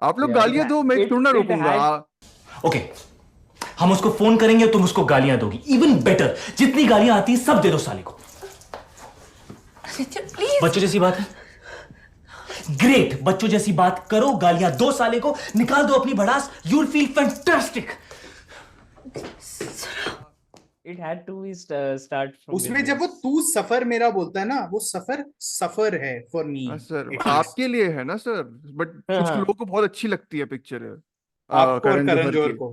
आप लोग Yeah. गालियां दो, मैं It थोड़ा ना it रोकूंगा। had ओके, हम उसको फोन करेंगे, तुम उसको गालियां दोगी। इवन बेटर, जितनी गालियां आती हैं सब दे दो साले को। प्लीज बच्चों जैसी बात है। ग्रेट, बच्चों जैसी बात करो, गालियां दो साले को, निकाल दो अपनी भड़ास, you will feel fantastic. it had to be start from उसमें with जब वो this. तू सफर मेरा बोलता है ना, वो सफर है फॉर मी। सर आपके लिए है ना सर, बट कुछ हाँ। लोगों को बहुत अच्छी लगती है पिक्चर है। आपको और करण करण जौहर जौहर की को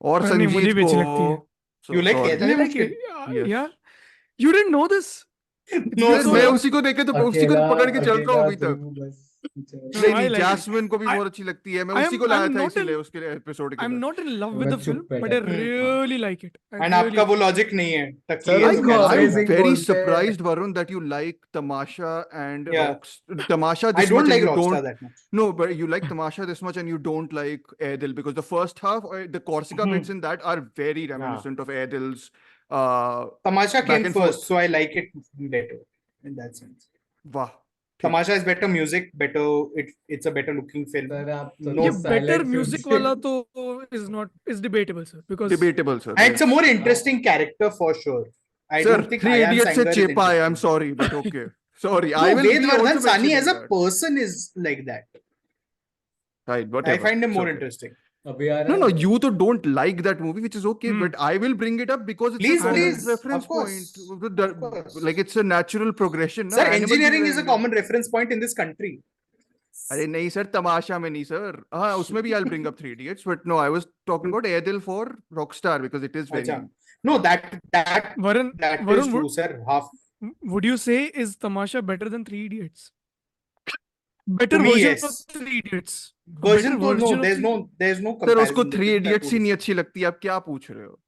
और नहीं, मुझे संजीत भी अच्छी को। लगती है। You like sorry. I केजरी like it. Yes. Yeah. You didn't know this? No Yes, मैं उसी को देखे तो उसी को पकड़ के चल रहा हूँ अभी तक। No, नहीं I नहीं, like it. जैस्मिन को भी I- बहुत अच्छी लगती है। मैं उसी को लाया था इसीलिए उसके एपिसोड के I'm लिए। not in love with the बस film, चुप but I बैठा। really like it. I and really आपका वो like लॉजिक नहीं है Sir, तकलीफ उसको I'm amazing very बोलते हैं। surprised, Varun, that you like Tamasha and Yeah. Tamasha I this don't much and like you Rockstar don't. that much. No, but you like Tamasha this much and you don't like Air because the first half, the Corsica bits in that are very reminiscent of Air Tamasha back came and first, forth. so I like it better in that sense. Wow. Tamasha is better music, better it's a better looking film. Sir, आप तो No, ये silent better films music के- वाला तो is debatable, sir, because Debatable, sir. And it's a more interesting character for sure. I Sir, don't think Three Aryan Idiots se Sanger is chepa hai. I'm interesting. sorry, but okay. Sorry, No, I will Ved be Vardhan also Sani as a mentioning that. person is like that. Right, I whatever. find him more So- interesting. अभी आ No, रहा no, है? you to don't like that movie, which is okay, but I will bring it up because it's Please, a common please, reference of course, point. of course. Like it's a natural progression. Sir, ना? Animal engineering भी is a रहेंगे। common reference point in this country. अरे नहीं sir, तमाशा में नहीं sir. हाँ, उसमें भी I'll bring up Three Idiots, but no, I was talking about Air for Rockstar because it is very. Acha. No, that Varun, is Varun, true, sir. Half would you say is Tamasha better than Three Idiots? Better To me, version yes. of Three Idiots. A version better to no, version of there's no sir comparison. उसको Three between the Idiots he two. नहीं अच्छी लगती, आप क्या पूछ रहे हो?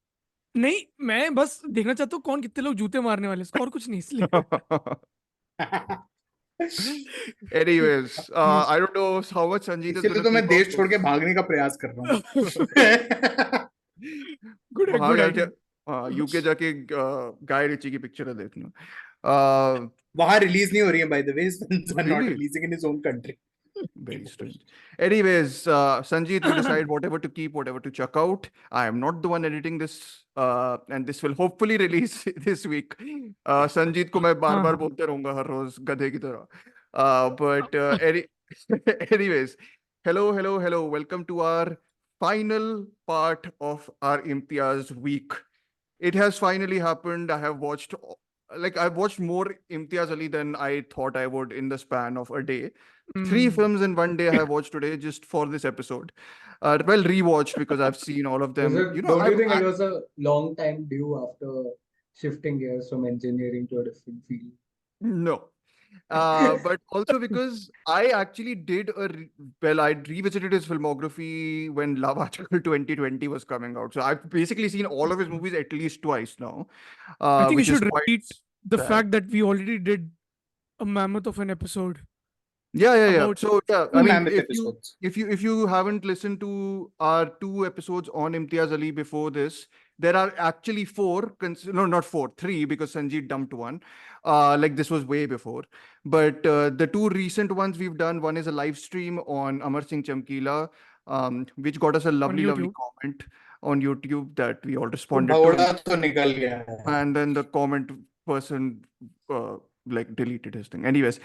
नहीं, मैं बस देखना चाहता हूँ कौन कितने लोग जूते मारने वाले हैं, और कुछ नहीं, इसलिए। Anyways, I don't know how much Sanjeet is इसीलिए going तो to मैं keep देश up छोड़ this. के भागने का प्रयास कर रहा हूँ। Good, वहां good जाके idea. यूके जाके गाय रिची की पिक्चर है देखना। वहां रिलीज नहीं हो रही है, by the way. Not Really? releasing in his own country. Very strange. Anyways, Sanjeet, you decide whatever to keep, whatever to chuck out. I am not the one editing this, and this will hopefully release this week. Sanjeet को मैं बार बार बोलते रहूंगा हर रोज गधे की तरह. But anyways, hello. Welcome to our final part of our Imtiaz week. It has finally happened. I've watched more Imtiaz Ali than I thought I would in the span of a day. 3 films in one day I have watched today just for this episode. Well, rewatched because I've seen all of them. Don't you think it was a long time due after shifting gears from engineering to a different field? No. But also because I actually I revisited his filmography when Love Article 2020 was coming out. So I've basically seen all of his movies at least twice now. I think you which is should quite repeat the sad. fact that we already did a mammoth of an episode. Yeah. about So yeah, Two I mean, mammoth episodes. if you haven't listened to our 2 episodes on Imtiaz Ali before this, there are actually 4. No, not 4, 3 because Sanjeet dumped one. Like this was way before. But the 2 recent ones we've done, one is a live stream on Amar Singh Chamkila, which got us a lovely YouTube. comment on YouTube that we all तो responded भगोड़ा to, तो निकल गया है. and then the comment person like deleted his thing. Anyways,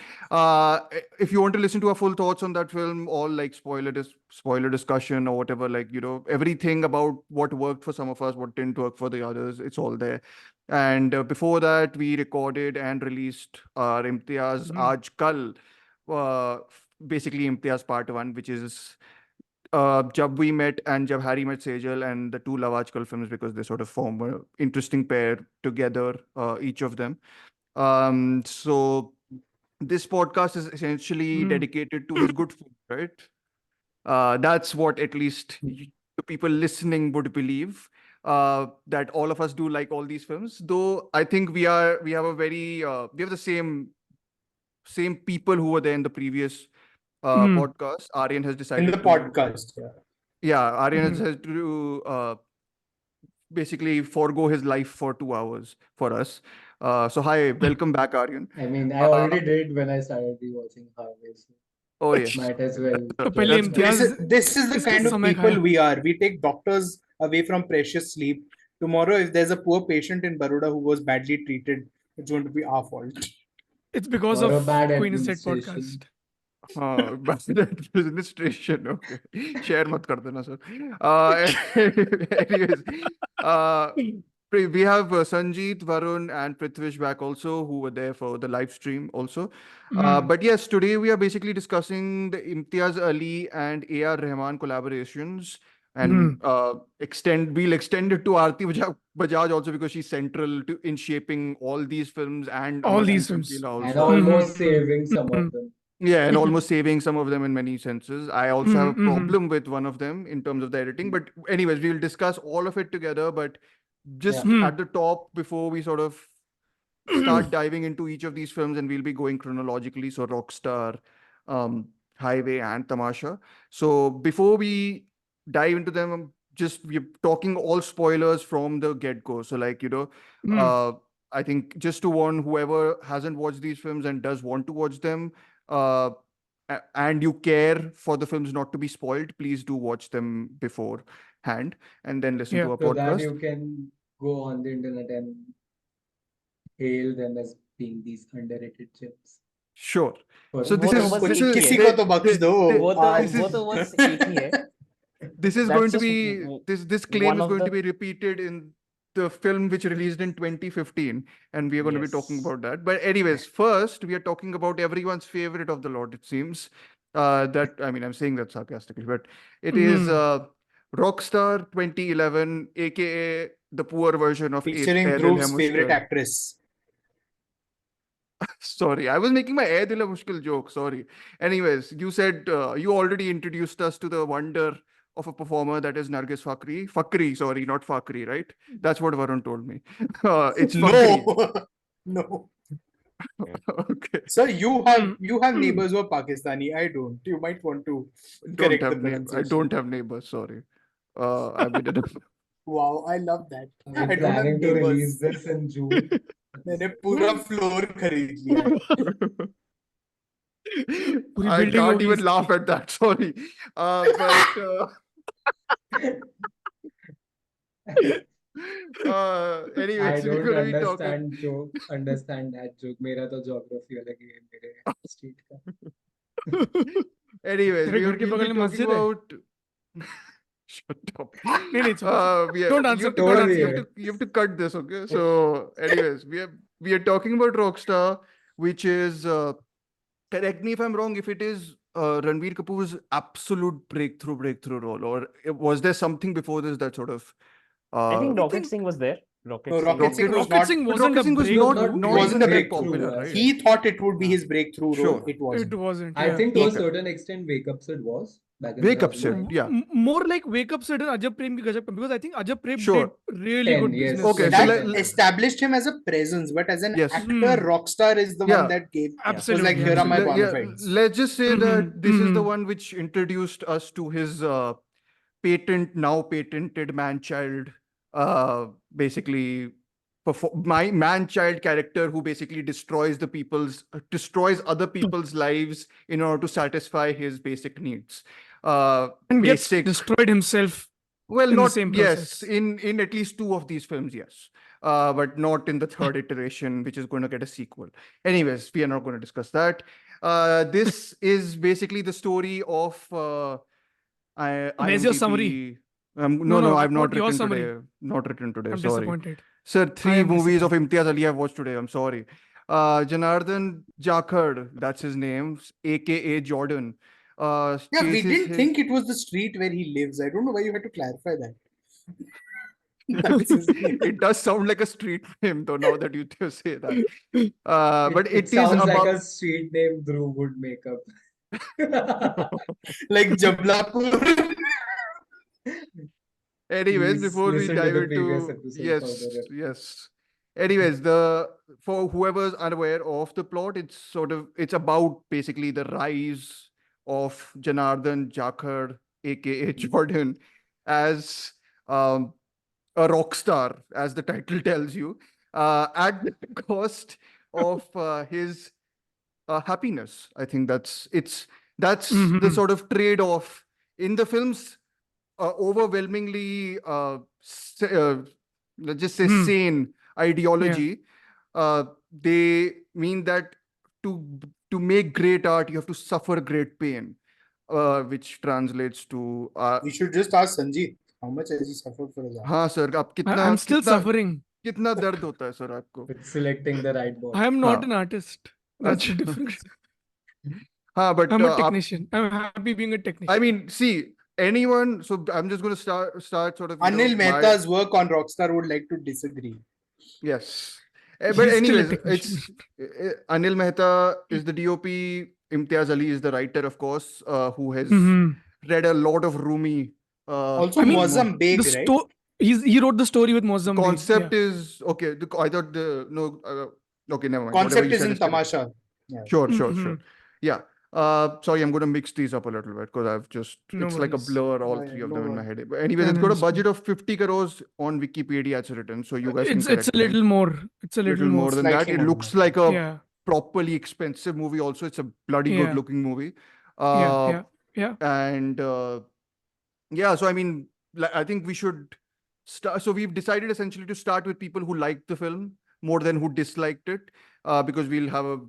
if you want to listen to our full thoughts on that film, all like spoiler discussion or whatever, like, you know, everything about what worked for some of us, what didn't work for the others, it's all there. And before that, we recorded and released our Imtiaz Aaj Kal, basically Imtiaz Part 1, which is Jab We Met and Jab Harry Met Sejal, and the 2 Love Aaj Kal films, because they sort of form an interesting pair together, each of them. So this podcast is essentially dedicated to his good film, right? That's what at least the people listening would believe, that all of us do like all these films. Though I think we have the same people who were there in the previous podcast. Aryan has decided In the podcast. Yeah, Aryan has to basically forego his life for 2 hours for us. So hi, welcome back, Aryan. I mean, I already did when I started rewatching Harvey. So Oh yes. Might as well. तो पहले That's Imtiaz This is the इसका kind of समय people खाया. we are. We take doctors away from precious sleep. Tomorrow, if there's a poor patient in Baroda who was badly treated, it's going to be our fault. It's because Or a of bad Queen is Dead administration. podcast. हाँ बस administration okay share मत कर देना sir anyways uh we have Sanjeet, Varun and Prithwish back also who were there for the live stream also but yes today we are basically discussing the Imtiaz Ali and A.R. Rahman collaborations and we'll extend it to Aarti Bajaj also because she's central in shaping all these films and All Amarjit these films. Chamkila And also. almost saving some of them. Yeah, and almost saving some of them in many senses. I also have a problem with one of them in terms of the editing. But anyways, we'll discuss all of it together. But just at the top, before we sort of start diving into each of these films, and we'll be going chronologically. So Rockstar, Highway, and Tamasha. So before we dive into them, we're talking all spoilers from the get-go. So like, I think just to warn whoever hasn't watched these films and does want to watch them, and you care for the films not to be spoiled, please do watch them beforehand and then listen to our So that podcast. you can go on the internet and hail them as being these underrated gems. Sure. For So वो this तो is बस this एक is ही किसी है. को तो बख्श दो. वो तो बस एक ही है. this is That's going to just be this claim one is of going to the- be repeated in the film which released in 2015 and we are going to be talking Yes. about that. But anyways, first we are talking about everyone's favorite of the lot, it seems. That I mean I'm saying that sarcastically, but it is Rockstar 2011, aka the poor version of Featuring Air Dil Hai Dhruv's favorite Mushkil. actress. Sorry, I was making my Air Dil Hai Mushkil joke. Sorry. Anyways, you said you already introduced us to the wonder of a performer that is Nargis Fakri. Fakri, sorry, not Fakri, right? That's what Varun told me. It's Fakri. No. No. Okay. Sir, you have neighbors who are Pakistani. I don't. You might want to correct the I pronunciation. don't have neighbors. Sorry. I mean, Wow, I love that. I I'm don't have planning to release neighbors. this in June. मैंने पूरा floor खरीद लिया है. पूरी I building can't होगी even इसकी. laugh at that. Sorry. But anyways, I we're don't going to be talking. understand that joke. मेरा तो geography अलग ही है मेरे street का. Anyways, तेरे घर के we'll बगल be में talking मस्जिद है? about. Shut up. नहीं, चलो. We are, Don't answer, you have to don't cut, answer. you have to cut this, okay? So, anyways, we are talking about Rockstar, which is correct me if I'm wrong, if it is Ranbir Kapoor's absolute breakthrough role, or was there something before this that sort of I think I Rocket think Singh was there. Rocket No, Singh. Rocket Singh was Rocket not. Singh but wasn't Rocket a Singh was breakthrough. not It wasn't a that breakthrough. popular, I right? said. He thought it would be his breakthrough Sure. role. It wasn't. It wasn't. I Yeah. think to a Okay. certain extent, Wake Up Sid was back in Wake Up Sid, 2009. yeah. More like Wake Up Sid and Ajab Prem ki Gajab Prem, because I think Ajab Prem Sure. did really 10, good yes. business. Okay, so That let- established him as a presence, but as an Yes. actor, Rockstar is the Yeah. one that gave. Absolutely. Was like, here are my Yeah, bona fides. let's just say that this is the Mhm. one which introduced us to his now patented man-child, basically my man-child character who basically destroys other people's lives in order to satisfy his basic needs. And gets Basic. destroyed himself. Well, in the not same yes, process. in at least two of these films, yes. But not in the third iteration, which is going to get a sequel. Anyways, we are not going to discuss that. This is basically the story of Where's your summary? No, No, I've I not want your written summary. today. Not written today. I'm Sorry. disappointed. Sir, I 3 am movies of Imtiaz Ali I've watched today. I'm sorry. Janardhan Jakhad, that's his name, aka Jordan. Yeah, we chases didn't his- think it was the street where he lives. I don't know why you had to clarify that. That's his name. It does sound like a street name, though, now that you say that. But It it is sounds like about. a street name Dhruv would make up. Like Jablapur. Anyways, Please before we listen to dive the previous into episode for the reference. yes. Anyways, for whoever's unaware of the plot, it's about basically the rise of Janardhan Jakhad, aka Jordan, as a rock star, as the title tells you, at the cost of his happiness. I think That's the sort of trade-off in the films. Overwhelmingly, let's just say sane ideology. They mean that to make great art, you have to suffer great pain, which translates to We should just ask Sanjeet how much has he suffered for his art. हाँ sir, आप कितना I'm still कितना suffering. कितना दर्द होता है sir आपको? With selecting the right ball. I am not हाँ. an artist. That's the अच्छा. difference. हाँ, but I'm a आप, technician. I'm happy being a technician. I mean, see, anyone. So I'm just going to start sort of. you know, Anil my- Mehta's work on Rockstar would like to disagree. Yes. But He's still a anyways, technician. it's Anil Mehta is the DOP. Imtiaz Ali is the writer, of course, who has read a lot of Rumi. Also, I mean, Muazzam Beg, The right? he wrote the story with Moazzam Beg, Concept yeah. is okay. I thought okay, never mind. Concept Whatever you is said in is correct. Tamasha. Yeah. Sure. Yeah. Sorry, I'm going to mix these up a little bit because I've just, No it's like a worries. blur, all Yeah, three of no them in my worries. head. But anyways, I it's got a understand. budget of 50 crores on Wikipedia, it's written. So you guys can It's correct a me. little more. It's a Little more than that. Slightly It more looks than like a Yeah. properly expensive movie also. It's a bloody Yeah. good looking movie. Yeah. And yeah, so I mean, I think we should start. So we've decided essentially to start with people who liked the film more than who disliked it, because we'll have a,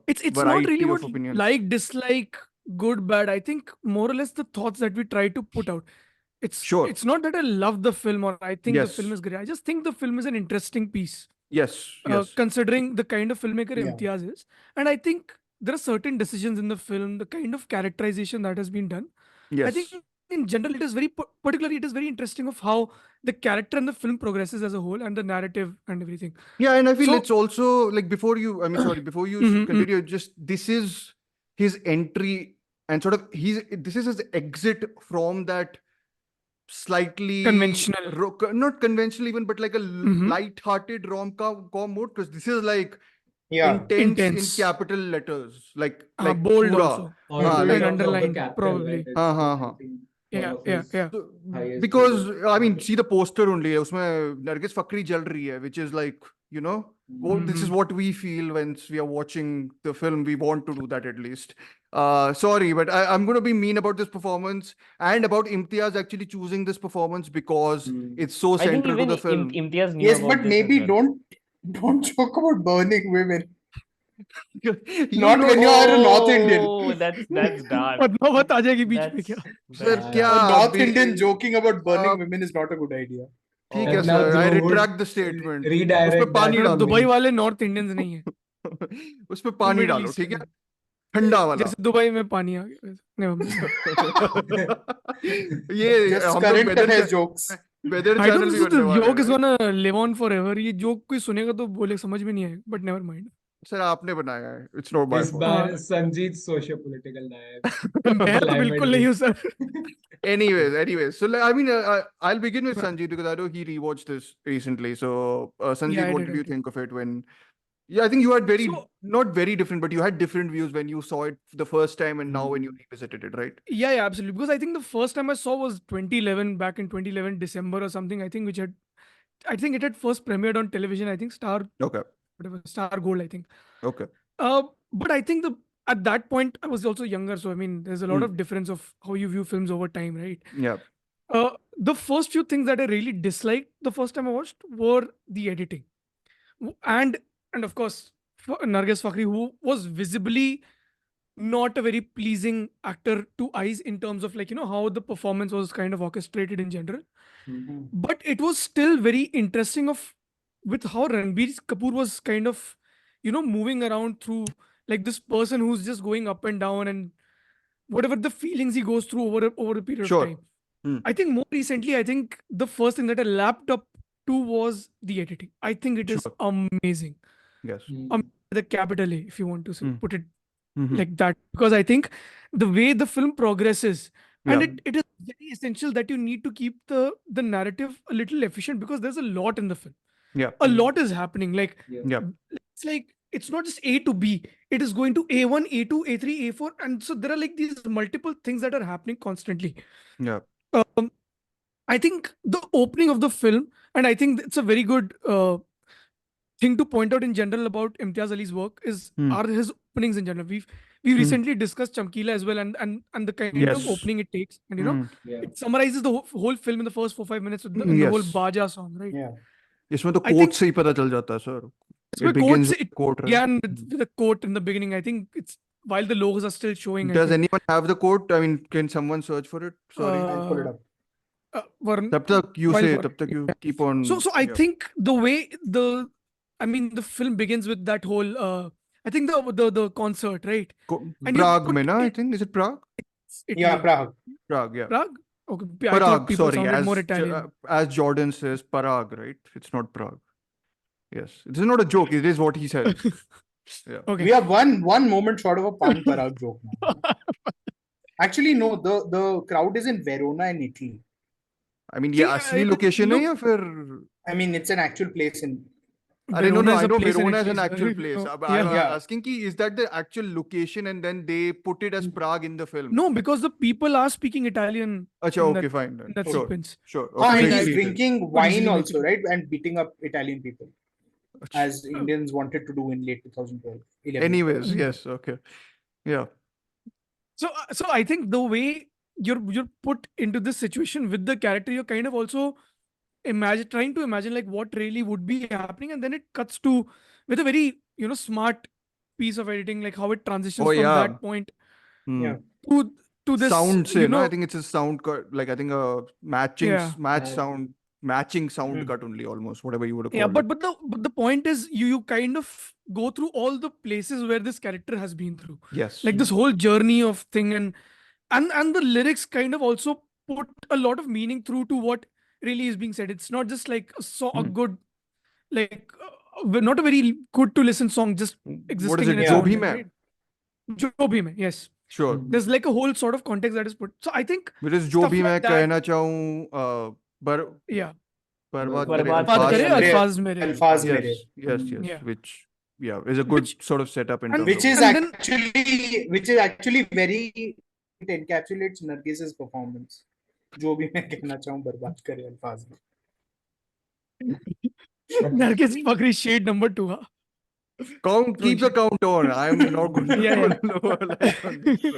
It's not variety really of what opinions. like, dislike, good, bad. I think more or less the thoughts that we try to put out. Sure. It's not that I love the film or I think the Yes. film is great. I just think the film is an interesting piece. Yes. Considering the kind of filmmaker Yeah. Imtiaz is. And I think there are certain decisions in the film, the kind of characterization that has been done. Yes. I think in general, it is particularly, it is very interesting of how the character and the film progresses as a whole and the narrative and everything. Yeah, and I feel So- it's also like before you continue, just this is his entry and sort of this is his exit from that slightly Conventional. not conventional even, but like a light-hearted rom-com mode, because this is like Yeah. intense in capital letters, like bold pura. also. Or हाँ, do like- it on the underlined, capital, probably. right? It's, हाँ, I हाँ. think, Yeah, one of yeah, his yeah. So, highest because rated I mean, movies. see the poster only है, उसमें नरगिस फकरी जल रही है, which is like, this is what we feel when we are watching the film. We want to do that at least. Sorry, but I'm going to be mean about this performance and about Imtiaz actually choosing this performance because it's so I think central to even the film. Imtiaz knew Yes, about but this as maybe well. don't joke about burning women. You Not know- when you are a North Indian. Oh, that's dark. Padmaavat आ जाएगी बीच में That's क्या? Sir, bad. क्या A North अभी- Indian joking about burning आप- women is not a good idea. ठीक Oh. है And now sir, I Dhruv would retract the statement. redirect उसपे पानी that डालो। दुबई वाले नॉर्थ इंडियंस नहीं है. उसपे पानी Middle डालो, ठीक है? Eastern. ठंडा वाला। जैसे दुबई में पानी आ गया. Never mind. ये Just हम लोग current weather affairs cha- jokes. weather I don't channel भी know, बनने the वाले joke is हैं। gonna live on forever. ये joke कोई सुनेगा तो बोले समझ में नहीं आएगा. But never mind. सर आपने बनाया है, it's not my इस fault. बार संजीत socio-political नायक. मैं तो Climate बिल्कुल नहीं हूँ risk. Sir. Anyways, so like, I mean, I'll begin with Sanjeet because I know he rewatched this recently. So, Sanjeet, Yeah, I what did, did I you did. think of it when? Yeah, I think you had So- not very different, but you had different views when you saw it the first time and now when you revisited it, right? Yeah, absolutely. Because I think the first time I saw was 2011, back in 2011 December or something. I think it had first premiered on television. I think Star, Okay. whatever, Star Gold, I think. Okay. But I think at that point I was also younger, so I mean, there's a lot of difference of how you view films over time, right? Yeah. The first few things that I really disliked the first time I watched were the editing, and of course Nargis Fakhri, who was visibly not a very pleasing actor to eyes in terms of how the performance was kind of orchestrated in general. But it was still very interesting with how Ranbir Kapoor was kind of moving around through like this person who's just going up and down and whatever the feelings he goes through over a period Sure. of time. I think more recently, I think the first thing that I lapped up to was the editing. I think it is Sure. amazing. Yes. The capital A, if you want to put it Mhm. like that, because I think the way the film progresses, and Yeah. it is very essential that you need to keep the narrative a little efficient because there's a lot in the film. Yeah. A lot is happening. Like Yeah. it's like it's not just A to B. It is going to A1, A2, A3, A4, and so there are like these multiple things that are happening constantly. Yeah. I think the opening of the film, and I think it's a very good thing to point out in general about Imtiaz Ali's work are his openings in general. we recently discussed Chamkila as well, and the kind of Yes. opening it takes, and Yeah. it summarizes the whole film in the first 4-5 minutes with the whole Yes. Baja song, right? Yeah. इसमें तो I coat think से ही पता चल जाता है sir. it's my It quote. begins with It quote, right? began with a quote in the beginning. I think it's while the logos are still showing. I Does think. anyone have the quote? I mean, can someone search for it? Sorry. I'll pull it up. Varun, तब तक you while say, for- तब तक you keep on. So I yeah. think the way the film begins with that whole I think the concert, right? And you Prague put में ना, I it- think. Is it Prague? Italy. Yeah, Prague. Prague, yeah. Prague. Okay, I thought Prague, people sorry. sounded As, more Italian. as Jordan says, Prague, right? It's not Prague. Yes. This is not a joke. It is what he says. Yeah. Okay. We are one moment short of a Pan Parag joke now. Actually, no, the crowd is in Verona in Italy. I mean, See, yeah, असली location है या फिर? I mean, it's an actual place in. अरे no, Verona is I a know place in Verona is an Italy, actual sir. place. No, I'm yeah. asking ki, is that the actual location and then they put it as Prague in the film? No, because the people are speaking Italian Acha, in okay, that- fine. Then. in that Sure, sequence. sure. Oh, Okay, and so he's Italy. drinking Could wine easily make also, it. right? And beating up Italian people, as Indians wanted to do in late 2012. 11. Anyways, yes, okay. Yeah. So I think the way you're put into this situation with the character, you're kind of also trying to imagine like what really would be happening, and then it cuts to with a very smart piece of editing, like how it transitions Oh, from yeah. that point Yeah. to this Sound say, no? I think it's a sound cut, like I think a matching Yeah. matching sound Hmm. cut only almost, whatever you would have yeah, called but the point is you kind of go through all the places where this character has been through, it. Yes. like this whole journey of thing, and the lyrics kind of also put a lot of meaning through to what really is being said. It's not just like a good, like not a very good to listen song just existing What is in it? its Jo own Bhi right, Main? right? Jo Bhi Main, yes. Sure. There's like a whole sort of context that is put. So I think Which is जो stuff भी मैं like that- कहना चाहूँ yeah, बर्बाद करे बर्बाद बात अल्फाज करे मेरे. अल्फाज मेरे. Alfaz Yes, Mere. yes, yes. Yeah. Which is a good Which- sort of setup in and terms Which of. is And then- actually very, it encapsulates Nargis's performance. जो भी मैं कहना चाहूँ बर्बाद करे अल्फाज में. Nargis Fakri shade number 2. Huh? Keep the count on. I'm not going to Yeah, yeah. go lower like on this. So,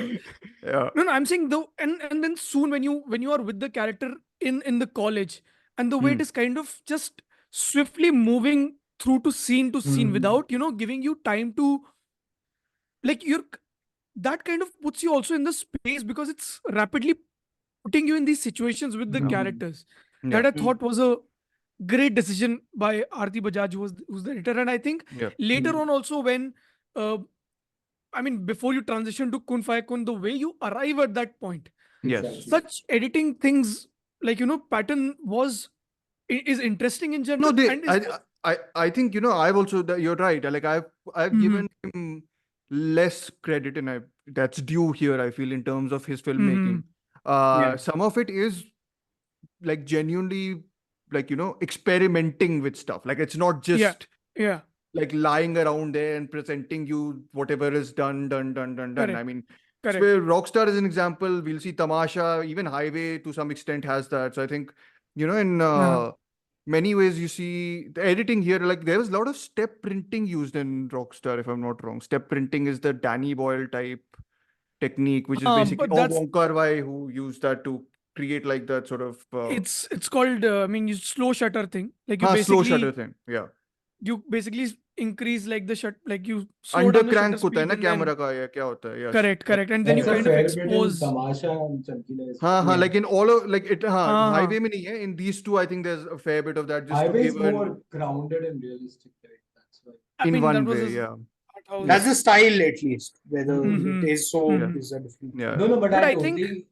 yeah. No, I'm saying though, and then soon when you are with the character in the college, and the way it is kind of just swiftly moving through to scene without giving you time to, like, that kind of puts you also in the space because it's rapidly putting you in these situations with the Yeah. characters. Yeah. That I thought was a great decision by Aarti Bajaj, who's the editor. And I think Yeah. later on also when I mean before you transition to Kun Faya Kun, the way you arrive at that point, Yes. Exactly. such editing things like pattern is interesting in general. No, and is, I think I've also you're right. Like I've Mhm. given him less credit, and that's due here. I feel in terms of his filmmaking. Yeah. Some of it is like genuinely like experimenting with stuff. Like it's not just yeah, like lying around there and presenting you whatever is done. Correct. I mean, correct. where Rockstar is an example. We'll see Tamasha, even Highway to some extent has that. So I think, in many ways you see the editing here, like there was a lot of step printing used in Rockstar, if I'm not wrong. Step printing is the Danny Boyle type technique, which is basically but that's- Wong Kar-wai who used that to create like that sort of It's called you slow shutter thing. Like you slow basically shutter thing. Yeah. you basically increase like the shut, like you slow down Under the crank shutter होता है speed ना and then- camera का या क्या होता है? Yes. correct, and then you That's a kind of fair bit in expose. Tamasha and Chamkila. हाँ, like in all of like it हाँ, highway में नहीं है. In these two, I think there's a fair bit of that just Highway to is give an more grounded and realistic, right? That's why. I in mean, one that was way, his yeah. art house. That's the style at least. Whether Mhm. it is so Mhm. is a different. Yeah. No, but But I I think- totally.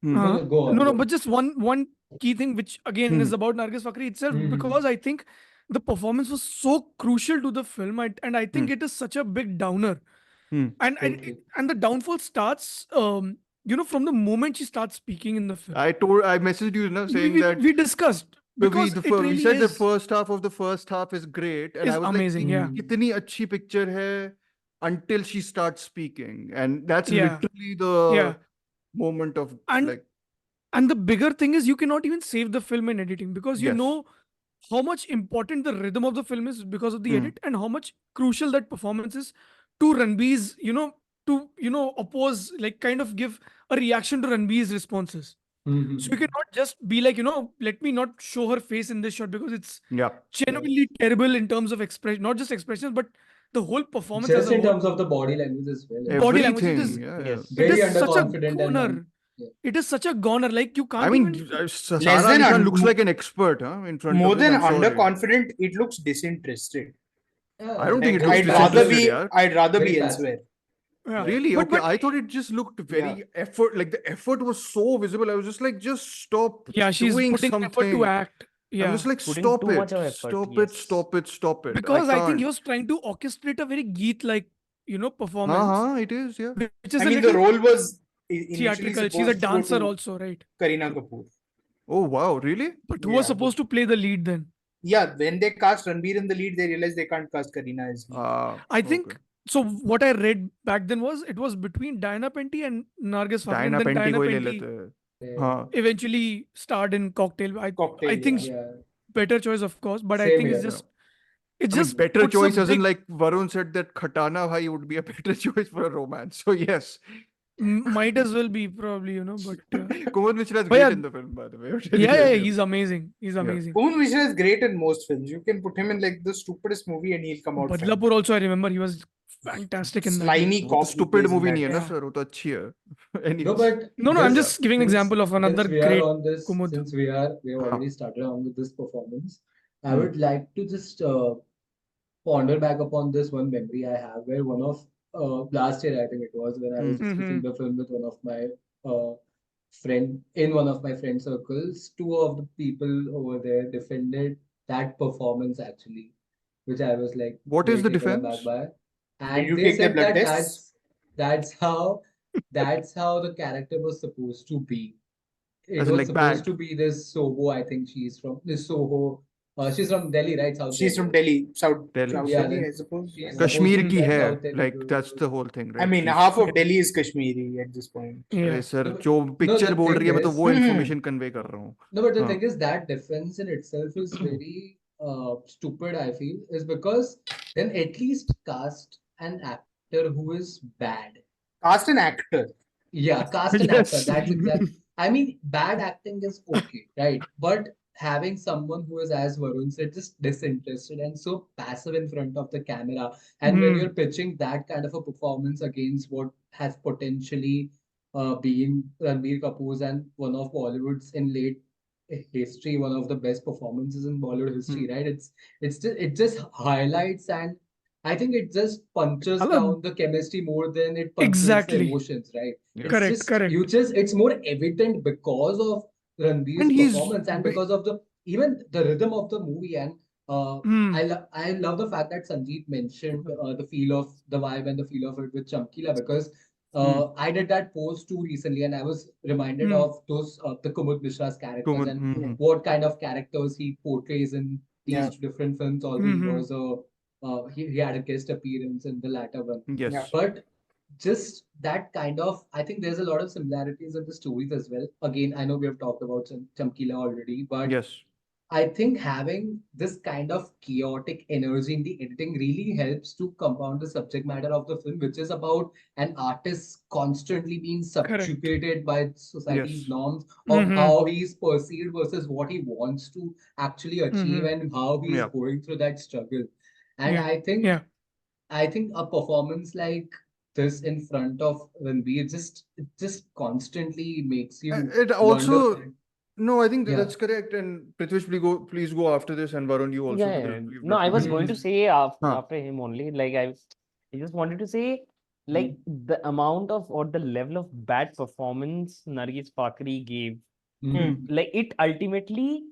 Hmm. No, no, go on. No, go on. but just one key thing, which again is about Nargis Fakri itself, Mhm. because I think the performance was so crucial to the film, and I think it is such a big downer, Hmm. and Totally. and the downfall starts, from the moment she starts speaking in the film. I messaged you, saying we, that we discussed because it we really said the is, first half of the first half is great, and is I was amazing. like, Yeah, कितनी अच्छी picture है until she starts speaking, and that's Yeah. literally the Yeah. moment of And- like and the bigger thing is you cannot even save the film in editing because you Yes. know how much important the rhythm of the film is because of the Hmm. edit, and how much crucial that performance is to Ranbir's to, oppose, like kind of give a reaction to Ranbir's responses. So you cannot just be like, let me not show her face in this shot because it's Yeah. genuinely terrible in terms of expression, not just expressions, but the whole performance as Just a in whole. terms of the body language as well. Body language, it Everything. is, Yeah. Yes. it Very is such a underconfident and goner. yeah. It is such a goner. Like you I can't mean, even. Sara Less Ali than Khan un- looks like an expert, in front More of him. than I'm sorry. underconfident, it looks disinterested. I don't think Like it looks disinterested, yeah. I'd rather Very be passive. elsewhere. Yeah. Really? But, Okay. I thought it just looked very effort. Like the effort was so visible. I was just like, just stop yeah, she's doing putting effort to something. act. I'm Yeah. just like, Putting stop too much it. of effort, Stop it. yes. Stop it. Stop it. Because I think can't. he was trying to orchestrate a very Geet-like, performance, It is, yeah. which is I a mean, the little role was initially theatrical. She's a supposed to go dancer to also, right? Kareena Kapoor. Oh, wow. Really? But who was Yeah, supposed to play the lead then? Yeah, when they cast Ranbir in the lead, they realized they can't cast Kareena as lead. I think so. What I read back then was it was between Diana Penty and Nargis Fakhri, and Diana then Penty Diana को ही ले Penty लेते हैं. Yeah. हाँ. eventually starred in Cocktail. I Cocktail, think yeah. Yeah. better choice, of course, but I Same think it's here. just it I mean, just better puts a choice as in big- like Varun said that Khatana Bhai would be a better choice for a romance. So yes. might as well be probably, but Kumar Mishra is But great yeah, in the film, by the way. yeah, he's amazing. He's amazing. Kumar Mishra is great in most films. You can put him in like the stupidest movie and he'll come out fine. Badlapur also, I remember he was fantastic in that. Slimy वो तो cop. he stupid plays in movie that. नहीं है ना Yeah. sir, वो तो अच्छी है. No, Anyways. but No, I'm this- just giving since- example of another since we are great on this, Kumud. since we have Huh. already started on with this performance, I Hmm. would like to just ponder back upon this one memory I have where one of last year I think it was when I was discussing the film with one of my friend in one of my friend circles. Two of the people over there defended that performance actually, which I was like, What is very the taken aback defense? by. And you they take their said blood that tests? that's how the character was supposed to be. It As in, was like, supposed bad. to be this Soho. I think she's from this Soho. She's from Delhi, right? South She's from Delhi. South Delhi. Delhi, Yeah, I then suppose. she's Yeah. Kashmir supposed to की be है, South Delhi like girl. that's the whole thing, right? I mean, She's- half of Delhi is Kashmiri at this point. Yeah. अरे sir No, but- जो no, picture the बोल thing रही है मैं तो is- वो इन्फॉर्मेशन कन्वे कर रहा हूँ. No, but the Huh. thing is that defense in itself is very stupid, I feel, is because then at least cast an actor who is bad. Cast an actor. Yeah, cast an Yes. actor. That's exactly. I mean, bad acting is okay, right? But having someone who is, as Varun said, just disinterested and so passive in front of the camera, and when Hmm. you're pitching that kind of a performance against what has potentially been Ranbir Kapoor's and one of Bollywood's in late history, one of the best performances in Bollywood history, right? It just highlights and I think it just punches Hello. down the chemistry more than it punches Exactly. the emotions, right? Yeah. It's Correct, just, correct. it's more evident because of Ranbir's And he's performance and ba- because of even the rhythm of the movie. And Hmm. I love the fact that Sanjeet mentioned the feel of the vibe and the feel of it with Chamkila because I did that post too recently and I was reminded Hmm. of those the Kumud Mishra's characters Kumar, and what kind of characters he portrays in these Yeah. different films. Although he Mhm. was he had a guest appearance in the latter one. yes. Yeah. But just that kind of, I think there's a lot of similarities in the stories as well. Again, I know we have talked about Chamkila already, but Yes. I think having this kind of chaotic energy in the editing really helps to compound the subject matter of the film, which is about an artist constantly being subjugated by society's Yes. norms of Mhm. how he's perceived versus what he wants to actually achieve Mhm. and how he's Yeah. going through that struggle. And Yeah. I Yeah. think a performance like this in front of Ranbir just constantly makes you It also wonder. no, I think Yeah. that's correct. And Prithwish, please go after this, and Varun, you also. Yeah, because yeah. we've No, not I was finished. going to Mhm. say Huh. after him only. Like I just wanted to say, like the amount of or the level of bad performance Nargis Fakhri gave, like it ultimately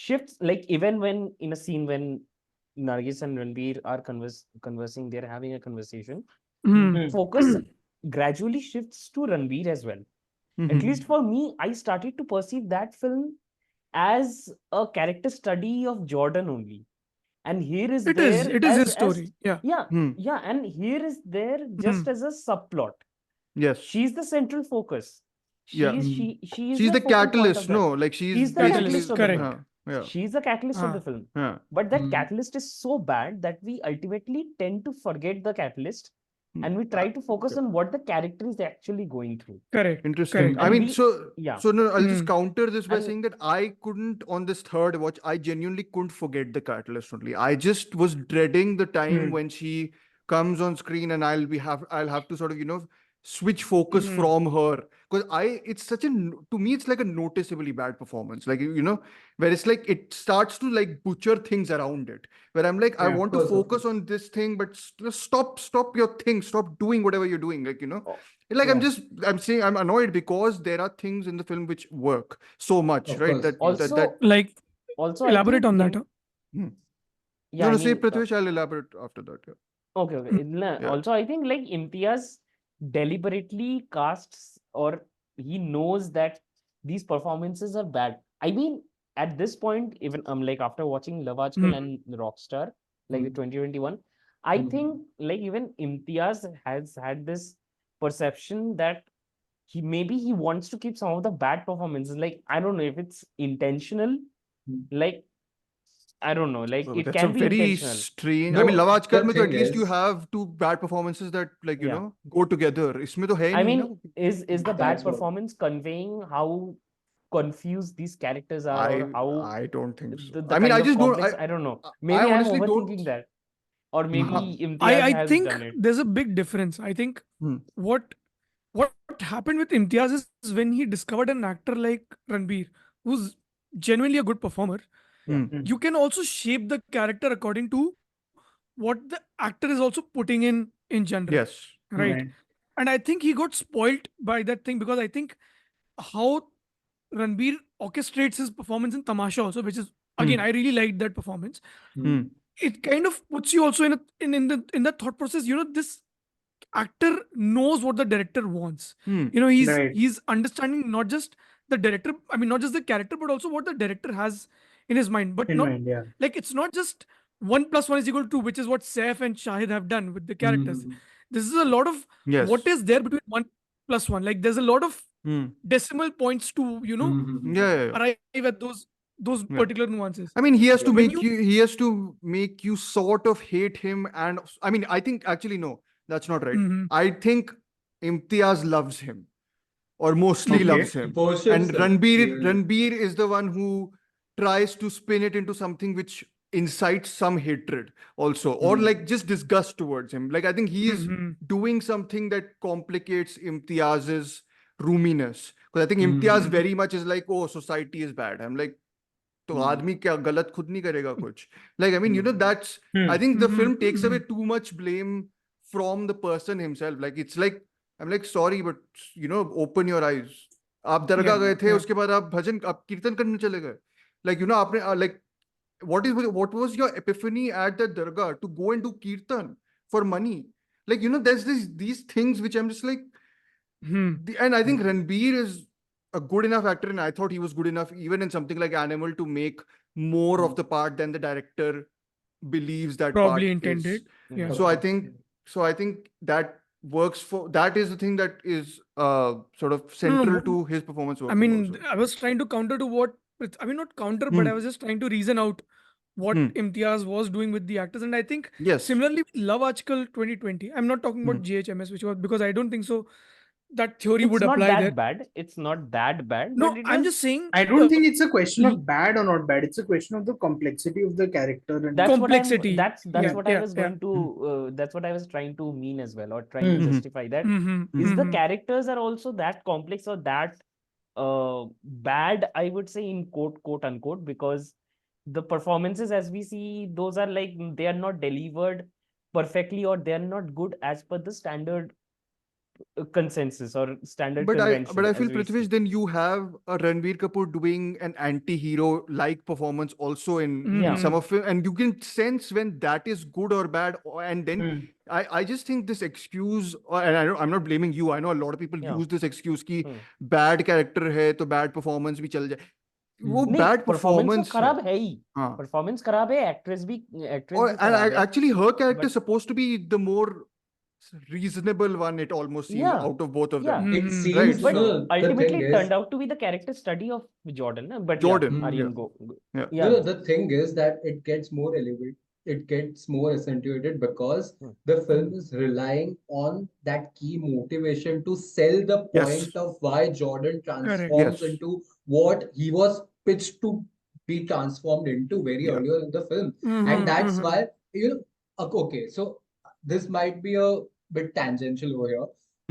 shifts. Like even when in a scene when Nargis and Ranbir are conversing, they're having a conversation. Hmm. Focus gradually shifts to Ranbir as well. At Mhm. least for me, I started to perceive that film as a character study of Jordan only. And here is It there is his as story. Yeah. yeah, Hmm. yeah, and here is there just as a subplot. Yes. She's the central focus. Yeah. She is She's the focal point of catalyst. that. No, like she's She's the basically. catalyst of the Correct. film. Yeah. She's the catalyst of the Ah. film. Yeah. But that Hmm. catalyst is so bad that we ultimately tend to forget the catalyst and we try to focus on what the character is actually going through. Correct. Interesting. Correct. I And mean, we- so yeah. no, I'll just Hmm. counter this by And- saying that I couldn't on this third watch. I genuinely couldn't forget the catalyst only. I just was dreading the time when she comes on screen and I'll have to sort of switch focus Hmm. from her, because it's such to me it's like a noticeably bad performance, like where it's like it starts to like butcher things around it, where I'm like I Yeah, want to of course, of focus on this thing, but stop your thing, stop doing whatever you're doing, like Oh, like Yeah. I'm saying I'm annoyed because there are things in the film which work so much, Of right? course, That also, that Like, also I elaborate think on that. in- Huh? yeah, no, I say mean, Prithwish, I'll elaborate after that. Yeah. okay, Yeah. Also, I think like Imtiaz deliberately casts, or he knows that these performances are bad. I mean, at this point, even like after watching Love Aajkal and Rockstar, like the 2021, I think like even Imtiaz has had this perception that he wants to keep some of the bad performances. Like, I don't know if it's intentional, like I don't know, like Oh, it that's a can be very intentional. strange. I No, mean, Love Aajkal the mein to at thing least you is- have two bad performances that like Yeah. go together. Isme to hai I nahi na. mean, is the bad That's what- performance conveying how confused these characters are, or how I don't think so. the I mean, kind I of just don't. complex? I don't know. I Maybe I'm honestly overthinking don't. that, or maybe Mhm. Imtiaz I has think done it. there's a big difference. I think Hmm. what happened with Imtiaz is when he discovered an actor like Ranbir, who's genuinely a good performer, Hmm. you can also shape the character according to what the actor is also putting in general. Yes. Right. Right. And I think he got spoiled by that thing, because I think how Ranbir orchestrates his performance in Tamasha also, which is again, I really liked that performance. Hmm. It kind of puts you also in the thought process. This actor knows what the director wants. Hmm. Right. He's understanding not just the director, I mean not just the character, but also what the director has in his mind. But In not mind, yeah. like it's not just 1+1=2, which is what Saif and Shahid have done with the characters. This is a lot of Yes. what is there between 1+1. Like there's a lot of Hmm. decimal points to Yeah. arrive at those Yeah. particular nuances. I mean, he has to When make he has to make you sort of hate him. And I mean, I think actually, no, that's not right. Mhm. I think Imtiaz loves him, or mostly Okay. loves him. Post And himself, Ranbir is the one who tries to spin it into something which incites some hatred also, or like just disgust towards him. Like I think he is Mhm. doing something that complicates Imtiaz's roominess. Because I think Imtiaz very much is like, oh, society is bad. I'm like, तो आदमी क्या गलत खुद नहीं करेगा कुछ. Like I mean, that's I think the film takes away too much blame from the person himself. Like it's like I'm like, sorry, but open your eyes. आप दरगाह गए थे, उसके बाद आप कीर्तन करने चले गए. Like आपने like what was your epiphany at the dargah to go and do kirtan for money? Like there's these things which I'm just like, and I think Ranbir is a good enough actor, and I thought he was good enough even in something like Animal to make more of the part than the director believes that Probably part intended. is. Yeah. So I think that works that is the thing that is sort of central to his performance I working mean, also. I was trying to counter to what, I mean, not counter, but I was just trying to reason out what Imtiaz was doing with the actors. And I think Yes. similarly, with Love Aajkal 2020, I'm not talking about GHMS, which was because I don't think so that theory It's would not apply that there. bad. It's not that bad. No, but it I'm was- just saying. I don't think it's a question of bad or not bad. It's a question of the complexity of the character and that's complexity. What that's Yeah, what I yeah, was yeah. going to. That's what I was trying to mean as well, or trying to Mhm. justify that. Is the characters are also that complex or that bad, I would say, in quote unquote, because the performances as we see, those are like they are not delivered perfectly, or they are not good as per the standard consensus or standard convention. But I as feel we Prithvish, see. then you have a Ranbir Kapoor doing an anti-hero like performance also in some of it, and you can sense when that is good or bad. And then I just think this excuse, and I'm not blaming you. I know a lot of people Yeah. use this excuse कि bad character है तो bad performance भी चल जाए. वो नहीं, bad performance performance तो खराब है ही. हाँ. Performance खराब है, actress भी And खराब है. actually her character But- is supposed to be the more reasonable one, it almost seems, Yeah. out of both of Yeah. them. It seems, Right, But so- the ultimately thing it is, turned out to be the character study of Jordan. But Jordan, yeah, Aryan, yeah. go. Yeah. Yeah. no, the thing is that it gets more it gets more accentuated because the film is relying on that key motivation to sell the Yes. point of why Jordan Correct. transforms Yes. into what he was pitched to be transformed into very Yeah. earlier in the film. Mhm, And that's mhm. why, okay, so this might be a bit tangential over here,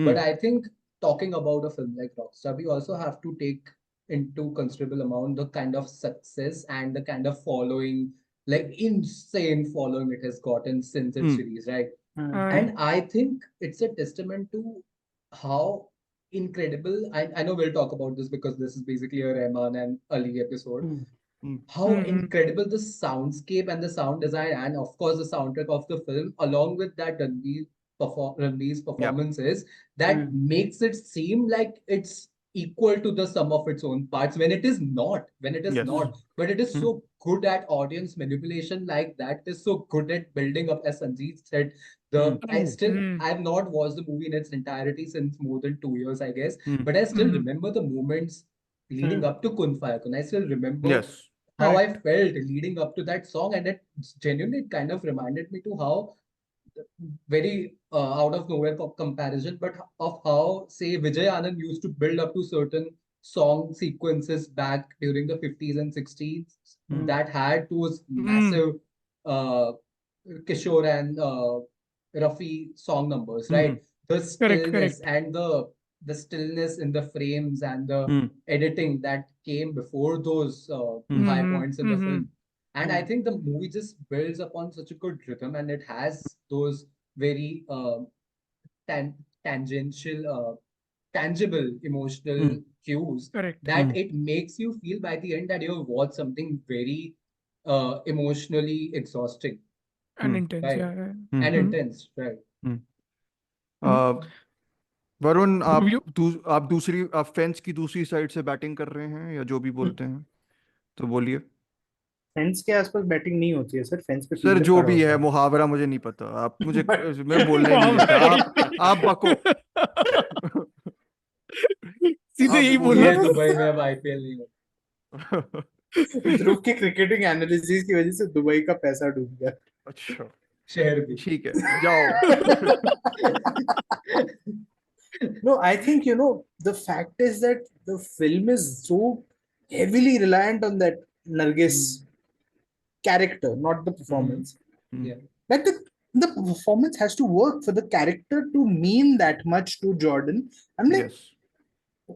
but I think talking about a film like Rockstar, we also have to take into considerable amount the kind of success and the kind of following, like insane following it has gotten since its release, right? And I think it's a testament to how incredible. I know we'll talk about this because this is basically a Rahman and Ali episode. How Mhm. incredible the soundscape and the sound design, and of course the soundtrack of the film, along with that Ranveer's performance is, that makes it seem like it's equal to the sum of its own parts when it is not. When it is Yes. not, but it is Mm. so good at audience manipulation like that. It is so good at building up, as Sanjeet said. I've not watched the movie in its entirety since more than 2 years, I guess. But I still remember the moments leading up to Kun Faya Kun. I still remember Yes. how I Correct. felt leading up to that song, and it genuinely kind of reminded me to how very out of nowhere comparison, but of how, say, Vijay Anand used to build up to certain song sequences back during the 50s and 60s that had those massive uh, Kishore and Rafi song numbers, right? The Correct. stillness Correct. and the stillness in the frames and the editing that came before those high Mhm, points in the mhm. film. And I think the movie just builds upon such a good rhythm, and it has those very tangential, tangible emotional cues Correct. that it makes you feel by the end that you've watched something very emotionally exhausting, And intense. right? Yeah. Yeah. And Mhm. intense, right? Varun Dhruv, you आप दूसरी आप fence की दूसरी side से batting कर रहे हैं या जो भी बोलते हैं तो बोलिए फेंस के आसपास बैटिंग नहीं होती है सर, फेंस पे सर फील्डर जो खड़ा भी है होता है। मुहावरा मुझे नहीं पता आप मुझे But मैं बोलना ही नहीं देता आप बको सीधे आप यही बोलिए बोलना ये था। दुबई में अब आईपीएल नहीं होता। ध्रुव की क्रिकेटिंग एनालिसिस की वजह से दुबई का पैसा डूब गया। अच्छा शहर भी। ठीक है जाओ No, I think, the fact is that the film is so heavily reliant on that Nargis character, not the performance. Yeah. Like the performance has to work for the character to mean that much to Jordan. I'm like, yes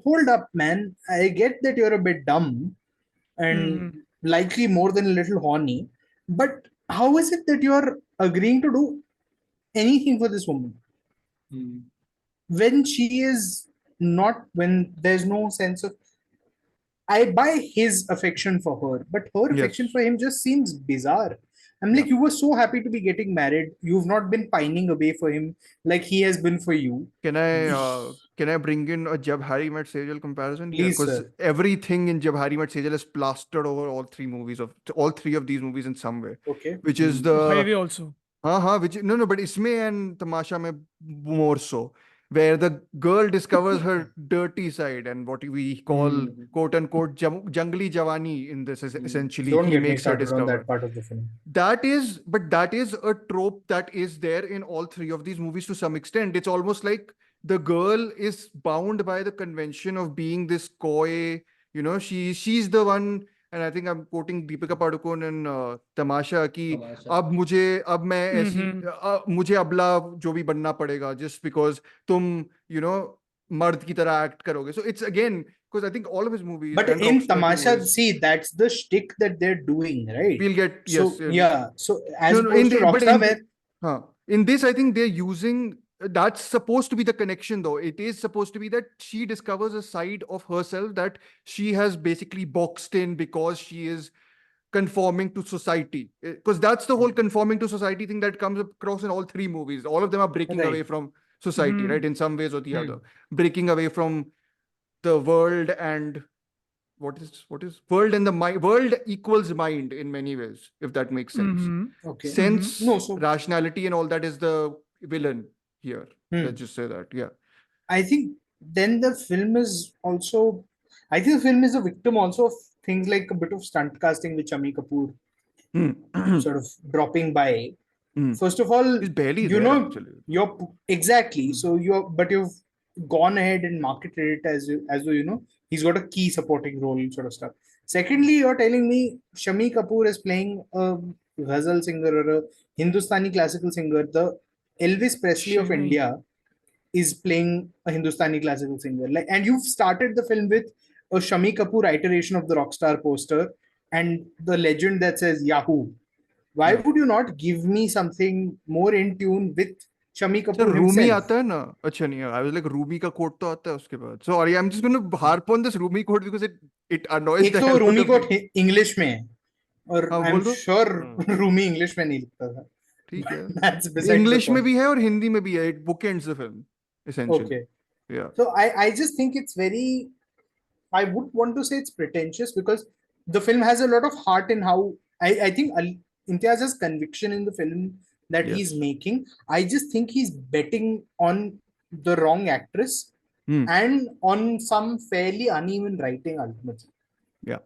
hold up, man. I get that you're a bit dumb and likely more than a little horny, but how is it that you're agreeing to do anything for this woman when she is not, when there's no sense of, I buy his affection for her, but her affection yes for him just seems bizarre. I'm yeah like, you were so happy to be getting married. You've not been pining away for him like he has been for you. can I bring in a Jab Harry Met Sejal comparison here? Please, Because sir. everything in Jab Harry Met Sejal is plastered over all three of these movies in some way, Okay. which is the Highway also. which no, but इसमें and Tamasha में more so, where the girl discovers her dirty side and what we call quote unquote jungly javani in this is essentially Don't he get me makes her started on discover. that part of the film. That is a trope that is there in all three of these movies to some extent. It's almost like the girl is bound by the convention of being this coy, she's the one, and I think I'm quoting Deepika Padukone in Tamasha कि अब मैं ऐसी मुझे अबला जो भी बनना पड़ेगा just because तुम मर्द की तरह act करोगे. So it's again because I think all of his movies But and in Rockstar too Tamasha, is see, that's the shtick that they're doing, right? we'll get So, yes yeah. So, as no, opposed to Rockstar, where in this, I think they're using that's supposed to be the connection, though. It is supposed to be that she discovers a side of herself that she has basically boxed in because she is conforming to society. Because that's the whole conforming to society thing that comes across in all three movies. All of them are breaking away right. from society, right? In some ways or the other, breaking away from the world and what is world and the mind. World equals mind in many ways, if that makes sense. Okay. Sense, No, so rationality, and all that is the villain here. Let's just say that. Yeah. I think then the film is also, I think the film is a victim also of things like a bit of stunt casting with Shami Kapoor. sort of dropping by. Hmm. First of all, He's barely you there, know, actually. exactly. So you've gone ahead and marketed it as though, you know, he's got a key supporting role sort of stuff. Secondly, you're telling me Shami Kapoor is playing a ghazal singer or a Hindustani classical singer. The Elvis Presley of Shami. India is playing a Hindustani classical singer. Like, and you've started the film with a Shami Kapoor iteration of the Rockstar poster and the legend that says Yahoo. Why Yeah. would you not give me something more in tune with Shami Sir, Kapoor Rumi himself? आता है ना? अच्छा नहीं, I was like Rumi का quote तो आता है उसके बाद. Sorry, I'm just going to harp on this Rumi quote because it annoys एक the तो hell out Rumi of quote me. English में है और हाँ आई एम बोल दो. श्योर रूमी इंग्लिश में नहीं लिखता था. ठीक है. That's besides the English में point. भी है और हिंदी में भी है. It bookends the film, essentially. Okay. Yeah. So I just think it's very, I would want to say it's pretentious because the film has a lot of heart in how I think Imtiaz has conviction in the film that he's Yes. making. I just think he's betting on the wrong actress and on some fairly uneven writing ultimately. Yeah.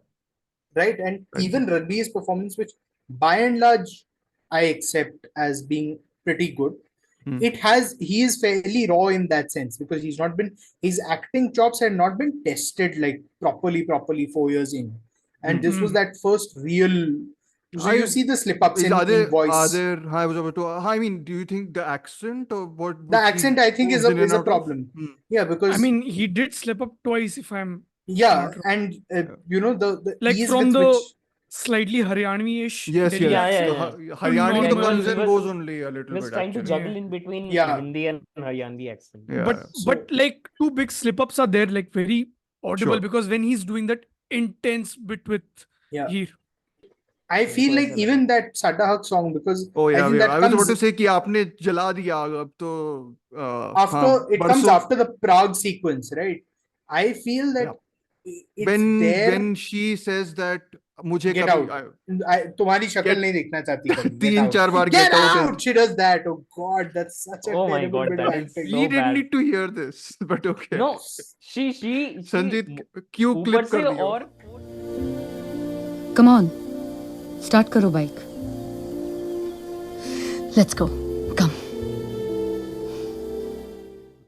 Right. And Right. even Ranbir's performance, which by and large I accept as being pretty good, he is fairly raw in that sense because his acting chops had not been tested like properly 4 years in, and this was that first real. So you see the slip ups in voice. I was about to. I mean, do you think the accent or what? The which he accent I think goes is in and a out of? problem. Yeah, because I mean, he did slip up twice, if I'm yeah, not wrong. and you know the Like ease from with the which slightly Haryani-ish Yes, Delhi yes. accent. Haryani not to much. comes he and was- goes only a He little was bit. trying to Actually. juggle in between Yeah. Hindi and Haryanvi accent. Yeah. But like two big slip-ups are there, like very audible, Sure. because when he's doing that intense bit with Yeah. Heer. I feel like even that Sada Haq song, because Oh I yeah, think yeah. that I was comes about to say कि आपने जला दिया अब तो after हाँ, it comes बरसों- after the Prague sequence, right? I feel that it's there. when she says that मुझे Get कभी out. तुम्हारी शक्ल नहीं देखना चाहती कभी. Get 3-4 out. Bar Get get out out. She does that. Oh God, that's such a Oh my terrible God, bit that of is acting. so we didn't bad. need to hear this, but okay. No, she Sanjeet क्यों ऊपर clip से कर दियो? और Come on. Start karo bike. Let's go. Come.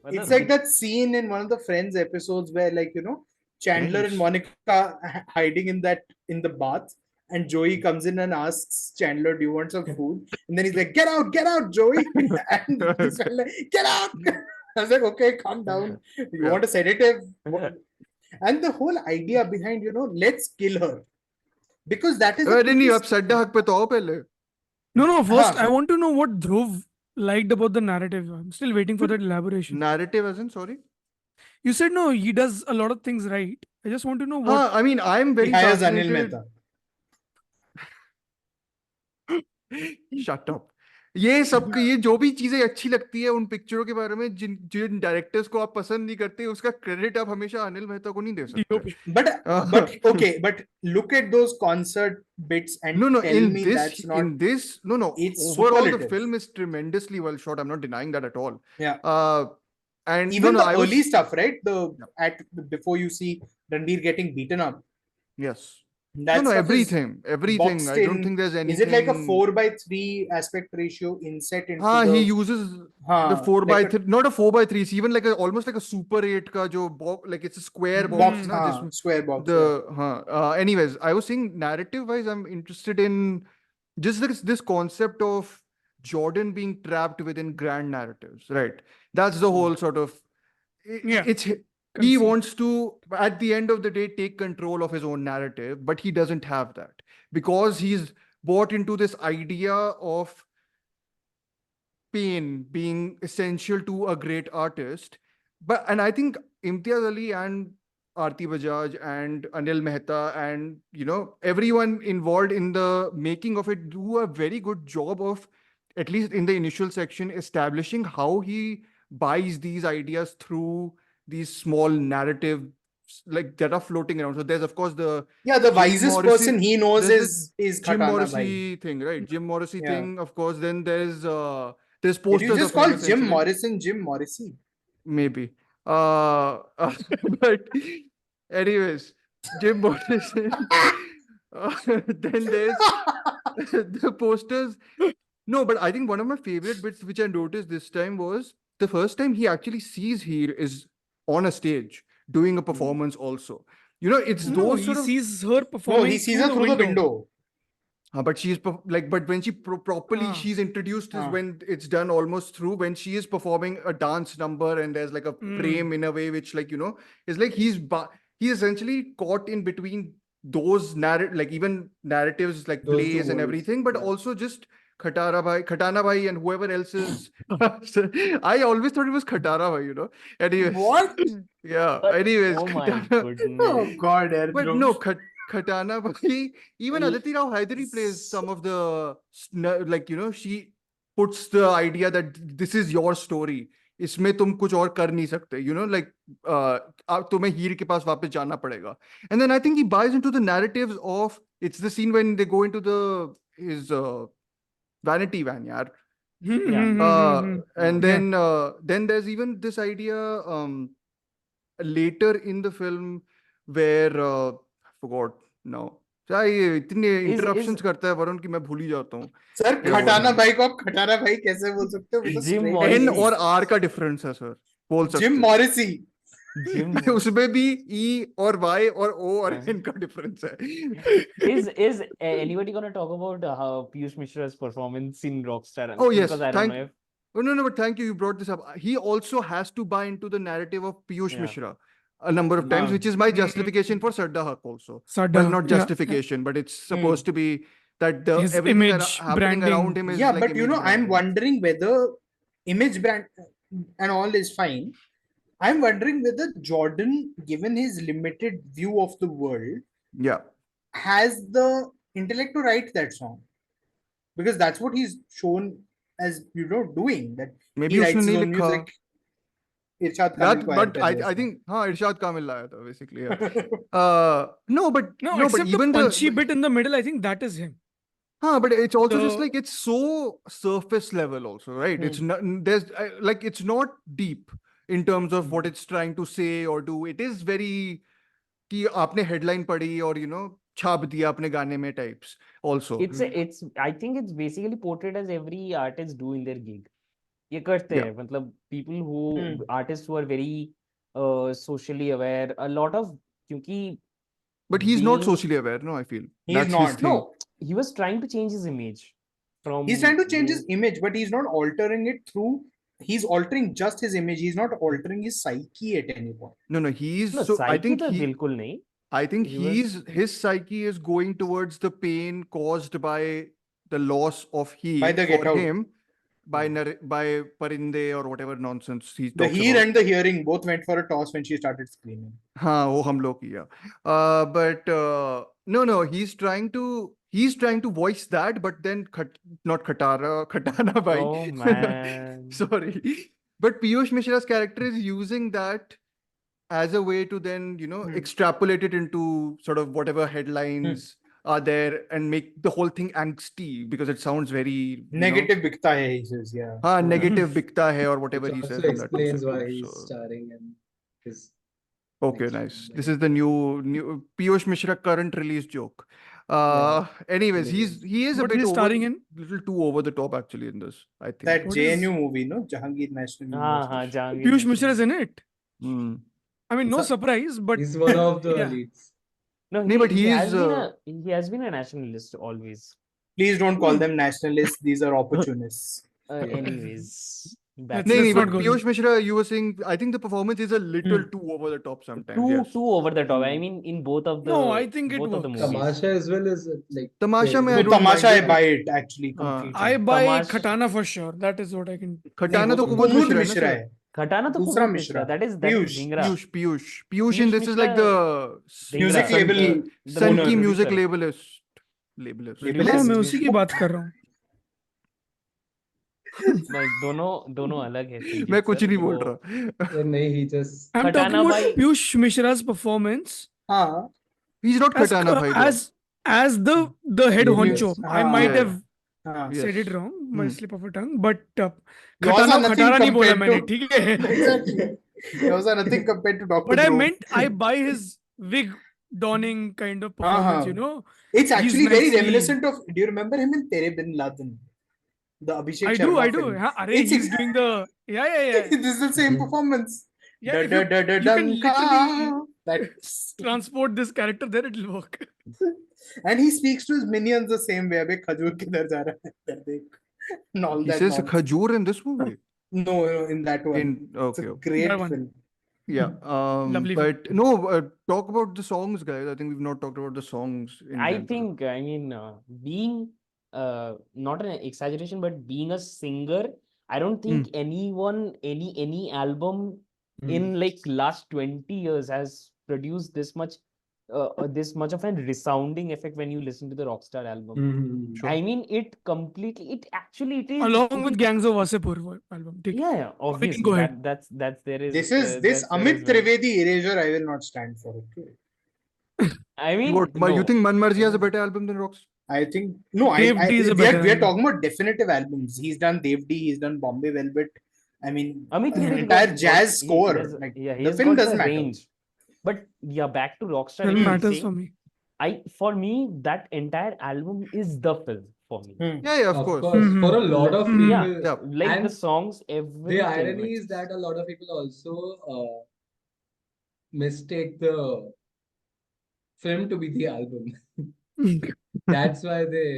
It's like that scene in one of the Friends episodes where, like, you know, Chandler and Monica hiding in the bath, and Joey comes in and asks Chandler, "Do you want some food?" And then he's like, "Get out, Joey!" And he's like, "Get out!" I was like, "Okay, calm down. You want a sedative?" And the whole idea behind, you know, let's kill her, because that is. अरे नहीं, आप सड्डा हक पे तो आओ पहले. No, first Huh. I want to know what Dhruv liked about the narrative. I'm still waiting for that elaboration. Narrative as in, sorry. You said no, he does a lot of things right. I just want to know what. I mean, I'm very He hires Anil fascinated. Mehta. Shut up. ये जो भी चीजें अच्छी लगती है उन पिक्चरों के बारे में जिन डायरेक्टर्स को आप पसंद नहीं करते उसका क्रेडिट आप हमेशा अनिल मेहता को नहीं दे सकते. DOP. But okay, but look at those concert bits and No, tell in me this, that's not. It's overall the superlative. film is tremendously well shot. I'm not denying that at all. Yeah. And Even the I early was, stuff, right? Before you see Ranbir getting beaten up. yes. That stuff is everything. boxed I don't in. think there's anything. Is it like a 4:3 aspect ratio inset into he the? uses the हाँ, 4:3, not a 4:3. It's even like almost like a Super 8 का जो box, like it's a square box. box, ना, square box. Anyways, I was saying narrative wise, I'm interested in just this concept of Jordan being trapped within grand narratives, right? That's the whole sort of. Yeah. He wants to, at the end of the day, take control of his own narrative, but he doesn't have that because he's bought into this idea of pain being essential to a great artist. And I think Imtiaz Ali and Aarti Bajaj and Anil Mehta and, you know, everyone involved in the making of it do a very good job of, at least in the initial section, establishing how he buys these ideas through these small narratives like that are floating around. So there's of course the wisest Morrissey- person he knows there's is Jim Khatana Morrissey thing, right? Jim Morrissey Yeah. thing, of course. Then there's Did posters you just of call him, Jim essentially. Morrison Jim Morrissey? Maybe. But anyways, Jim Morrison. Then there's the posters. No, but I think one of my favorite bits which I noticed this time was the first time he actually sees Heer is on a stage doing a performance also. You know, it's No, those he sort of sees her No, performing he sees her through the window. but she's like, but when she properly Ah. she's introduced is Ah. when it's done almost through, when she is performing a dance number and there's like a frame in a way which, like, you know, is like he's essentially caught in between those like even narratives like Those two plays and worlds, everything, but yeah. also just Khatana bhai and whoever else is. I always thought it was Khatara bhai, you know. Anyways, What? yeah. But- Anyways, oh my Khatana. goodness. Oh God, But Dhruv. no, Khatana bhai. Even Well, Aditi Rao Hydari plays some of the like, you know, she puts the idea that this is your story. इसमें तुम कुछ और कर नहीं सकते, you know, like तुम्हें हीर के पास वापस जाना पड़ेगा. And then I think he buys into the narratives of, it's the scene when they go into his vanity van, yaar. And then there's even this idea later in the film where I forgot now. ये इतने interruptions करता है वरुण कि मैं भूल ही जाता हूँ. Sir क्या बोल खटाना रहा भाई को आप खटाना भाई कैसे बोल सकते हो? वो तो Jim straight Morrissey. N English. और R का difference है सर, बोल सकते जिम हैं. मॉरिसी. Jim उसमें भी E और Y और O और हाँ. N का difference है. Is anybody gonna talk about how Piyush Mishra's performance in Rockstar? Oh, yes, Because I don't know if Oh, no, but thank you. You brought this up. He also has to buy into the narrative of Piyush Yeah. Mishra a number of times, which is my justification for Sadda Haq also. Well, not justification, but it's supposed to be that His everything image, happening branding. around him is Yeah, like but you image know, I'm branding. wondering whether image brand and all is fine. I'm wondering whether Jordan, given his limited view of the world, Yeah. has the intellect to write that song, because that's what he's shown as, you know, doing. That Maybe he उसने writes his नहीं own लिखा. music. Irshad That, Kamil को but hire कर दिया I उसने. think Irshad Kamil लाया था basically. Yeah. No, but except even the punchy bit in the middle, I think that is him. but it's also just The- like it's so surface level also, right? It's not like it's not deep in terms of what it's trying to say or do. It is very कि आपने headline पढ़ी और you know छाप दिया अपने गाने में types also. it's I think it's basically portrayed as every artist do in their gig. ये करते Yeah. हैं, मतलब people who artists who are very socially aware, a lot of, क्योंकि But he's not being- socially aware, no, I feel. He's That's his not. thing. no, he was trying to change his image from He's trying to change being- his image, but he's not altering it through. He's altering just his image. He's not altering his psyche at any point. No, he's no, so I psyche think तो he बिल्कुल नहीं. I think He his psyche is going towards the pain caused by the loss of he By the for Get Out. him by by Parinde or whatever nonsense he The talks hear about. and the hearing both went for a toss when she started screaming. हाँ वो हम लोग किया. But no, he's trying to voice that, but then not Khatana bhai. Oh man. Sorry, but Piyush Mishra's character is using that as a way to then, you know, extrapolate it into sort of whatever headlines are there and make the whole thing angsty because it sounds very you Negative bikta hai, he says, yeah. know, negative bikta hai or whatever Which he also says in that explains also why too, he's so. starring in his Okay, next nice. film, This like- is the new Piyush Mishra current release joke. Anyways, he is a What bit he's starring in? little too over the top actually in this, I think. That What is- JNU movie, no? Jahangir National हाँ University. Jahangir Piyush Mishra. Mishra is in it. Hmm. I mean, no So- surprise, but He's one of the Yeah. leads. No, Nee, but he he has is, he has been a nationalist always. Please don't call them nationalists. These are opportunists. Anyways, back Let's Nee, not but go Piyush Mishra, you were saying, I think the performance is a little too over the top sometimes. Yes. too over the top. I mean, in both of the No, I think it both of the works. movies. Tamasha as well as like Tamasha very mein I good. So don't mind Tamasha, I it. buy it actually completely. I buy Tamasha- Khatana for sure. That is what I can. Khatana to वो Kumud कुमुद Mishra, Mishra है है. Khatana to दूसरा Kumud Mishra. Mishra. That is Piyush. Dhingra. Piyush in Piyush this is like the Music Dhingra. label The Sun owner, ki music producer. labelist. Labelist. हाँ, मैं उसी की बात कर रहा हूँ. नहीं, दोनों अलग है संजीत मैं कुछ सर, नहीं बोल वो- रहा. नहीं, he just I'm talking Khatana about by- Piyush Mishra's performance हाँ. He's not as Khatana bhai though. as the head Yes. honcho. I might Yeah. have हाँ. said Yes. it wrong by slip of a tongue, but Yours Khatana are nothing Khatara नहीं बोला compared मैंने, to- ठीक है? Exactly. Those are nothing compared to Dr. But I Dhruv. meant I buy his wig dawning kind of performance, It's actually very nicely- reminiscent of. Do you remember him in Tere Bin Laden? The Abhishek I do, Sharma I do. film. Yeah, It's he's doing the yeah. This is the same performance. Yeah, if you can literally That's transport this character there, it'll work. and he speaks to his minions the same way. Abhi khajur kidhar ja raha hai? And all He that. says nonsense. Khajur in this movie. No, in that one. It's Okay. a great That one. film. Yeah. Lovely But no, talk about the songs, guys. I think we've not talked about the songs. In I general. think, I mean, being not an exaggeration, but being a singer, I don't think anyone, any album in like last 20 years has produced this much of a resounding effect when you listen to the Rockstar album. Sure. I mean, it is Along with Gangs of Wasseypur album. Take it. yeah, obviously go ahead. that's there is This is this there Amit is one. Trivedi erasure. I will not stand for it. I mean, What? You no. think Man Marzi has a better album than Rockstar? I think no. Dev D is a we are better album. talking about definitive albums. He's done Dev D. He's done Bombay Velvet. I mean, Amit Trivedi entire got- jazz he score. has- Like, yeah, he the has film got doesn't the matter. range. But yeah, back to Rockstar. Film if you matters say, for me. for me, that entire album is the film for me. Yeah, of course. For a lot of people. Yeah, Yeah. like And the songs, everything. the irony which is that a lot of people also mistake the film to be the album. That's why they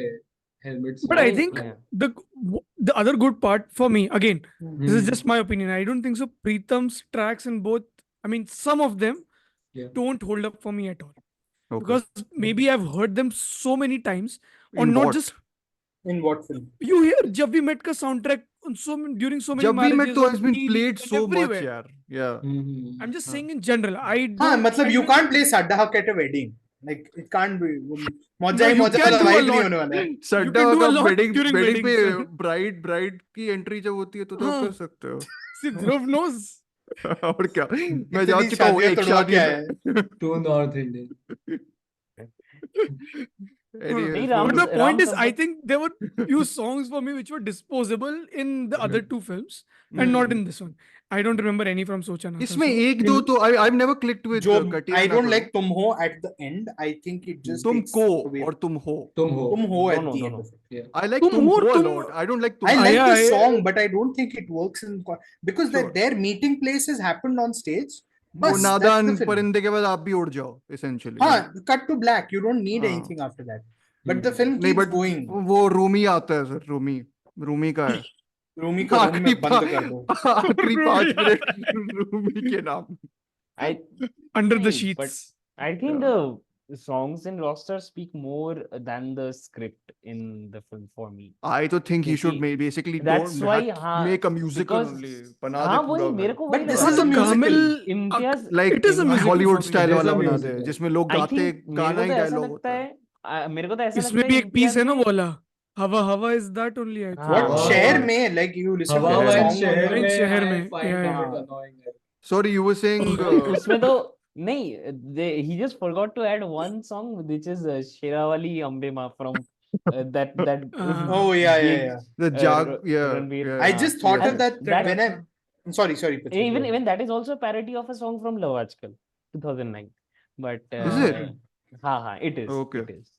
helmet. But I Well, think yeah. the other good part for me, again, this is Hmm. just my opinion. I don't think so. Preetham's tracks in both, I mean, some of them Yeah. don't hold up for me at all. Okay. Because maybe I've heard them so many times, or In not what? just in what film? you hear Jab We Met ka soundtrack on during so many Jab We Met marriages to on has been TV played and so much, everywhere. yeah. I'm just saying in general. I हाँ don't. मतलब I you don't- can't play Sadda Haq at a wedding. Like it can't be. मौजा No, he you मौजा can वाला do a vibe नहीं lot. होने वाला है. सड्डा can do a का lot वेडिंग during वेडिंग पे weddings. ब्राइड की एंट्री जब होती है तो आप हाँ. कर सकते हो. See, Dhruv knows. और क्या मैं जा इतनी चुका हूँ शादियां एक तोड़वा शादी के आया है. To North Indian. Anyways, Ram- But the point is, Ram I Sampath- think there were few songs for me which were disposable in the other two films and Hmm. not in this one. I don't remember any from Sochana. इसमें एक दो तो I've never clicked with जो Katiya I na don't karo. like तुम हो at the end. I think it just takes तुमको away. और तुम हो. Tum ho. तुम हो at No, the no, end no. of it. I like तुम तुम हो, हो a तुम- lot. I don't like तुम. I like yeah, the yeah. song, but I don't think it works in because Sure. their meeting places happened on stage. वो Bas, that's नादान the film. परिंदे के बाद आप भी उड़ जाओ essentially. हाँ, cut to black. You don't need हाँ. anything after that. But the film नहीं keeps but going. वो रूमी आता है सर रूमी का है. रूमी का रूम में बंद कर दो. आखिरी 5 मिनट रूमी के नाम. I Under the think, but sheets. I think the songs in Rockstar speak more than the script in the film for me. I तो think he should क्योंकि basically that's don't why, have- हाँ, make a musical because- only. बना हाँ दे वही पूरा मेरे को वही But this लगा। is a musical. Kamil, Imtiaz like it is a musical Hollywood for me. style It is वाला a बना दे musical. जिसमें लोग I गाते think मेरे गाना को ही तो ऐसा डायलॉग लगता होता है. है मेरे को तो ऐसा इसमें लगता भी है एक piece है ना इम्तियाज वाला हवा is that only I think. हाँ, What हाँ. शहर में like you listen to हवा the and song शहर on में शहर I में, find yeah, it yeah. annoying. Sorry, you were saying उसमें तो नहीं he just forgot to add one song which is Sherawali Ambe Ma from that Oh, yeah, big, yeah. the jag yeah, Ranveer, yeah. I just thought yes. of that when I'm sorry, Prithvi. even that is also a parody of a song from Love Aajkal 2009 but Is it? it is Okay. it is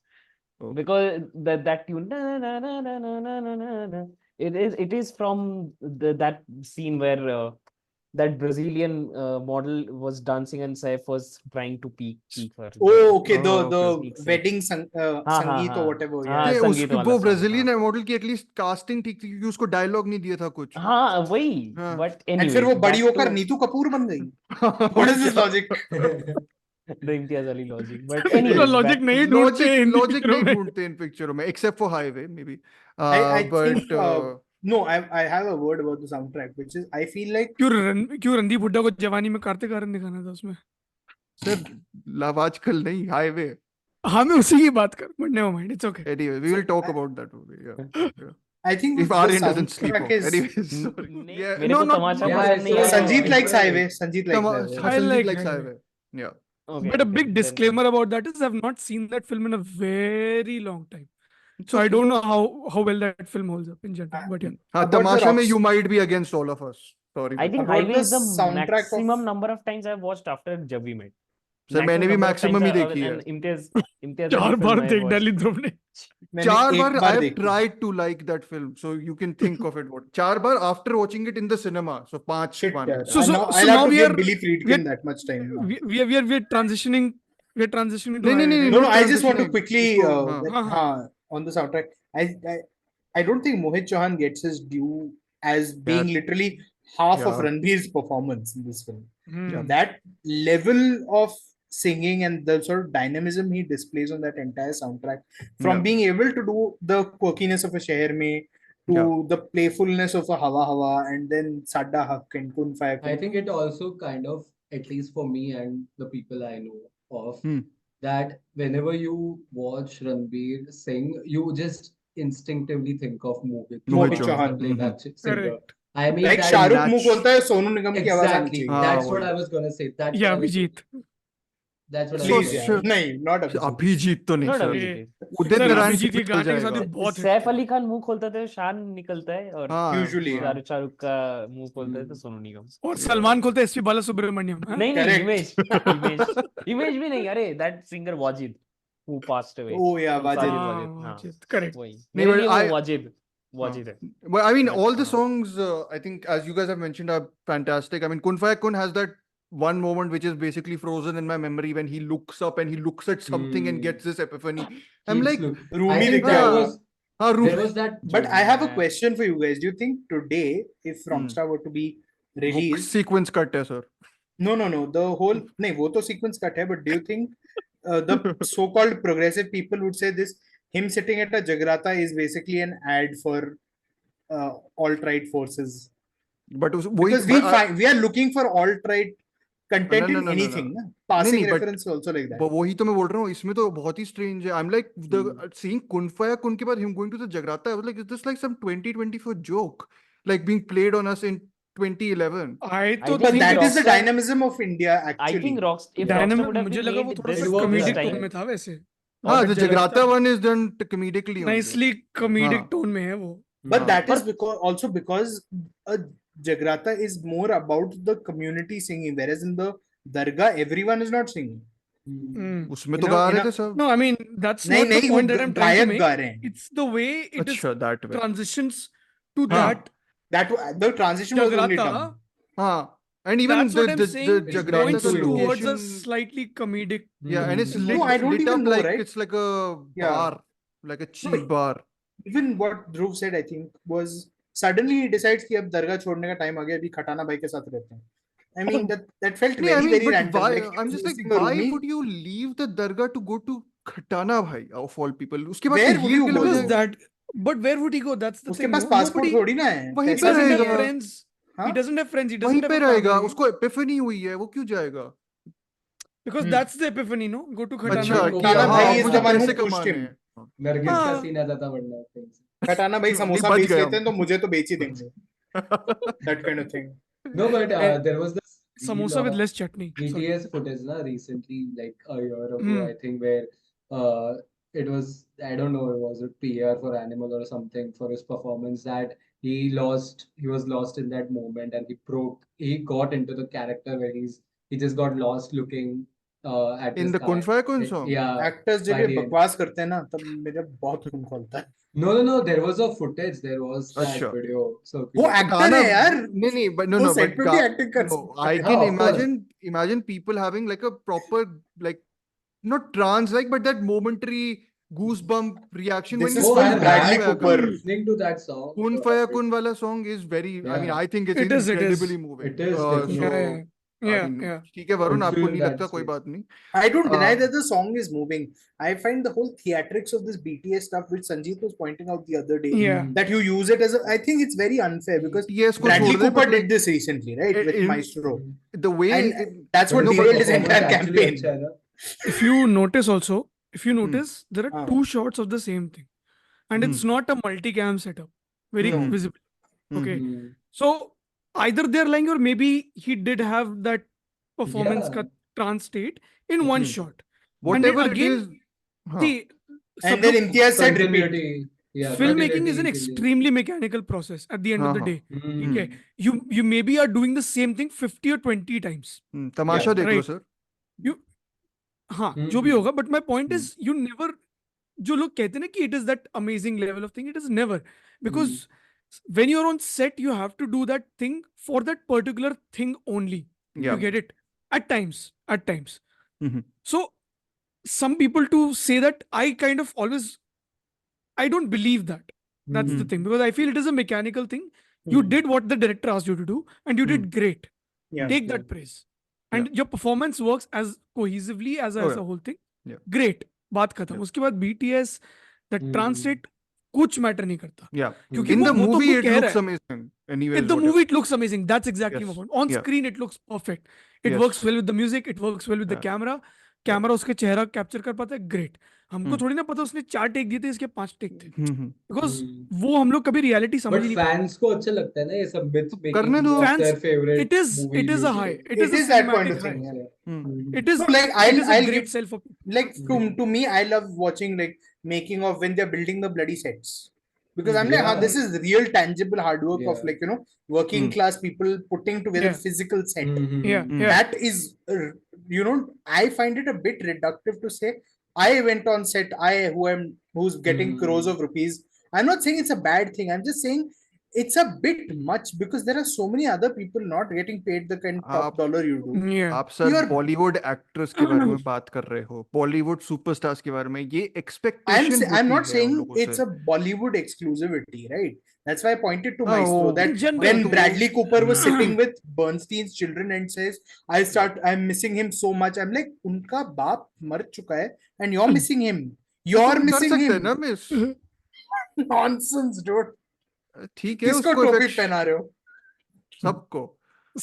Okay. because that tune na, na, na, na, na, na, na, na, na, it is from that scene where that Brazilian model was dancing and Saif was trying to peek her. Oh, okay. Oh, The okay. wedding Sangeet हाँ. or whatever. हाँ, Yeah. ये संगीत उसकी वाला वो song, Brazilian हाँ. Model की at least casting ठीक थी क्योंकि उसको डायलॉग नहीं दिया था कुछ. हाँ वही हाँ. but And anyway फिर वो बड़ी back होकर to नीतू कपूर बन गई. What is this logic? the Imtiaz Ali logic but तो anyway लॉजिक नहीं ढूंढते लॉजिक हिंदी लॉजिक पिक्चरों नहीं में। ढूंढते इन पिक्चरों में except for highway may be I but think no, I have a word about the soundtrack, which is I feel like क्यों रणदीप हुड्डा को जवानी में कार्तिक आर्यन दिखाना था उसमें. सर लव आजकल नहीं हाईवे. हाँ मैं उसी की बात कर but never mind, it's okay. Anyway, we will talk about that movie. Yeah. I think If the Aryan doesn't sleep soundtrack off. is Anyways, sorry. नहीं, Yeah, मेरे no, को not- तमाशा Yeah, पसंद नहीं it's- है Sanjeet likes Yeah. highway. Sanjeet likes highway. I Sanjeet like likes Highway. highway. Yeah. Okay, But a okay, big then- disclaimer about that is I've not seen that film in a very long time. So I okay. don't know how well that film holds up in general. But yeah. हाँ, About the Tamasha में Rocks- you might be against all of us. Sorry. I think About Highway the is the soundtrack of- maximum number of times I've watched after Jab We Met. Sir मैंने भी number of maximum times he I- देखी है. and Imtiaz Ali चार film bar I देख watched. डाली ध्रुव ने. मैंने चार एक बार I बार have देखी. tried to like that film, so you can think of it. What चार बार after watching it in the cinema, so पांच Shit, मान यार. लो. So- Now so I'll have now to we give are- Billy we are- Friedkin that much time now. We are transitioning. We are transitioning to. नहीं, नहीं, नहीं, No, no I just want to transitioning. quickly इसको, हाँ. हाँ. on the soundtrack. I don't think Mohit Chauhan gets his due as being literally half of Yeah. Ranbir's performance in this film. Hmm. That level of singing and the sort of dynamism he displays on that entire soundtrack, from Yeah. being able to do the quirkiness of a Sheher Mein to the playfulness of a Hawa Hawa, and then Sadda Haq and Kun Faya Kun. I think it also kind of, at least for me and the people I know of, that whenever you watch Ranbir sing, you just instinctively think of Mohit Chauhan. the playback singer. Correct. I mean, Like that Shah Rukh Natch- मुंह खोलता है सोनू निगम की आवाज आनी exactly. चाहिए. That's हाँ, what वही. I was gonna say. That's Yeah, what I was- Abhijit. That's what I So was Please, saying. यार. नहीं, not Abhijit. अभिजीत तो नहीं Not sir. Abhijit. Udit sir Narayan Abhijit के निकल गाने के साथ जाएगा. ही बहुत सैफ अली खान मुंह खोलता है तो शान निकलता है और हाँ, Usually, हाँ. शाहरुख का मुंह खोलता है तो सोनू निगम. और सलमान खोलते एसपी बालासुब्रमण्यम. हाँ? नहीं Correct. इमेज भी नहीं. अरे that singer Wajid who passed away. Oh yeah, from Wajid. Sajid हाँ, Wajid. हाँ, Wajid, correct. वही. नहीं, मेरे but लिए वो I- Wajid है. But I mean, That's all the fine. songs, I think, as you guys have mentioned, are fantastic. I mean, Kun Faya Kun has that one moment which is basically frozen in my memory when he looks up and he looks at something and gets this epiphany. I'm Keeps like, look- Rumi I think दिखता there है. was हाँ, there was that. But I have a Yeah. question for you guys. Do you think today, if Rockstar were to be released, sequence cut है sir. no, the whole नहीं वो तो sequence cut है, but do you think the so-called progressive people would say this? Him sitting at a Jagrata is basically an ad for alt-right forces, But because we are looking for alt-right content No, in no, no, anything. no. ना? Passing नहीं, but- reference also like that. वही तो मैं बोल रहा हूँ, इसमें तो बहुत ही strange है. I'm like seeing Kun Faya Kun के बाद him going to the Jagrata. I was like, is this like some 2024 joke like being played on us in 2011? I I तो But think that is the Rockstar- dynamism of India, I actually. think if Rockstar Dynamic would have मुझे been लगा वो made थोड़ा this सा was comedic this tone time. में था वैसे. हाँ, But the Jagrata one is done comedically only. nicely comedic हाँ. tone में है वो. But हाँ. that is because a Jagrata is more about the community singing, whereas in the Dargah, everyone is not singing. Hmm. उसमें You तो know, गा you रहे know- थे सब. No, I mean that's नहीं not the नहीं point वो that I'm trying to गायक make. गा रहे हैं. It's the way it is अच्छा, that way. transitions to हाँ. that The transition was only Jagrata. dumb. हाँ. And even That's what I'm the saying. It's Jagrata Points the towards a location, slightly comedic. yeah, and it's Hmm. lit, No, I don't lit even up know, like right? it's like a Yeah. bar, like a cheap but- bar. Even what Dhruv said, I think, was suddenly he decides कि अब दरगाह छोड़ने का time आ गया, अभी खटाना भाई के साथ रहते हैं. I mean that felt नहीं, I very mean, very but random. why? Like, he I'm was just like, listening to why Rumi. would you leave the Dargah to go to Khatana bhai of all people? उसके बाद Where तो would Heer you के go लिए Because though? that, but where would he go? That's the उसके thing. पास No- passport nobody- थोड़ी ना है. वहीं He पे पैसा doesn't नहीं have रहेगा. है. friends. हाँ? He doesn't have friends. He वहीं doesn't पे have a रहेगा. family. उसको epiphany हुई है, वो क्यों जाएगा? Because Hmm. that's the epiphany, no? Go to Khatana. अच्छा, Go कि Khatana हाँ, भाई is मुझे the one पैसे who pushed कमाने him. हैं. नरगिस का हाँ. सीन आता था वरना things. खटाना भाई नहीं, समोसा बच बेच गया लेते हैं तो मुझे तो बेच ही देंगे. That kind of thing. No, but there was this Samosa with less chutney. Sorry. BTS footage na recently, like a year ago, Hmm. I think, where it was, I don't know, it was a PR for Animal or something for his performance, that he was lost in that moment, and he got into the character where he just got lost looking at In his the car. Kun Faya Kun Like, song? Yeah. Actors जब by ये the end. बकवास करते हैं ना तब मेरा बहुत खून खोलता है. No, there was a footage, there was that अच्छा. video. So वो actor है यार. नहीं, but no, वो no, set but पे भी acting कर no, सकता I है. can हाँ, of course. imagine people having like a proper, like, not trance like, but that momentary goosebump reaction This when is you from feel Bradley Kun Faya Cooper. Kun. listening to that song. Kun Faya Kun wala song is very, I mean, Yeah. I think it's It is. incredibly moving. It is, So, definitely. Yeah, I mean, yeah. ठीक है Varun, It's आपको in नहीं that लगता, कोई state. बात नहीं. I don't deny Uh, that the song is moving. I find the whole theatrics of this BTS stuff, which Sanjeet was pointing out the other day, Yeah. that you use it as a, I think it's very unfair because BTS को Bradley छोड़ दे, Cooper but did like, this recently, right, with in- Maestro. the way And it- that's what no, but derailed his performance entire actually campaign. अच्छा है ना? If you notice also, there are हाँ. two shots of the same thing. And it's not a multicam setup. Very No. visible. Okay. Hmm. So either they're lying or maybe he did have that performance Yeah. ka trance state in one Mhm. shot. whatever it again, is, हाँ. See, And then Imtiaz said repeat. Continuity. Yeah, filmmaking is an continuity extremely mechanical process at the end of the हाँ, day. Hmm. Okay. You maybe are doing the same thing 50 or 20 times. तमाशा देख लो right. Sir. हाँ जो भी होगा, but my point is you never, जो लोग कहते हैं ना कि it is that amazing level of thing, it is never, because when you're on set you have to do that thing for that particular thing only. Yeah. You get it? At times. Mhm. So some people to say that, I kind of always, I don't believe that. That's the thing, because I feel it is a mechanical thing. You did what the director asked you to do and you did great. Yeah. Take that praise. And your performance works as cohesively as Oh, a yeah. whole thing. Yeah. Great. बात खत्म. उसके बाद BTS, the translate कुछ matter नहीं करता. Yeah. क्योंकि In वो the movie, तुमको it कह रहा looks है. amazing. Anyways, In the whatever. movie it looks amazing. That's exactly my Yes. point. On Yeah. screen it looks perfect. It Yes. works well with the music. It works well with the Yeah. camera. Camera उसके चेहरा capture कर पाता है, great. हमको थोड़ी ना पता उसने 4 टेक दिए थे, इसके 5 टेक थे, बिकॉज वो हम लोग कभी रियलिटी समझ बट ही नहीं पाए. फैंस को अच्छा लगता है ना ये सब myth making करने दो. of Fans, their favorite it is movies a and high. shit. It is a that point cinematic of high. thing. Yeah. It is So, like, it is a I'll great give- sell for people. Like to me, I love watching like making of when they're building the bloody sets. Because I'm like, Yeah. this is real tangible hard work of Yeah. like, working class people putting together Yeah. physical set. Yeah, yeah. That is, I find it a bit reductive to say, I went on set, who's getting crores of rupees. I'm not saying it's a bad thing. I'm just saying it's a bit much because there are so many other people not getting paid the kind top dollar you do. Yeah. आप sir You're- Bollywood actress के बारे में बात कर रहे हो, Bollywood superstars के बारे में. ये expectation I'm not saying it's a Bollywood exclusivity, right? That's why I pointed to Oh, Maestro that in general, when to- Bradley Cooper was sitting with Bernstein's children and says, I'm missing him so much. I'm like, उनका बाप मर चुका है and you're missing him. You're कर missing सकते हैं him. ना miss. Nonsense, dude. ठीक है, किसको उसको टोपी effect- पहना रहे हो? सबको.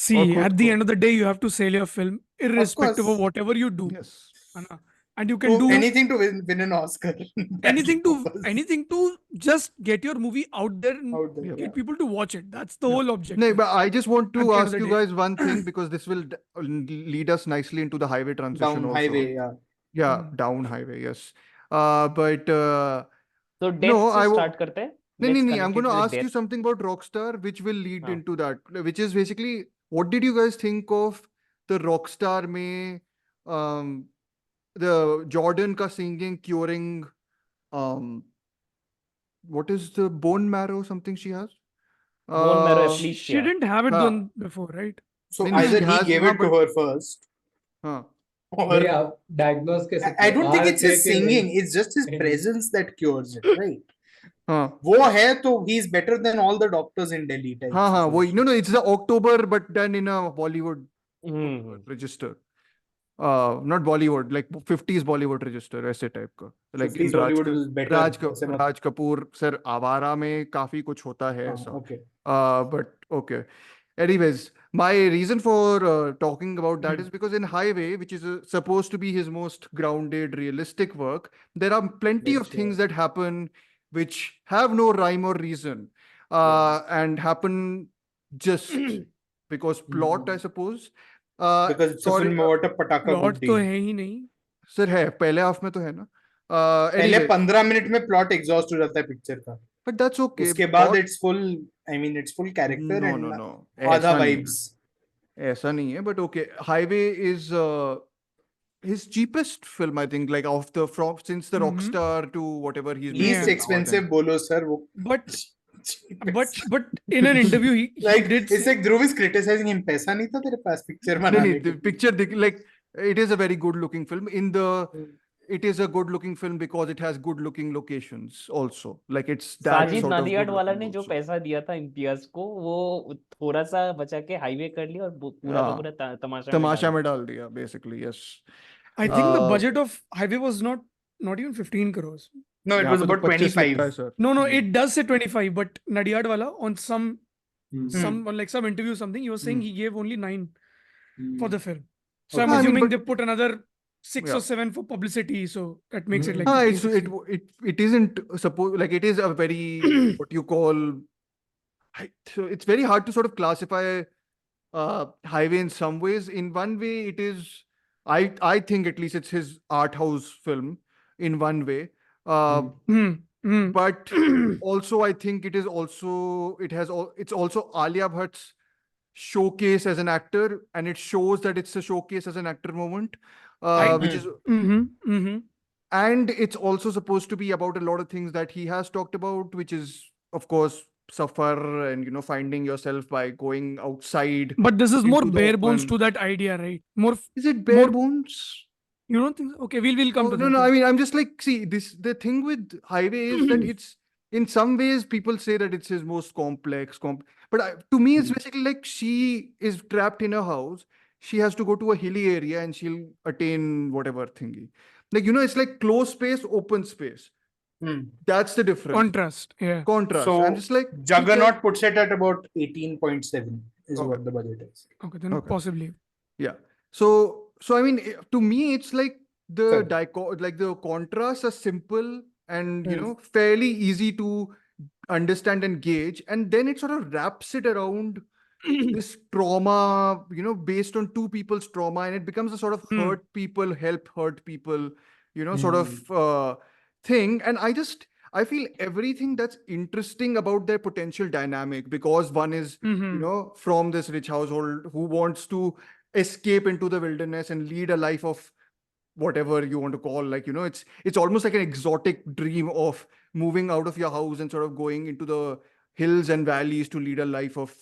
See, और खुद at the को. end of the day, you have to sell your film irrespective of course. whatever you do. Yes. है ना? And you can So do anything to win an Oscar. anything to just get your movie out there and Out there, get yeah. people to watch it. That's the whole objective. No, but I just want At to the end of ask the you day. guys one thing because this will lead us nicely into the highway transition Down also. highway, yeah. Yeah, down highway, yes. But So No, death I से wo- start करते हैं. no, Let's I'm connect going it to with ask you death. something about Rockstar, which will lead हाँ. into that, which is basically what did you guys think of the Rockstar में the Jordan ka singing curing what is the bone marrow something she has? Bone marrow Uh, She aplesia. didn't have it हाँ. done before, right? So नहीं, नहीं, either she he has- gave हाँ, it to but- her first, हाँ. or नहीं आप diagnose कैसे I don't think बाहर it's his थे कि singing. नहीं? It's just his presence that cures it, right? हाँ. वो है तो he's better than all the doctors in Delhi. Type हाँ हाँ वही. situation. No, it's the October but done in a Bollywood hmm. register. Not Bollywood, like 50s Bollywood register, ऐसे type का. Like 50s in Bollywood is better. ऐसे मत- Raj Kapoor, sir, आवारा में काफी कुछ होता है हाँ, ऐसा. okay. But okay. Anyways, my reason for talking about that is because in Highway, which is supposed to be his most grounded, realistic work, there are plenty Yes, of things that happen which have no rhyme or reason and happen just because plot, I suppose. Because it's a sorry, film about a pataka Plot buddhi. तो है ही नहीं. sir है पहले half में तो है ना. पहले Anyway, 15 मिनट में प्लॉट एग्जॉस्ट हो जाता है पिक्चर का. but that's okay. उसके बाद Plot- it's full, I mean it's full character no, and no, no. आधा ऐसा नहीं है. वाइब्स. ऐसा नहीं है, but okay. Highway is his cheapest film, I think, like since the Rockstar to whatever he's least making now, I expensive think. बोलो sir वो. But in an interview he like did it's say, like Dhruv is criticizing him. पैसा नहीं था तेरे पास picture No, बनाने no, the के. picture like it is a very good looking film. It is a good looking film because it has good looking locations also. Like it's that Sajid sort of नादियाड good वाला looking ने जो also. पैसा दिया था इम्तियाज को, वो थोड़ा सा बचा के हाईवे कर लिया और पूरा का हाँ. पूरा तमाशा तमाशा में में डाल दिया basically. Yes. I think the Uh, budget of Highway was not even 15 crores. No, it यहाँ was पे तो about 25 लिखा 25. है, sir. No, it does say 25, but Nadiyad wala on some Hmm. like some interview something he was saying he gave only 9 for the film. So Okay. I'm I mean, assuming but- they put another 6 Yeah. or 7 for publicity, so that makes it like Ah, 15, 16. it isn't supposed like it is a very what you call so it's very hard to sort of classify Highway in some ways. In one way, it is I think at least it's his art house film in one way. But also I think it is also it's also Alia Bhatt's showcase as an actor, and it shows that it's a showcase as an actor moment. which is, and it's also supposed to be about a lot of things that he has talked about, which is, of course, suffer and, you know, finding yourself by going outside. But this is more into the bare bones open. to that idea, right? More. Is it bare more- bones? You don't think so? Okay, we'll come Oh, to no, that. no. I mean, I'm just like, see, the thing with Highway is that it's, in some ways, people say that it's his most complex. But to me, it's basically like she is trapped in a house. She has to go to a hilly area and she'll attain whatever thingy. Like, you know, it's like closed space, open space. That's the difference. Contrast. Yeah. Contrast. So I'm just like, Juggernaut puts it at about 18.7 is Okay. what the budget is. Okay, then Okay. possibly. yeah. So I mean, to me, it's like the Correct. like the contrasts are simple and, you know, fairly easy to understand and gauge, and then it sort of wraps it around this trauma, you know, based on two people's trauma, and it becomes a sort of hurt people help hurt people, you know, sort of thing. And I feel everything that's interesting about their potential dynamic, because one is, you know, from this rich household who wants to escape into the wilderness and lead a life of whatever you want to call, like, you know, it's almost like an exotic dream of moving out of your house and sort of going into the hills and valleys to lead a life of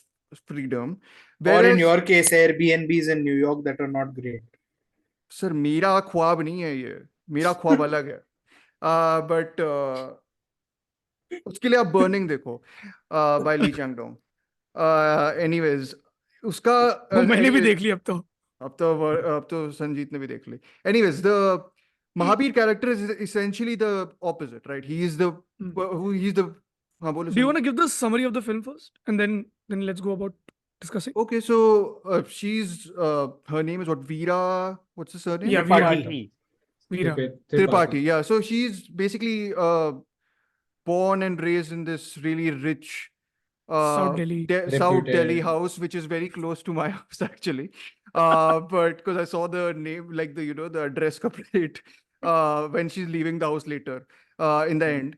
freedom. Or in Whereas, your case, Airbnbs in New York that are not great. Sir मेरा ख्वाब नहीं है ये, मेरा ख्वाब अलग है, but उसके लिए आप बर्निंग देखो बाय ली चैंगडोंग. एनीवेज उसका वो मैंने भी anyways, देख ली अब तो. अब तो संजीत ने भी देख ली. Anyways, the Mahabir character is essentially the opposite, right? He's the हाँ बोलो. Do you want to give the summary of the film first, and then let's go about discussing? Okay, so she's her name is what, Veera? What's the surname? Yeah, Tripathi. Veera. Tripathi. Yeah, so she's basically born and raised in this really rich South Delhi. South Delhi Reputed. house, which is very close to my house actually. But because I saw the name, like the, you know, the address plate when she's leaving the house later in the end.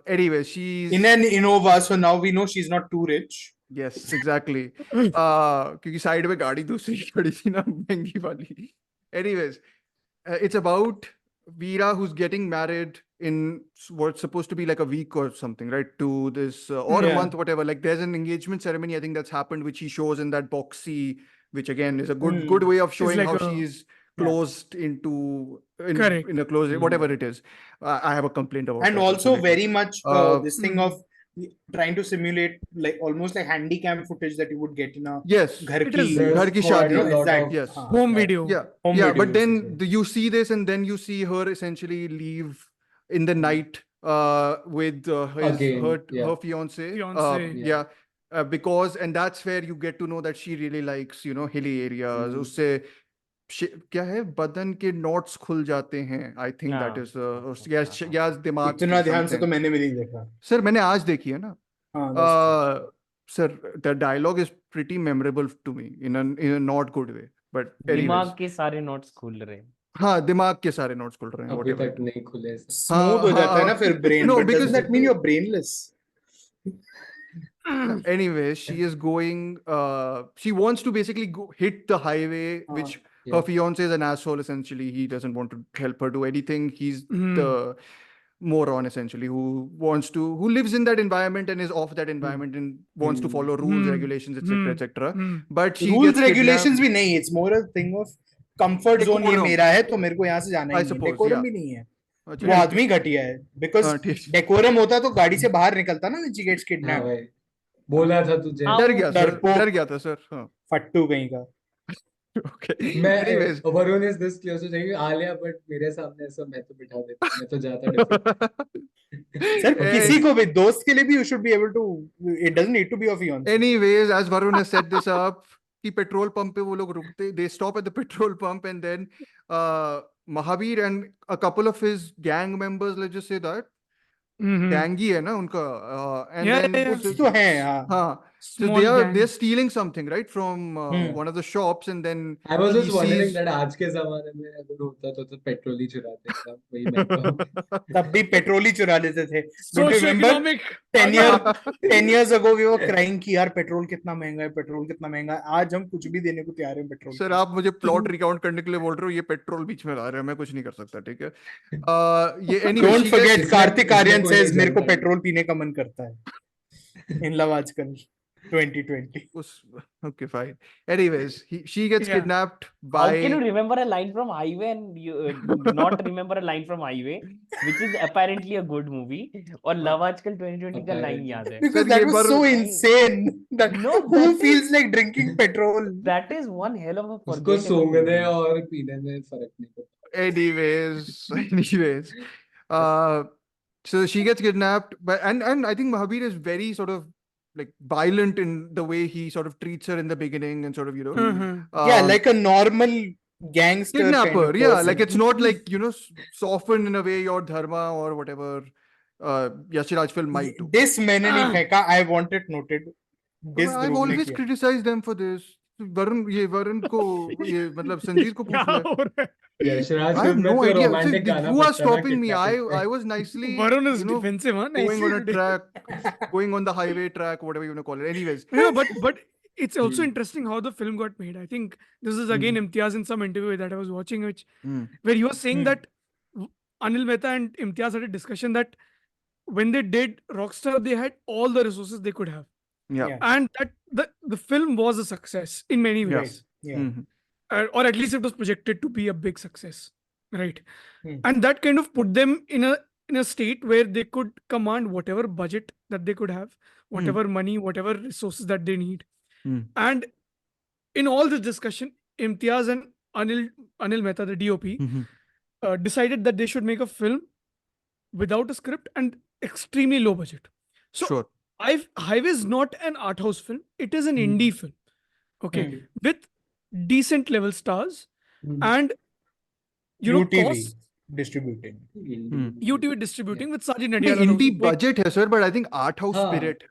Anyway, she's In an Innova, so now we know she's not too rich. yes, exactly. क्योंकि side में गाड़ी दूसरी खड़ी थी ना महंगी वाली. Anyways, it's about Veera who's getting married in what's supposed to be like a week or something, right? To this or a Yeah. month, whatever. Like there's an engagement ceremony, I think that's happened, which he shows in that boxy, which again is a good way of showing like how a- she's closed into Correct. in a closed whatever it is. I have a complaint about And that also later. very much this thing Mhm. of trying to simulate like almost like handy cam footage that you would get in a Yes, ghar It ki, is- Ghar ki quite shaadi. a lot exact, of- Yes. Home video. Yeah, Home yeah, video but then usage. you see this, and then you see her essentially leave in the night with Again, her fiance. Fiancé. Yeah, because, and that's where you get to know that she really likes, you know, hilly areas. उससे क्या है, बदन के knots खुल जाते हैं. I think that is या दिमाग इतना की ध्यान से तो something. मैंने भी नहीं देखा. सर मैंने आज देखी है ना. हाँ, that's true. Sir, the dialogue is pretty memorable to me in a not good way. But anyways, दिमाग के सारे नोट्स खुल रहे हैं. हाँ, दिमाग के सारे notes खुल रहे हैं. अभी whatever. तक नहीं खुले. Smooth हो जाता है ना फिर brain. No, but because doesn't that mean you're brainless? Anyway, she is going. She wants to basically hit the highway, which Yeah. her fiance is an asshole. Essentially, he doesn't want to help her do anything. He's Mhm. the moron essentially who lives in that environment and is off that environment and wants to follow rules, regulations, etc., etc. But she Rules, gets regulations kidnapped. भी नहीं. It's more a thing of comfort zone. ये Decorum. मेरा है तो मेरे को यहाँ से जाना I ही नहीं. suppose, Decorum yeah. भी नहीं है. अच्छा, वो आदमी घटिया है. Because हाँ, ठीक. decorum होता तो गाड़ी से बाहर निकलता ना when she gets हाँ kidnapped. भाई, बोला था तुझे. हाँ, डर गया सर, डरपोक. डर गया था सर. हाँ. फट्टू कहीं का. Okay. मैं Anyways. Varun is this close to saying Alia, but मेरे सामने ऐसा मैं तो बिठा देता, मैं तो जाता डिफरेंट. सर किसी को भी दोस्त के लिए भी you should be able to. It doesn't need to be of fiance. Anyways, as Varun has set this up, कि पेट्रोल पंप पे वो लोग रुकते, they stop at the petrol pump, and then Mahabir and a couple of his gang members, let's just say that, Mhm. gang ही है ना उनका, and Yeah, then yeah, yeah. कुछ तो है हाँ. हाँ, So small gang. they're stealing something, right, from one of the shops, and then I was he just wondering sees. that आज के ज़माने में अगर होता तो पेट्रोल ही चुराते थे, वही महंगा हो गया। तब भी पेट्रोल ही चुरा लेते थे। Don't you remember Socio-economic 10 years ago we were crying कि यार पेट्रोल कितना महंगा है, पेट्रोल कितना महंगा है। आज हम कुछ भी देने को तैयार हैं पेट्रोल सर के। आप मुझे प्लॉट रिकाउंट करने के लिए बोल रहे हो, ये पेट्रोल बीच में ला रहे हैं, मैं कुछ नहीं कर सकता, ठीक है। ये anyway, Don't she forget, gets- Kartik Aaryan कोई says नहीं मेरे को जानता है। पेट्रोल पीने का मन करता है in love आजकल 2020। Okay, fine. Anyways, she gets Yeah. kidnapped How can you by. remember a line from Highway and you not remember a line from Highway, which is apparently a good movie, और Love आजकल 2020 का line याद है? Because Sir, that ये was so bar- insane that No, who that feels is- like drinking petrol? That is one hell of a उसको forgettable सूंघने movie. और पीने में फर्क नहीं पड़ता। Anyways, so she gets kidnapped, and I think Mahabir is very sort of like violent in the way he sort of treats her in the beginning, and sort of Yeah, like a normal gangster kidnapper. kind of Yeah, person. like it's not like softened in a way your dharma or whatever Yashiraj film might do. This मैंने नहीं फेंका, I want it noted. This I've Dhruv ने always किया। criticized them for this. Varun को ये मतलब संजीत को क्या पूछ ले। हो रहा है? यशराज I have फिल्म में no तो idea. रोमांटिक See, गाना who was बजता ना stopping me? kidnapping I पे। was nicely, Varun is defensive, huh? going on a Nicely track, going on the highway track, whatever you want to call it. Anyways, No, but it's also interesting how the film got made. I think this is again Imtiaz in some interview that I was watching, where he was saying that Anil Mehta and Imtiaz had a discussion that when they did Rockstar, they had all the resources they could have, yeah. and that the film was a success in many Yeah. ways, Yeah. Mhm. or at least it was projected to be a big success, right? Hmm. And that kind of put them in a state where they could command whatever budget that they could have, whatever money, whatever resources that they need. And in all this discussion, Imtiaz and Anil Mehta, the DOP, decided that they should make a film without a script and extremely low budget. So Sure. Highway is not an art house film; it is an indie film, okay, with decent level stars and UTV costs- distributing. UTV distributing with Sajid नहीं, Nadiala. indie budget है sir, but I think art house हाँ. spirit.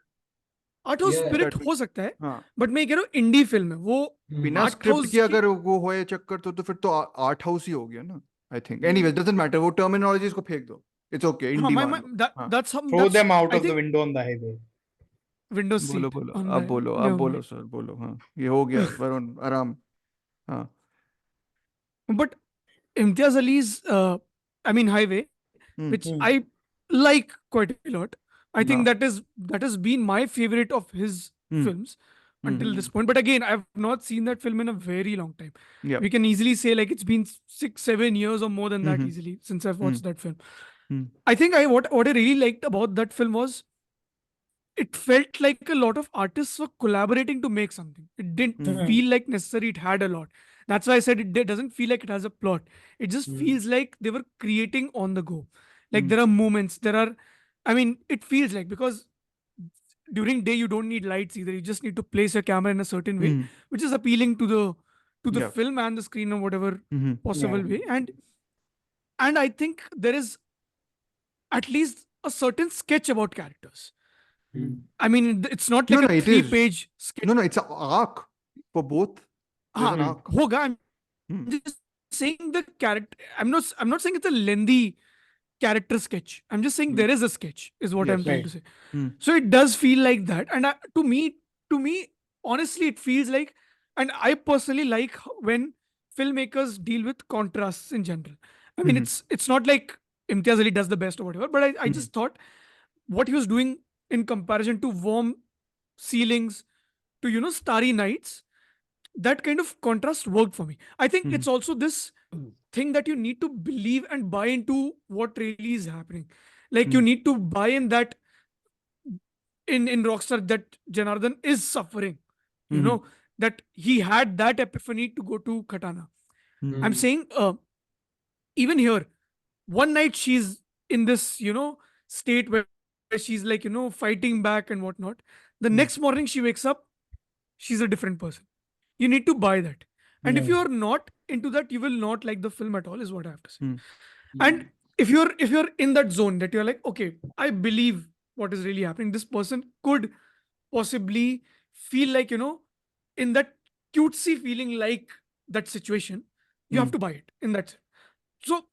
Art house Yeah, spirit that हो सकता है, हाँ. But मैं कह रहा हूँ इंडी फिल्म है वो। बिना Art स्क्रिप्ट house के की- अगर वो होए चक्कर तो फिर तो आर्ट हाउस ही हो गया ना, I think. Anyways doesn't matter, वो टर्मिनोलॉजीज को फेंक दो, इट्स ओके, हाँ, इंडी मान लो। हाँ. that's how Throw them out I of the think window on the highway. window बोलो seat बोलो on अब the- बोलो never अब बोलो mind. सर बोलो। हाँ, ये हो गया वरुण, आराम। हाँ, But Imtiaz Ali's, I mean, Highway, which I like quite a lot. I think that has been my favorite of his films until this point. But again, I've not seen that film in a very long time. Yeah. We can easily say like it's been 6-7 years or more than that easily since I've watched that film. I think what I really liked about that film was it felt like a lot of artists were collaborating to make something. It didn't feel like necessary it had a lot. That's why I said it doesn't feel like it has a plot. It just feels like they were creating on the go. Like there are moments, it feels like, because during day you don't need lights either. You just need to place your camera in a certain way, which is appealing to the Yeah. film and the screen or whatever possible way. And I think there is at least a certain sketch about characters. I mean, it's not like No, a it is. 3-page sketch. No, it's an arc for both. There's an arc. होगा. I'm just saying the character. I'm not saying it's a lengthy character sketch. I'm just saying there is a sketch, is what I'm Yes. trying to say. So it does feel like that. And to me, honestly, it feels like, and I personally like when filmmakers deal with contrasts in general. I mean, it's not like Imtiaz Ali does the best or whatever, but I just thought what he was doing in comparison to warm ceilings to starry nights, that kind of contrast worked for me. I think it's also this thing that you need to believe and buy into what really is happening. Like you need to buy in that in Rockstar that Janardhan is suffering, that he had that epiphany to go to Katana. I'm saying even here, one night she's in this state where she's like fighting back and whatnot. The next morning she wakes up, she's a different person. You need to buy that. And if you're not into that, you will not like the film at all, is what I have to say. And if you're in that zone that you're like, okay, I believe what is really happening, this person could possibly feel like, in that cutesy feeling like that situation, you have to buy it in that. So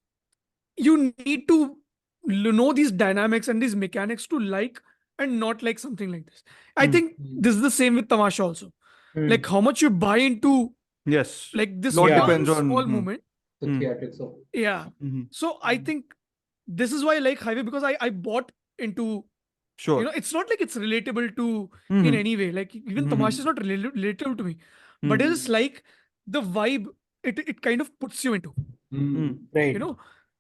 you need to know these dynamics and these mechanics to like and not like something like this. I think this is the same with Tamasha also. Like how much you buy into Yes. like this Lot one depends on small moment. The theatrics of it. Yeah. So I think this is why I like Highway, because I bought into, Sure. it's not like it's relatable to in any way. Like even Tamasha is not relatable to me, but it's like the vibe it kind of puts you into, Right.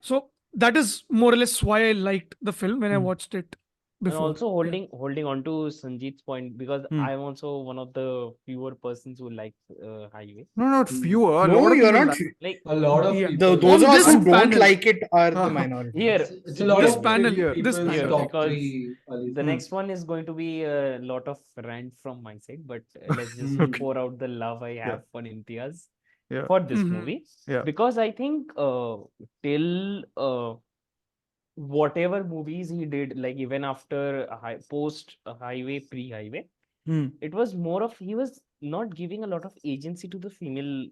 So that is more or less why I liked the film when I watched it And before. also holding on to Sanjeet's point, because I'm also one of the fewer persons who like Highway. No, not fewer. A No, lot of you're people not. like- Like A lot of Yeah. people. Those On of us this who don't panel- like it are the minority. here, It's a lot This of panel- people's this panel. top Because three. the next one is going to be a lot of rant from my side, but let's just Okay. pour out the love I have for Imtiaz Yeah. for this Mhm. movie. Yeah. Because I think till whatever movies he did, like even after post Highway, pre-Highway, it was more of he was not giving a lot of agency to the female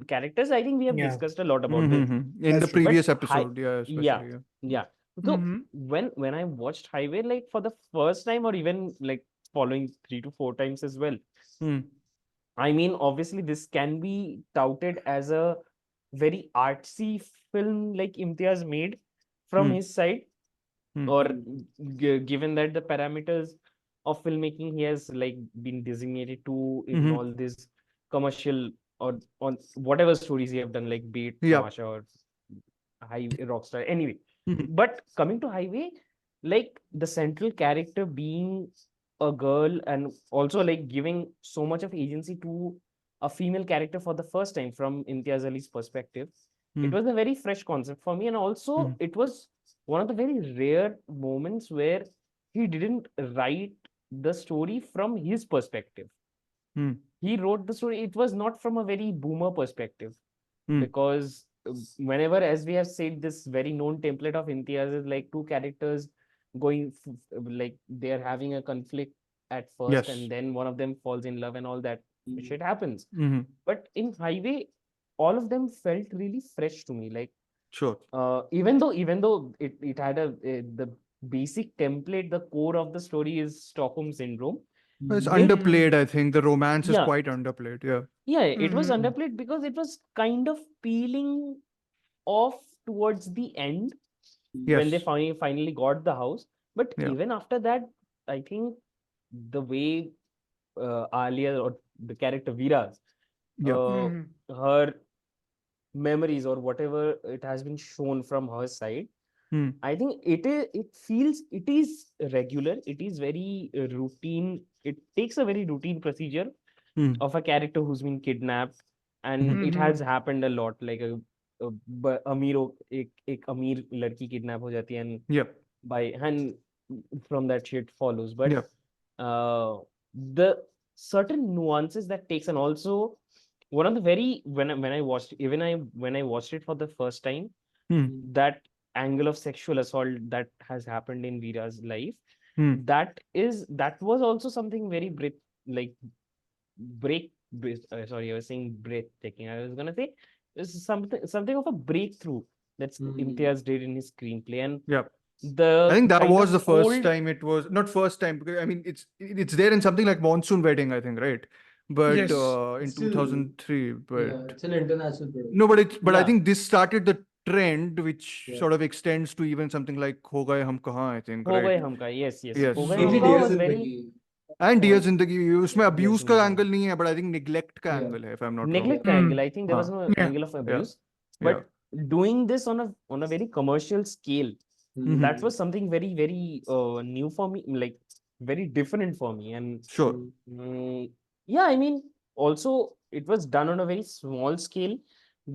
characters. I think we have Yeah. discussed a lot about this. In That's the true. previous But episode, yeah, especially. yeah. Yeah. So Mhm. when I watched Highway, like for the first time, or even like following 3 to 4 times as well, I mean, obviously this can be touted as a very artsy film like Imtiaz made from his side, or given that the parameters of filmmaking he has like been designated to in all these commercial or on whatever stories he have done, like be it Yeah. Tamasha or Rockstar. Anyway, but coming to Highway, like the central character being a girl and also like giving so much of agency to a female character for the first time from Imtiaz Ali's perspective, it was a very fresh concept for me. And also it was one of the very rare moments where he didn't write the story from his perspective. He wrote the story. It was not from a very boomer perspective, because whenever, as we have said, this very known template of Imtiaz is like two characters going like they're having a conflict at first, Yes. and then one of them falls in love and all that shit happens. Mhm. But in Highway, all of them felt really fresh to me. Like Sure. even though it had the basic template, the core of the story is Stockholm Syndrome. It's They- underplayed, I think. The romance is Yeah. quite underplayed. Yeah. Yeah, it was Mhm. underplayed because it was kind of peeling off towards the end when they Yes. finally got the house. But Yeah. even after that, I think the way Alia, or the character Vira's, Yeah. Mhm. her memories or whatever it has been shown from her side, I think it is regular. It is very routine. It takes a very routine procedure of a character who's been kidnapped, and it has happened a lot. Like एक अमीर लड़की kidnap हो जाती है, and Yep. and from that shit follows. But Yep. the certain nuances that takes, and also one of the very when I watched when I watched it for the first time, that angle of sexual assault that has happened in Vira's life, that was also something very sorry, I was saying breathtaking. I was gonna say it's something of a breakthrough that's Imtiaz did in his screenplay. And Yep. the I think that kind was the of first old- time it was not first time, because I mean it's there in something like Monsoon Wedding, I think, right? But Yes. in Still- 2003, but Yeah, it's an international production. no, but I Yeah. think this started the trend which Yeah. sort of extends to even something like Ho Gaye Hum Kahan, I think, हो गए right? हमका, yes. Yes. हो गए So- Mainly हमका Dear was very Zindagi. And Dear और- Zindagi, उसमें Dear abuse का Zindagi. angle नहीं है, but I think neglect का Yeah. angle है, if I'm not neglect wrong. angle. I think there was no Yeah. angle of abuse, Yeah. but doing this on a very commercial scale, that was something very very new for me, like very different for me. And Sure. yeah, I mean, also it was done on a very small scale.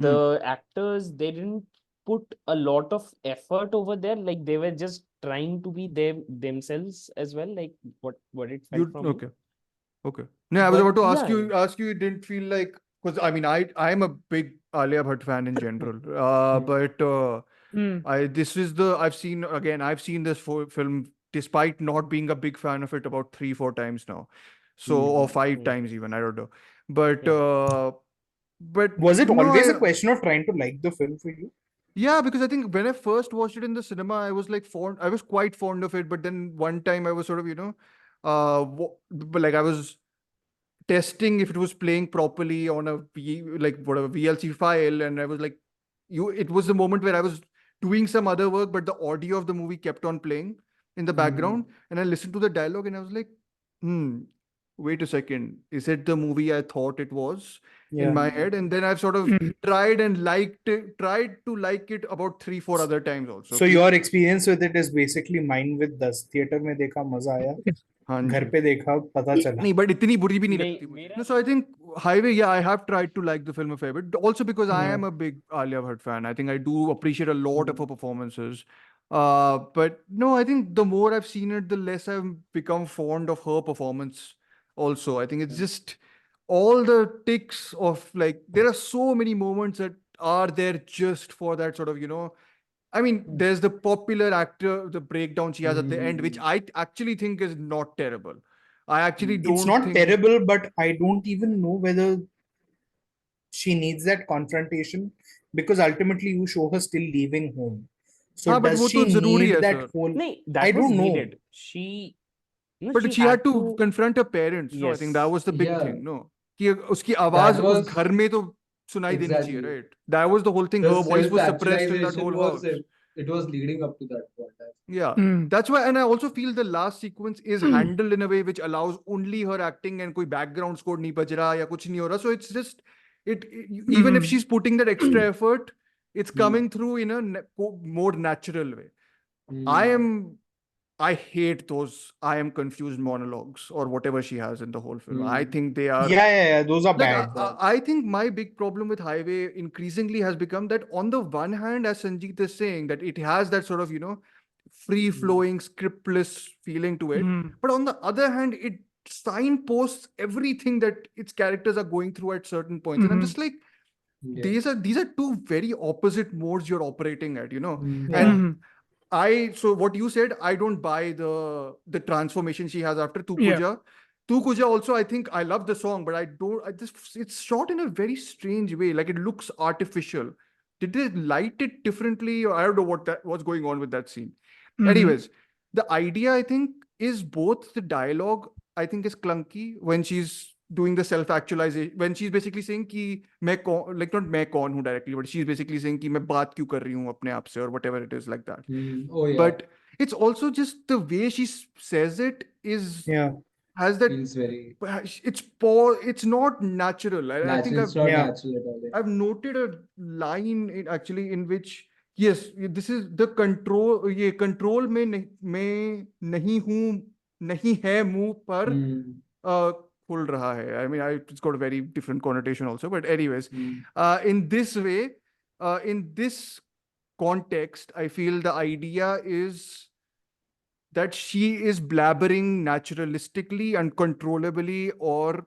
The actors, they didn't put a lot of effort over there. Like they were just trying to be themselves as well, like what it felt from me. Okay. No, I was But about to yeah. ask you, it didn't feel like, because I mean, I'm a big Alia Bhatt fan in general, but I've seen this film despite not being a big fan of it about 3-4 times now. So, or 5 Mm. times even, I don't know. But, Yeah. but Was it no, always a question of trying to like the film for you? yeah, because I think when I first watched it in the cinema, I was like I was quite fond of it. But then one time I was sort of, but like I was testing if it was playing properly on a like whatever VLC file, and I was like, it was the moment where I was doing some other work, but the audio of the movie kept on playing in the background, and I listened to the dialogue, and I was like, wait a second, is it the movie I thought it was in my head? And then I've sort of tried to like it about 3-4 other times also. So your experience with it is basically mine with Das. Theater में देखा मजा आया, हाँ घर जी. पे देखा पता चला. नहीं, but इतनी बुरी भी नहीं नहीं, लगती मुझे. मेरा No, so I think Highway, yeah, I have tried to like the film a fair bit. Also because I Yeah. am a big Alia Bhatt fan. I think I do appreciate a lot of her performances. But no, I think the more I've seen it, the less I've become fond of her performance also. I think it's just all the ticks of like, there are so many moments that are there just for that sort of, I mean, there's the popular actor, the breakdown she has at the end, which I actually think is not terrible. I actually It's don't not think terrible, but I don't even know whether she needs that confrontation, because ultimately you show her still leaving home. So हाँ, but does वो she तो जरूरी need है, that sir. whole? नहीं, I that was don't know. needed. She, no, But she had to confront her parents. No, I think that Yes. was the big Yeah. thing. No, कि उसकी आवाज That उस was घर में तो सुनाई देनी चाहिए, exactly. right? That was the whole thing. The Her voice was suppressed in that self-actualization whole was house. it was leading up to that point. Yeah, Mm. that's why, and I also feel the last sequence is handled in a way which allows only her acting and कोई background score नहीं बज रहा या कुछ नहीं हो रहा. So it's just even if she's putting that extra effort, it's coming through in a more natural way. I hate those I am confused monologues or whatever she has in the whole film. I think they are Yeah, those are like bad. I think my big problem with Highway increasingly has become that on the one hand, as Sanjeet is saying, that it has that sort of, free flowing, scriptless feeling to it. But on the other hand, it signposts everything that its characters are going through at certain points. And I'm just like, these are two very opposite modes you're operating at, And so what you said, I don't buy the transformation she has after Tu Yeah. Kuja. Tu Kuja also, I think I love the song, but it's shot in a very strange way. Like it looks artificial. Did they light it differently? Or I don't know what's going on with that scene. Anyways, the idea I think is both the dialogue I think is clunky when she's doing the self-actualization, when she's basically saying कि मैं कौन, like not मैं कौन हूँ directly, but she's basically saying कि मैं बात क्यों कर रही हूँ अपने आप से or whatever it is like that. Oh yeah. But it's also just the way she says it has that Feels very it's not natural. I natural. think It's not natural at all. I've noted a line actually in which yes, this is the control. ये control में नहीं हूँ, नहीं है मुंह पर खुल रहा है. I mean, it's got a very different connotation also. But anyways, in this way, in this context, I feel the idea is that she is blabbering naturalistically, uncontrollably, or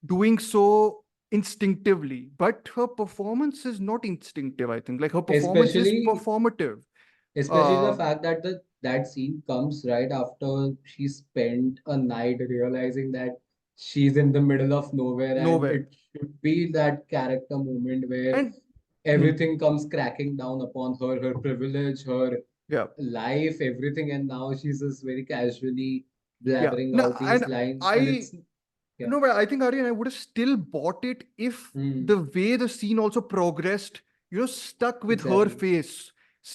doing so instinctively. But her performance is not instinctive. I think like her performance is Especially- performative. Especially the Uh, fact that that scene comes right after she spent a night realizing that she's in the middle of nowhere, and Nowhere. it should be that character moment where And everything comes cracking down upon her privilege, her yeah. life, everything, and now she's just very casually Yeah. blabbering No, out these and lines, I and it's yeah. no, but I think Aryan, I would have still bought it if the way the scene also progressed, stuck with her Exactly. face,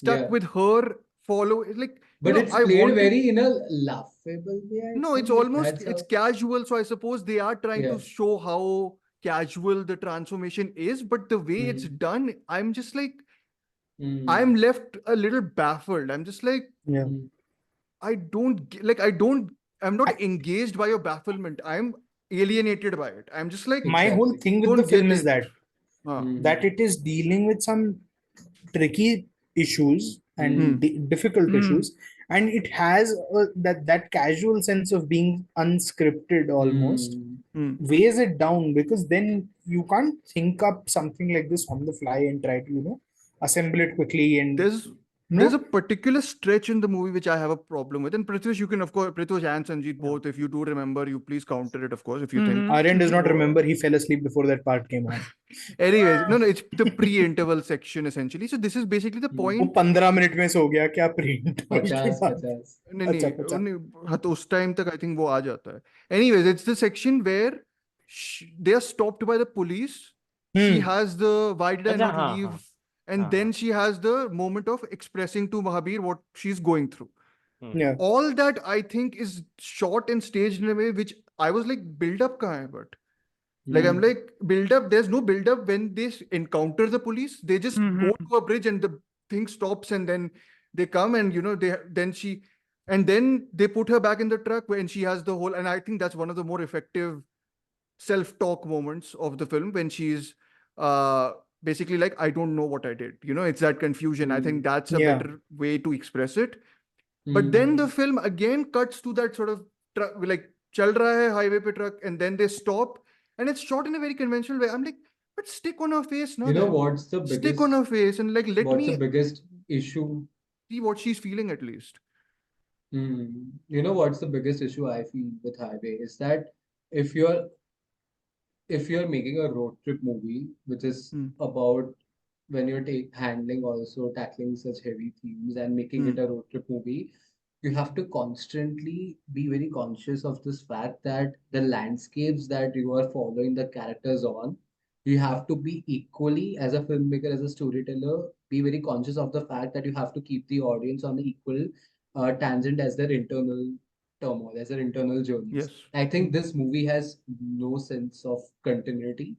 stuck Yeah. with her follow. Like, But it's I played wanted, very in a laughable way. I no, it's think. almost That's it's how- casual. So I suppose they are trying to Yeah. show how casual the transformation is, but the way it's done, I'm just like, I'm left a little baffled. I'm just like, I'm not engaged by your bafflement. I'm alienated by it. I'm just like, My whole Exactly. thing with the don't get film is it. that that it is dealing with some tricky issues and difficult issues, and it has that casual sense of being unscripted almost weighs it down, because then you can't think up something like this on the fly and try to assemble it quickly and There's There's a particular stretch in the movie which I have a problem with. And Prithwish, you can, of course, Prithwish and Sanjeet both, if you do remember, you please counter it, of course, if you think. Aryan does not remember. He fell asleep before that part came on. Anyways, no, it's the pre-interval section essentially. So this is basically the वो point. 15 minute में सो गया क्या print 50. नहीं हाँ तो उस time तक I think वो आ जाता है. Anyways, it's the section where they are stopped by the police. She has the why did I अच्छा, not हाँ, leave? हाँ. And then she has the moment of expressing to Mahabir what she's going through. Yeah. All that I think is shot and staged in a way which I was like, build up kahan hai, but like I'm like, build up. There's no build up when they encounter the police. They just go to a bridge and the thing stops, and then they come and then they put her back in the truck when she has the whole. And I think that's one of the more effective self-talk moments of the film when she's basically like, I don't know what I did. It's that confusion. I think that's a better way to express it. But then the film again cuts to that sort of like chal raha hai highway pe truck, and then they stop, and it's shot in a very conventional way. I'm like, but stick on her face, no? You know what's the biggest? Stick on her face and like let what's me the biggest issue? see what she's feeling at least. You know what's the biggest issue I feel with Highway is that if you're making a road trip movie, which is about when you're handling also tackling such heavy themes and making it a road trip movie, you have to constantly be very conscious of this fact that the landscapes that you are following the characters on, you have to be equally, as a filmmaker, as a storyteller, be very conscious of the fact that you have to keep the audience on the equal tangent as their internal turmoil, as their internal journeys. Yes. I think this movie has no sense of continuity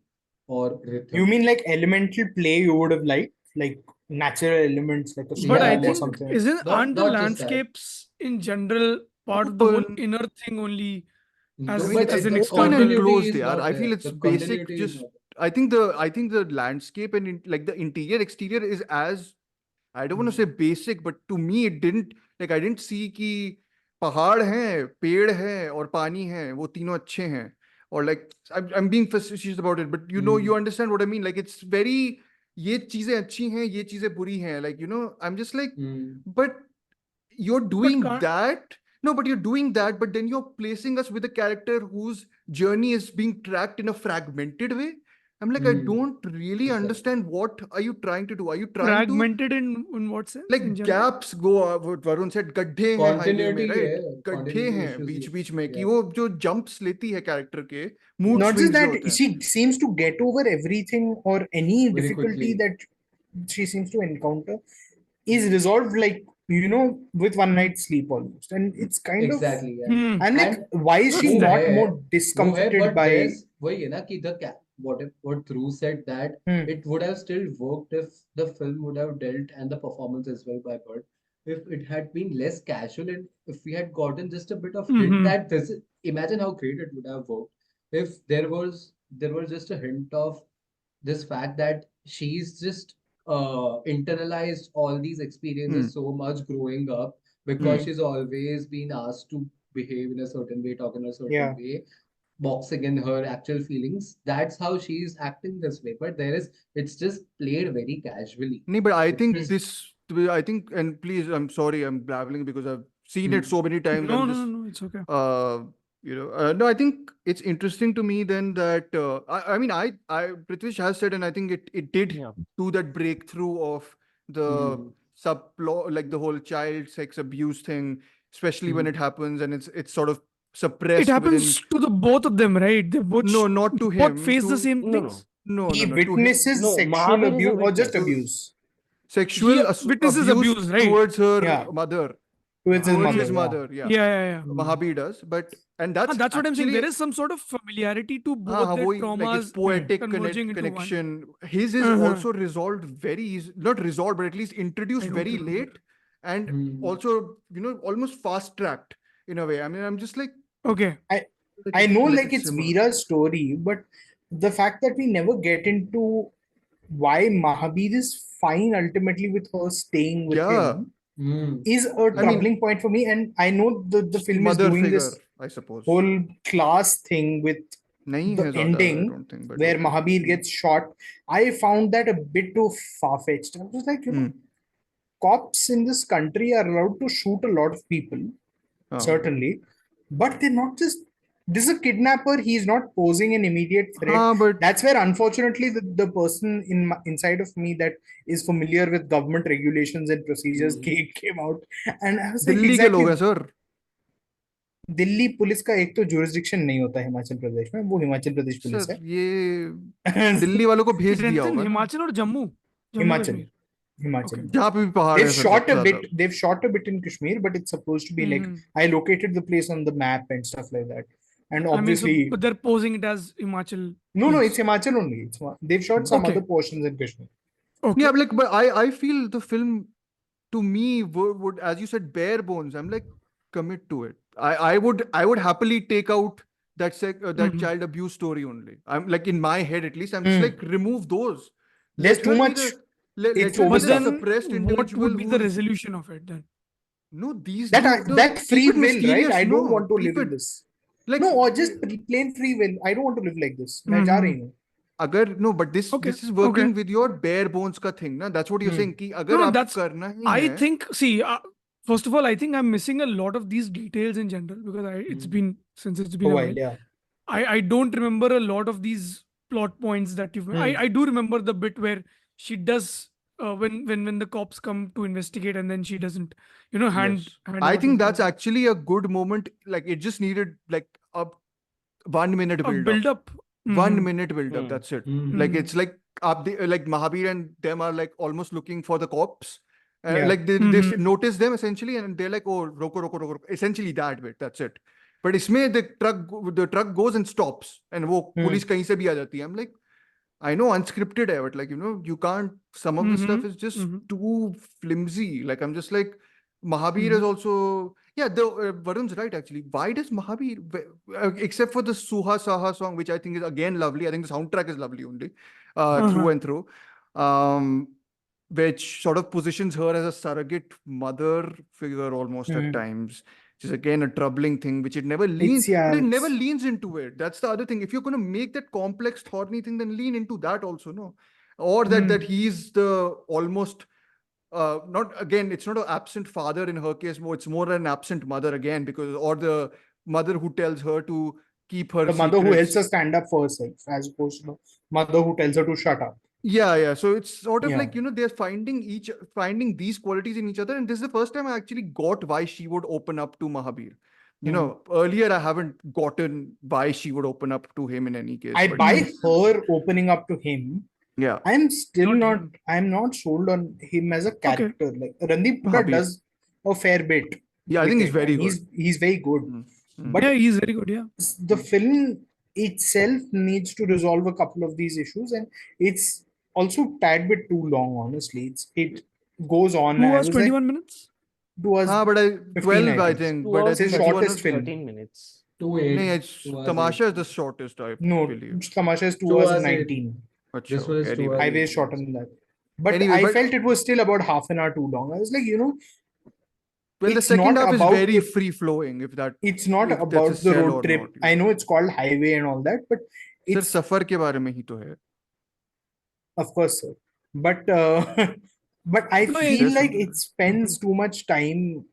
or rhythm. You mean like elemental play you would have liked? Like natural elements like a But Yeah, I storm or think something? aren't the not just that. landscapes in general part of the whole Open. inner thing only as, But as an the external? Open and continuity closed is there. not I there. feel it's The basic. continuity is Just not there. I think the landscape and like the interior exterior is as, I don't want to say basic, but to me it didn't, like I didn't see कि पहाड़ हैं, पेड़ हैं और पानी है, वो तीनों अच्छे हैं. Or like I'm being facetious about it, but you understand what I mean. Like it's very, ये चीजें अच्छी हैं, ये चीजें बुरी हैं. Like I'm just like, but you're doing that. No, but you're doing that, but then you're placing us with a character whose journey is being tracked in a fragmented way. I'm like, I don't really understand what are you trying to do. Are you trying Fragmented in what sense? like in general? gaps go, what Varun said, गड्ढे हैं highway में, Continuity right? है, गड्ढे continuity हैं issues बीच है. बीच में कि Yeah. वो जो jumps लेती है character के mood Not swings just जो that, होते हैं. she seems to get over everything or any Very difficulty quickly. that she seems to encounter is resolved like with one night's sleep almost, and it's kind Exactly. of I'm like, And why is she वो not है, more वो है, discomforted but by there's वही है ना कि what Dhruv said that it would have still worked if the film would have dealt, and the performance as well by Bird, if it had been less casual and if we had gotten just a bit of hint that this is, imagine how great it would have worked if there was just a hint of this fact that she's just internalized all these experiences so much growing up because she's always been asked to behave in a certain way, talk in a certain way, boxing in her actual feelings. That's how she's acting this way. But it's just played very casually. No, but I think and please, I'm sorry, I'm babbling because I've seen it so many times. No, it's okay. No, I think it's interesting to me then that I mean, Prithwish has said, and I think it did do that breakthrough of the subplot, like the whole child sex abuse thing, especially when it happens and it's sort of suppressed. It happens to the both of them, right? They both No, not to him. both face the same things. No. he To him. witnesses No, sexual Mahabir is a abuse or just witness. abuse Sexual witnesses abuse, right? towards her Yeah. mother. towards his Towards mother. his mother, yeah. Yeah. Mahabir does, and that's That's what I'm saying. actually- There is some sort of familiarity to both हाँ, their वही, traumas like it's poetic converging into one. connection. His is also resolved very easy, not resolved, but at least introduced very late, and also almost fast tracked in a way. I mean, I'm just like, Okay. I know let like it it's simmer. Veera's story, but the fact that we never get into why Mahabir is fine ultimately with her staying with him is a troubling point for me. And I know the film is mother doing figure, this I suppose. whole class thing with नहीं the है ज़्यादा, I ending don't think, but where okay. Mahabir gets shot. I found that a bit too far-fetched. I was like, cops in this country are allowed to shoot a lot of people, Oh. certainly, but they're not just. This is a kidnapper. He's not posing an immediate threat. But That's where, unfortunately, the person inside of me that is familiar with government regulations and procedures came out, and I was like, Delhi के लोग हैं exactly. Sir. Delhi police का एक तो jurisdiction नहीं होता हिमाचल प्रदेश में, वो हिमाचल प्रदेश पुलिस सर है. ये दिल्ली वालों को भेज It ends दिया in होगा ना. हिमाचल और जम्मू हिमाचल कश्मीर. हिमाचल Okay. जहाँ पे भी पहाड़ है they've सर shot सबसे a ज्यादा. bit they've shot a bit in Kashmir, but it's supposed to be like Mhm. I located the place on the map and stuff like that, and I mean, so, obviously but they're posing it as Himachal. no police. it's Himachal only. They've shot some Okay. other portions in Kashmir. Okay. Yeah, but I feel the film to me would, as you said, bare bones. I'm like, commit to it. I would happily take out that Mhm. child abuse story only. I'm like, in my head at least, I'm just Hmm. like, remove those. There's Let too her be much. let It's her be But the then, suppressed what individual would be the who's- resolution of it then? No, these That no, that keep free it will, right? mysterious, I don't no, want to keep live in it- this. like No, or just plain free will. I don't want to live like this. मैं जा Mhm. रही हूँ. अगर no, but this Okay, is working okay. with your bare bones का thing, ना? That's what you're Hmm. saying कि अगर No, आप that's- करना ही I है, think, see, first of all, I think I'm missing a lot of these details in general because it's been since it's been A a while, while. yeah. I don't remember a lot of these plot points that you've. I do remember the bit where she does when the cops come to investigate and then she doesn't, hand. yes. hand I over think to that's them. actually a good moment. Like it just needed like a 1 minute a build build up. up. 1 Mhm. minute build up. Hmm. That's it. Hmm. Like Mhm. it's like like Mahabir and them are like almost looking for the cops. Yeah. Like they Mhm. notice them essentially, and they're like, oh, roko. Essentially that bit. That's it. But इसमें the truck goes and stops, and वो police कहीं से भी आ जाती है. I'm like, I know unscripted है, but like you can't. Some of the stuff is just too flimsy. Like I'm just like, Mahabir is also Varun's right actually. Why does Mahabir, except for the Suha Saha song, which I think is again lovely. I think the soundtrack is lovely only, through and through, which sort of positions her as a surrogate mother figure almost at times. Which is again a troubling thing, which it never leans, but it never leans into it. That's the other thing. If you're going to make that complex, thorny thing, then lean into that also, no? Or that he's the almost not again, it's not an absent father in her case, it's more an absent mother again, because or the mother who tells her to keep her The mother who helps secrets. her stand up for herself, as opposed to the mother who tells her to shut up. Yeah. So it's sort of Yeah. like, they're finding these qualities in each other. And this is the first time I actually got why she would open up to Mahabir. Earlier I haven't gotten why she would open up to him in any case. I but buy her opening up to him. yeah. I'm still Not not. I'm not sold on him as a character. Like Randeep Huda Mahabir. does a fair bit. Yeah, I with think he's it, very and good. He's very good. But Yeah, he's very good. Yeah. the film itself needs to resolve a couple of these issues, and it's also tad bit too long. Honestly, it goes on. 2 I hours, was like, 21 minutes. 2 hours. But 15, 12, I think. think. 2 But I hours, think It's his 21 shortest is- film. 13 minutes. 2:08. No, it's 2 hours, Tamasha 8. is the shortest, I No, believe. Tamasha is 2 2 hours hours, and 8. 19. Achha, This one is 2 anyway. hours. Highway is shorter than that. But Anyway, I but- felt it was still about half an hour too long. I was like, Well, the it's second not half is about very the- free flowing. If it's not if that's a about the sell or road trip. not, I know it's called highway and all that, but Sir, it's सफर के बारे में ही तो है. of course, sir. But but I No, feel yes. like it spends too much time,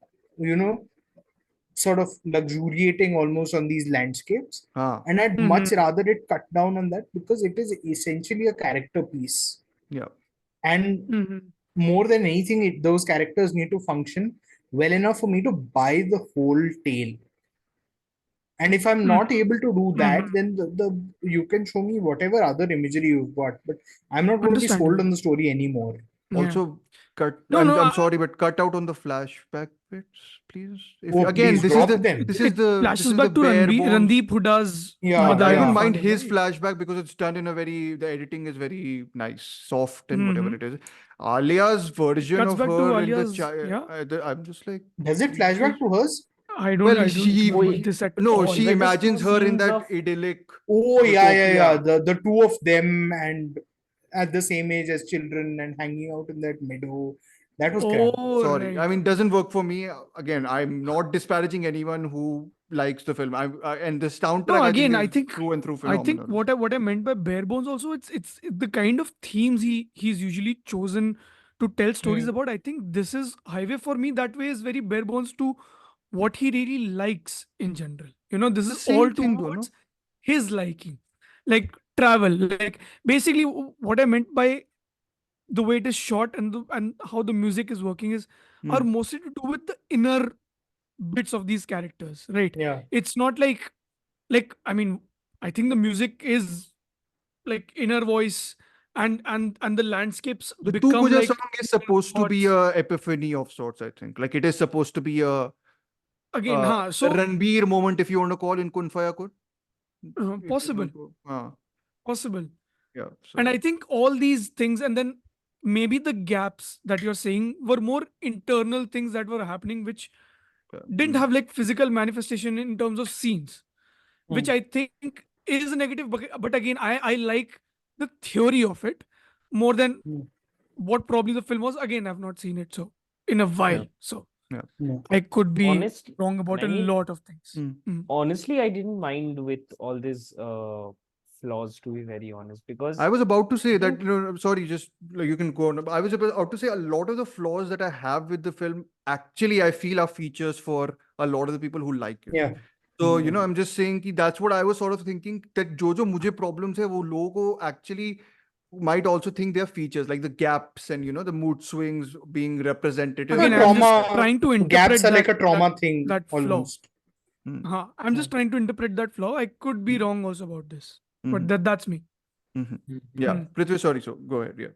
sort of luxuriating almost on these landscapes. हाँ. And I'd much rather it cut down on that, because it is essentially a character piece. Yeah. And more than anything, those characters need to function well enough for me to buy the whole tale. And if I'm not able to do that, then the you can show me whatever other imagery you've got, but I'm not going to be sold Understandable. on the story anymore. Also, No, I'm no, sorry, but cut out on the flashback bits, please. Oh, Again, please this is drop the them. this is the flashes this is back the to bare bones. Randeep Huda's Yeah, mother. I yeah. don't mind father, his right? flashback because it's done in a the editing is very nice, soft, and whatever it is. Alia's version Cuts of back to her in the Alia's, yeah. I'm just like, Does it flashback to hers? I don't. well, I don't she get this at no, all. she Well, the imagines two her in scenes that of- idyllic. Oh, yeah. utopia. The two of them and at the same age as children and hanging out in that meadow. That was crap. Oh, Sorry, right. I mean, doesn't work for me. Again, I'm not disparaging anyone who likes the film. And the soundtrack. No, again, I is think through and through I think phenomenal. what I meant by bare bones also, it's the kind of themes he's usually chosen to tell stories about. I think this is Highway for me that way is very bare bones to what he really likes in general. This The is same all thing though, no? towards his liking, like travel. Like basically, what I meant by the way it is shot and how the music is working is are mostly to do with the inner bits of these characters, right? Yeah. It's not like I mean, I think the music is like inner voice and the landscapes The Tu become Kuja like song is supposed to be thoughts. a epiphany of sorts, I think. Like it is supposed to be a Again, so Ranbir moment, if you want to call in Kun Faya Kun. If you possible, want to, possible. yeah. And So I think all these things, and then maybe the gaps that you're saying were more internal things that were happening, which didn't have like physical manifestation in terms of scenes, which I think is a negative. But again, I like the theory of it more than what probably the film was. Again, I've not seen it so in a while, so yeah. I could be Honestly, wrong about I a mean, lot of things. honestly, I didn't mind with all these flaws, to be very honest, because I was about to say that, think- sorry, just like you can go on. I was about to say a lot of the flaws that I have with the film, actually, I feel are features for a lot of the people who like it. Yeah. So, I'm just saying that that's what I was sort of thinking, that jo mujhe problems hai, wo logo actually might also think they're features, like the gaps and, the mood swings being representative. Again, Well, I'm just trauma trying to gaps interpret are like a that trauma thing that flaw. almost. I'm just trying to interpret that flaw. I could be wrong also about this, but that's me. Yeah, Prithvi, sorry, so go ahead, yeah.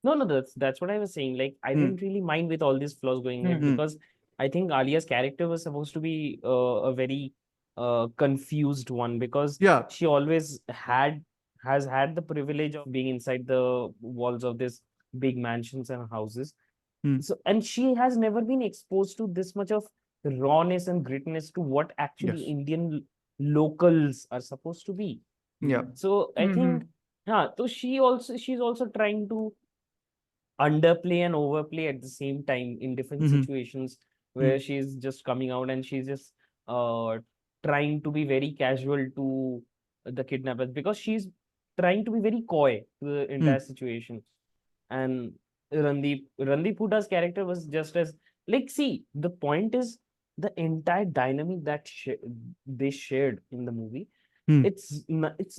no, that's what I was saying. Like, I didn't really mind with all these flaws going ahead because I think Alia's character was supposed to be a very confused one, because Yeah. she always has had the privilege of being inside the walls of this big mansions and houses. So, and she has never been exposed to this much of rawness and grittiness to what actually Yes. Indian locals are supposed to be. Yeah. So I think, so she's also trying to underplay and overplay at the same time in different situations where she's just coming out and she's just trying to be very casual to the kidnappers, because she's trying to be very coy to the entire situation. And Randeep Huda's character was just as like, see, the point is the entire dynamic that they shared in the movie. It's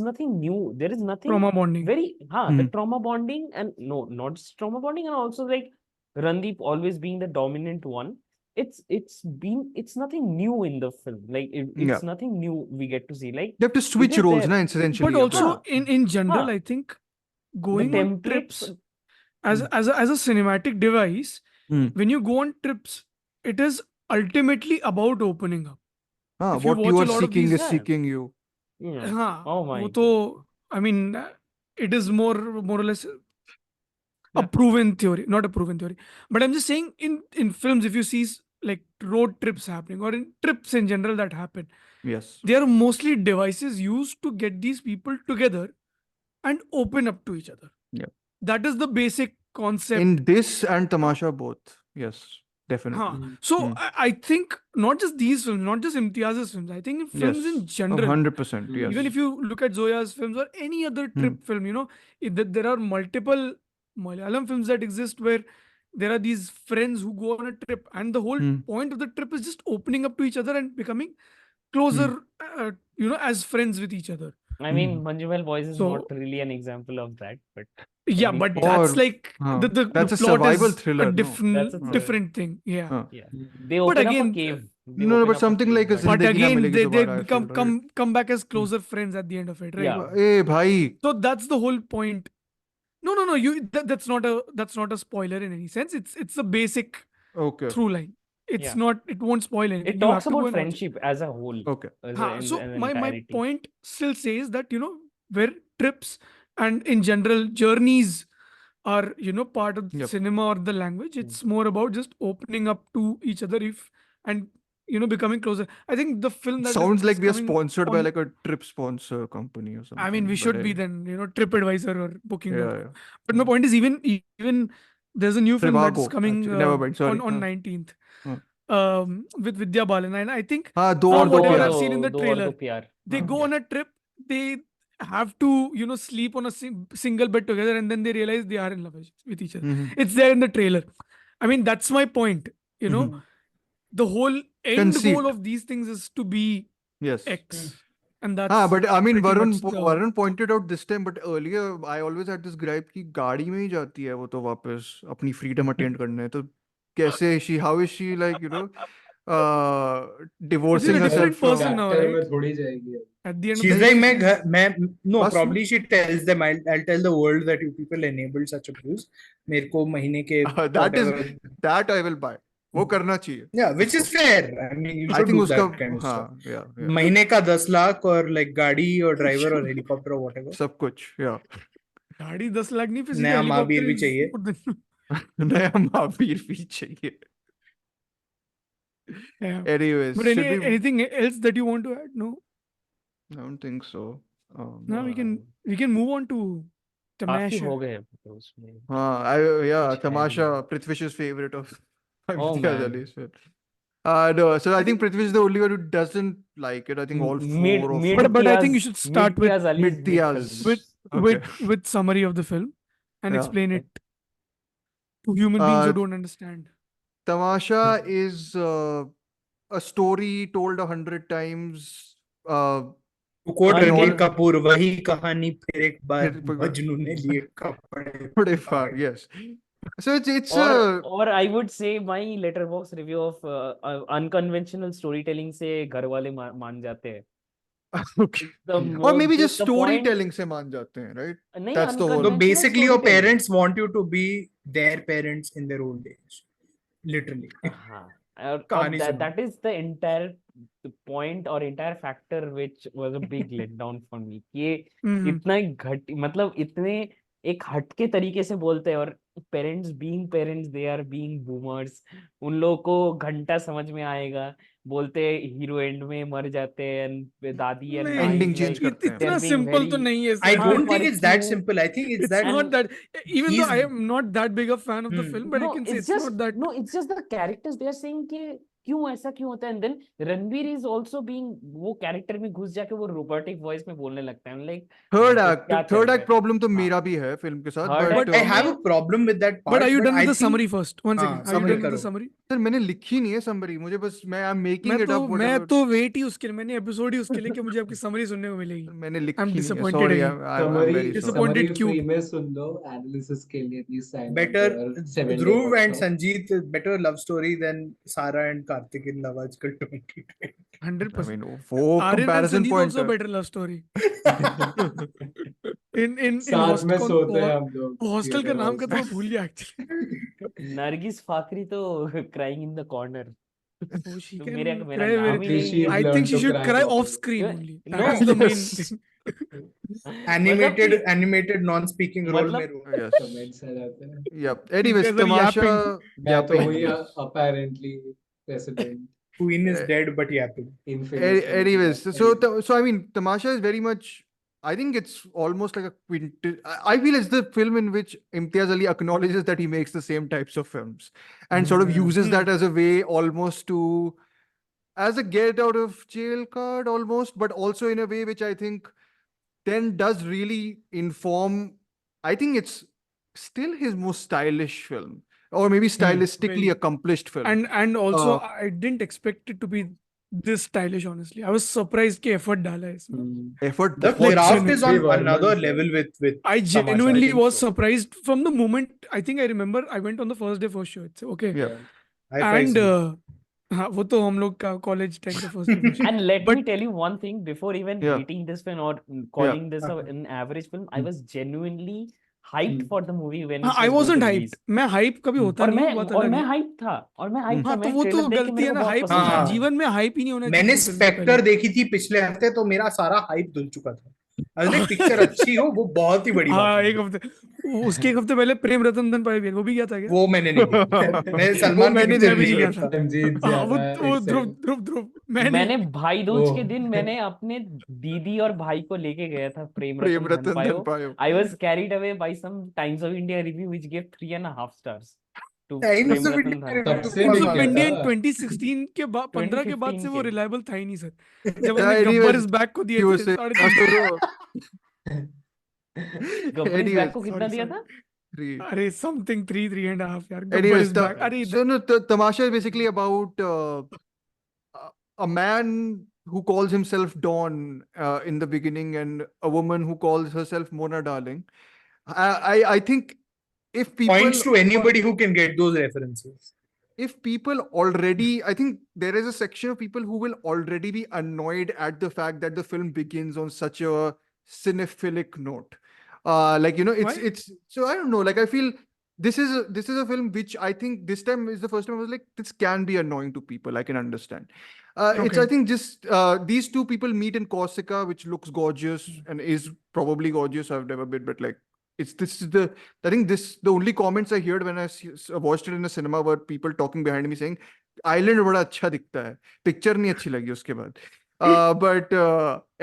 nothing new. There is nothing Trauma bonding. very the trauma bonding, and no, not just trauma bonding, and also like Randeep always being the dominant one. It's nothing new in the film. Like it's nothing new we get to see. Like They have to switch is roles, there. na, essentially. But also Yeah. in general, Huh. I think The going on templates. trips as a cinematic device, when you go on trips, it is ultimately about opening up. If you What watch you a are lot of seeking these- is seeking you. Yeah. Oh my वो God. तो, I mean, it is more or less a proven theory, not a proven theory. But I'm just saying, in films, if you see like road trips happening or in trips in general that happen, Yes. they are mostly devices used to get these people together and open up to each other. Yeah. That is the basic concept. In this and Tamasha both. Yes, definitely. So I think not just these films, not just Imtiaz's films, I think in films in general. 100%. Yes. Even if you look at Zoya's films or any other trip film, there are multiple Malayalam films that exist where there are these friends who go on a trip, and the whole point of the trip is just opening up to each other and becoming closer, as friends with each other. I mean, Manjumal Boys is So- not really an example of that, but Yeah, but anything- that's Or- like the that's a plot survival is thriller, no? That's a different thriller. different thing. Yeah. yeah, they open up again, a cave. They no, open but up something cave, like a but- But Zindagi Na again, Milegi they Dobara, I become feel, right? come back as closer friends at the end of it, right? Yeah. Hey, bhai. So that's the whole point. No. That's not a spoiler in any sense. It's a basic Okay. through line. It's Yeah. not. It won't spoil anything. It You talks have to go about and watch it. friendship as a whole. Okay. As So an my entirety. point still says that where trips and in general journeys are part of Yep. cinema or the language. It's more about just opening up to each other and becoming closer. I think the film that Sounds is like we are coming sponsored by on- like a trip sponsor company or something. I mean, we but should be hey. then, TripAdvisor or Booking. Yeah. But my point is, even there's a new film that's Trivago, coming actually. Never mind, sorry. on 19th Huh. with Vidya Balan, and I think Do from Aur Do whatever Pyar. I've seen in the Do Aur Do trailer, Pyar. they go on a trip. have to, sleep on a single bed together, and then they realize they are in love with each other. Mhm. It's there in the trailer. I mean, that's my point. Mhm. The whole end Conceit. goal of these things is to be Yes. X, and that's but I mean, pretty Varun much the- Varun pointed out this time, but earlier I always had this gripe कि गाड़ी में ही जाती है वो तो वापस अपनी freedom attain करने, तो कैसे how is she like, divorcing She's a herself different from person now, Character right? में थोड़ी जाएगी अब. At the end She's of the like, day, no, बस probably she tells them, I'll tell the world that you people enabled such abuse. मेरे को महीने के whatever. that I will buy. वो करना चाहिए. Yeah, which is fair. I mean, you I should think do उसका that kind of stuff. yeah. महीने का 10 लाख और like गाड़ी और driver और helicopter or whatever. सब कुछ, yeah. गाड़ी 10 लाख नहीं, फिर नया महावीर भी helicopter is चाहिए. more than- नया महावीर भी चाहिए. Yeah. Anyways, But should we? anything else that you want to add? No. I don't think so. Now we can move on to काफी Tamasha. हो गए अब तो उसमें. yeah, Which Tamasha, hand? Prithwish's favorite of Oh, Imtiaz man. Ali's film. No, so I think Prithwish is the only one who doesn't like it. I think all four of But I think you should start with Imtiaz Ali's mid Imtiaz. films. with summary of the film and Yeah. explain it to human beings who Uh, don't understand. Tamasha is a story told 100 times. To quote Again- Ranbir Kapoor, वही कहानी फिर एक बार फिर एक बार- मजनू ने लिए कपड़े. Pretty far, yes. So it's Or I would say my letterbox review of unconventional storytelling से घर वाले मान जाते हैं. okay. The Or mo- maybe the- just the point- storytelling से मान जाते हैं, right? नहीं, That's the whole- So unconventional basically, your storytelling. parents want you to be their parents in their old age, literally. हाँ, or कहानी सुनो. that is the entire point or entire factor which was a big letdown for me. ये Mhm. इतना ही मतलब इतने एक हटके तरीके से बोलते हैं, और parents being parents they are being boomers, उन लोगों को घंटा समझ में आएगा, बोलते हीरो एंड में मर जाते हैं, दादी एंड नहीं, ending change करते हैं. इतना simple तो नहीं है. I sir. don't but think it's that you- simple. I think it's It's that. not that. Even though I he's- am not that big a fan of the Hmm. film, but no, I can say it's it's just not that. no, it's just the characters they are saying कि क्यों ऐसा क्यों होता है, and then Ranbir is also being वो character में घुस जाके वो रोबोटिक वॉइस में बोलने लगता है, like Third क्या act चल रहा है? problem तो हाँ. मेरा भी है film के साथ, Third but act- I have a problem with that part. But are you done I with the think- summary first? One हाँ, second. Are you summary done with the करो. summary? सर मैंने लिखी नहीं है summary, मुझे बस I'm making मैं it up तो whatever. वेट ही उसके लिए, मैंने एपिसोड ही उसके लिए कि मुझे आपकी समरी सुनने को मिलेगी. मैंने लिखी I'm नहीं है, disappointed sorry, again. I'm Summary very sorry. Disappointed summary cube. free में सुन लो, analysis के लिए please sign on Better to our 7-day Dhruv and workshop. Sanjeet, better love story than Sarah and Karthik in Love Aajkal 2020. 100%. I mean, वो Aryan and comparison Sanjeet point also है. better love story. In साथ में सोते हैं हम लोग hostel का theater नाम का तो halls मैं भूल गया एक्चुअली. नरगिस फाकरी तो crying in the corner. Oh, she तो can मेरा cry नाम ही very- नहीं She है. I learned think she to should cry cry properly. off screen Yeah, only. no, That's the main yes. thing. Animated non-speaking role मतलब- में role. Yes. Comments आ जाते हैं. Yep. Anyways, Together Tamasha. मैं तो yapping. हुई apparently president. Queen is dead but yapping. Infamous Anyways, president. so I mean, Tamasha is very much. I think it's almost like a I feel it's the film in which Imtiaz Ali acknowledges that he makes the same types of films and sort of uses that as a way almost to, as a get out of jail card almost, but also in a way which I think then does really inform. I think it's still his most stylish film, or maybe stylistically very- accomplished film. And also Uh, I didn't expect it to be this stylish, honestly. I was surprised कि effort डाला है इसमें. effort The बहुत craft genuine. is on Varun another is level with I genuinely think was so. surprised from the moment. I think I remember I went on the first day first show. It's okay. Yeah. High five, And Sanjeet. हाँ, वो तो हम लोग का college time का first day first show. And let But- me tell you one thing before even Yeah. rating this film or calling this an average film, I was genuinely hyped for the movie when हाँ, it I was going wasn't to hyped. release. मैं hype कभी होता और नहीं मैं हूँ, बात और अलग मैं है. hype था और मैं hype था हाँ, तो मैं वो तो trailer देख के गलती मेरे है को ना. बहुत hype पसंद हाँ. आया। जीवन में hype ही नहीं होना मैंने चाहिए film से स्पेक्टर पहले. देखी थी पिछले हफ्ते तो मेरा सारा हाइप धुल चुका था. पिक्चर अच्छी हो वो बहुत ही बड़ी हाँ, बात एक है. हफ्ते उसके एक हफ्ते पहले प्रेम रतन धन पाए भी है, वो भी क्या था क्या? वो मैंने नहीं देखी. मैं सलमान मैंने की नहीं पिक्चर देखी नहीं था. देखता. संजीत हाँ, वो ज्यादा वो excited. ध्रुव मैंने भाई दूज के ओह। दिन मैंने अपने दीदी और भाई को लेके गया था प्रेम प्रेम रतन रतन धन धन पायो. I was carried away by some Times of India review which gave 3.5 stars to Times Prem of Ratan India धन तब से Times नहीं of किया India था. 2016 के बाद 15 के बाद से 2015 वो के. रिलायबल था ही नहीं सर. जब Yeah, हमने anyways, गब्बर इज बैक को दिए he was थे saying- 3.5 so Gabbar is back Anyways, को कितना Sorry, दिया sorry. था? 3. Arey, something 3.5. यार, Gabbar Anyways, is back. Arey, so no, Tamasha is basically about a man who calls himself Dawn in the beginning, and a woman who calls herself Mona Darling. I think if people Points to anybody who can get those references. if people already, I think there is a section of people who will already be annoyed at the fact that the film begins on such a cinephilic note. Like, you know, Why? it's so I don't know. Like, I feel this is a film which I think this time is the first time I was like, this can be annoying to people. I can understand. It's I Okay. think just these two people meet in Corsica, which looks gorgeous and is probably gorgeous. I've never been, but like this is the I think this the only comments I heard when I watched it in the cinema were people talking behind me saying, "Island बड़ा अच्छा दिखता है, picture नहीं अच्छी लगी उसके बाद." But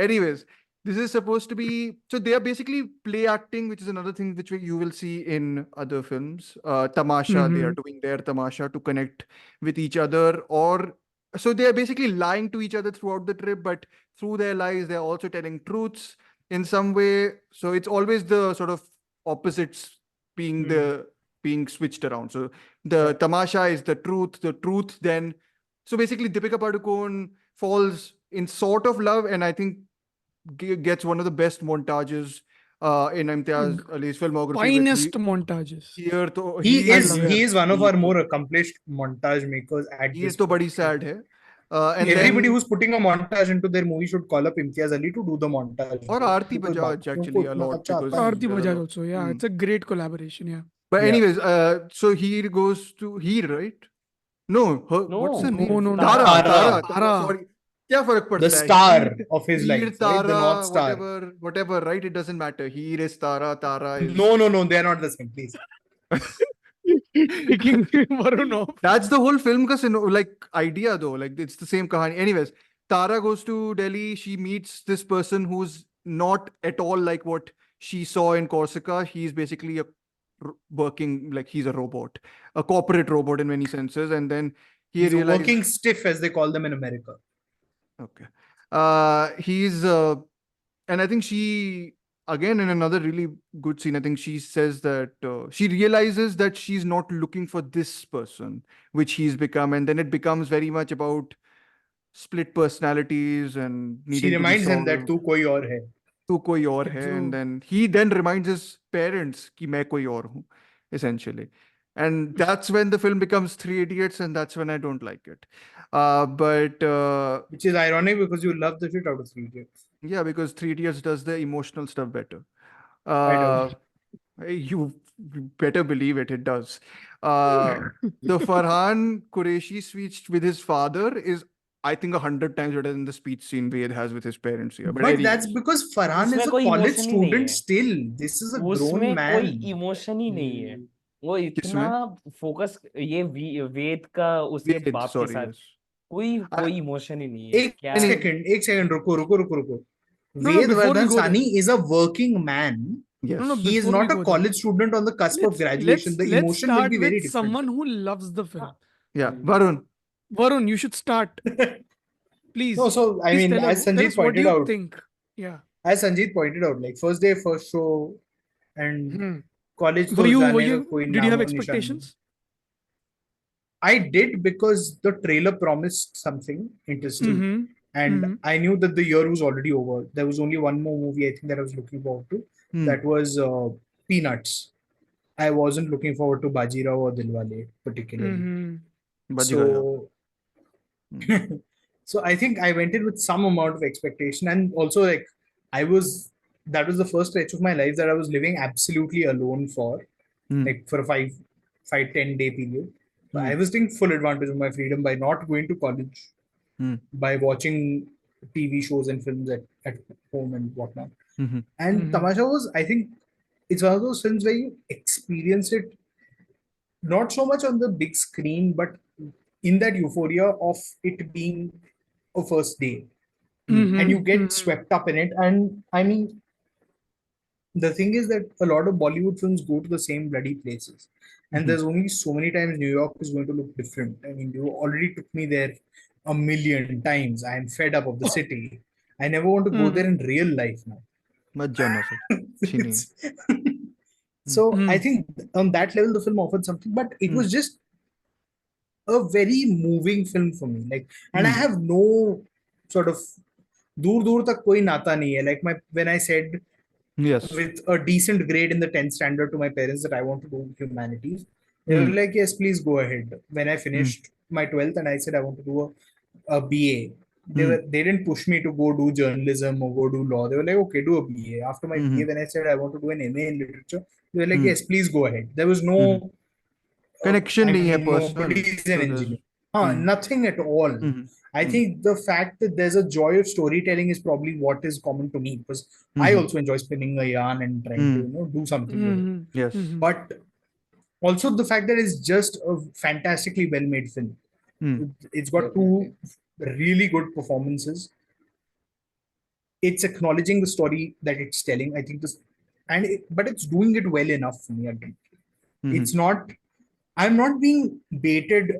anyways, this is supposed to be so they are basically play acting, which is another thing which you will see in other films. Tamasha, they are doing their tamasha to connect with each other, or so they are basically lying to each other throughout the trip, but through their lies, they're also telling truths in some way. So it's always the sort of opposites being being switched around. So the tamasha is the truth then. So basically, Deepika Padukone falls in sort of love, and I think gets one of the best montages in Imtiaz Ali's filmography. Finest montages. Here, to, He is is one of our more accomplished montage makers at he this is to point. badi sad hai. And Everybody then, who's putting a montage into their movie should call up Imtiaz Ali to do the montage. or Aarti Because Bajaj बाकियों actually को a इतना lot अच्छा because आता नहीं। Aarti there are a Bajaj lot. also. Yeah, it's a great collaboration. Yeah. But Yeah. anyways, so he goes to Heer, right? No, what's her No, name? no, Tara, Tara. Tara. Sorry. क्या फर्क पड़ता The है? star Heer, of his Heer, life, right? The Tara, North Star. whatever, right? It doesn't matter. Heer is Tara, Tara is. No, they are not the same, please. Picking Varun off. That's the whole film ka like idea though. Like it's the same kahani. Anyways, Tara goes to Delhi. She meets this person who's not at all like what she saw in Corsica. He's basically a working like he's a robot, a corporate robot in many senses. And then He's a realized working stiff, as they call them in America. okay. He's and I think she again in another really good scene. I think she says that she realizes that she's not looking for this person, which he's become, and then it becomes very much about split personalities and She needing to be reminds him that solved. तू कोई और है. तू कोई और है, True. and then he then reminds his parents कि मैं कोई और हूँ, essentially. And that's when the film becomes Three Idiots, and that's when I don't like it. But Which is ironic because you love the shit out of Three Idiots. yeah, because Three Idiots does the emotional stuff better. I don't. You better believe it, it does. The Farhan Qureshi speech with his father is, I think, 100 times better than the speech scene Ved has with his parents here. But anyways, that's because Farhan उसमें is a कोई college emotion ही नहीं student है। still. This is a grown उसमें man. कोई emotion ही नहीं है। वो इतना फोकस ये वेद का उसके Ved, बाप के sorry, साथ yes. कोई इमोशन ही नहीं है। एक क्या second, रुको. No, before we Vedvardhan go there. Sani is a working man. Yes. No, He is before we not a go college student on the cusp of graduation. The let's emotion will start be very with different. someone who loves the film. Yeah, Varun. Varun, you should start. Please. No, so I please mean, tell as us, tell Sanjeet us what pointed you out, think. Yeah. as Sanjeet pointed out, like first day, first show, and college. Were तो you, जाने का कोई did you have नामो निशान नहीं. expectations? I did because the trailer promised something interesting. And I knew that the year was already over. There was only one more movie I think that I was looking forward to. That was Peanuts. I wasn't looking forward to Bajirao or Dilwale particularly. So, so I think I went in with some amount of expectation, and also like that was the first stretch of my life that I was living absolutely alone for, like for a 5-10 day period. So I was taking full advantage of my freedom by not going to college, by watching TV shows and films at home and whatnot. And Tamasha was, I think, it's one of those films where you experience it not so much on the big screen, but in that euphoria of it being a first day. And you get swept up in it. And I mean, the thing is that a lot of Bollywood films go to the same bloody places. And there's only so many times New York is going to look different. I mean, you already took me there a million times. I'm fed up of the city. I never want to go there in real life now. मत जाना sir, अच्छी नहीं है. It's- so I think on that level the film offered something, but it was just a very moving film for me. Like, and I have no sort of dur dur tak koi nata nahi hai. Like when I said Yes. with a decent grade in the 10th standard to my parents that I want to do humanities, they were like, yes, please go ahead. When I finished my 12th and I said I want to do a BA, they didn't push me to go do journalism or go do law. They were like, okay, do a BA. After my BA, when I said I want to do an MA in literature, they were like, yes, please go ahead. There was no Connection I नहीं है mean, personal. nobody is an So engineer. there's- Nothing at all. I think the fact that there's a joy of storytelling is probably what is common to me, because I also enjoy spinning a yarn and trying to do something with it. Yes. But also the fact that it's just a fantastically well made film. It's got two really good performances. It's acknowledging the story that it's telling. I think this, but it's doing it well enough for me. I think it's not. I'm not being baited.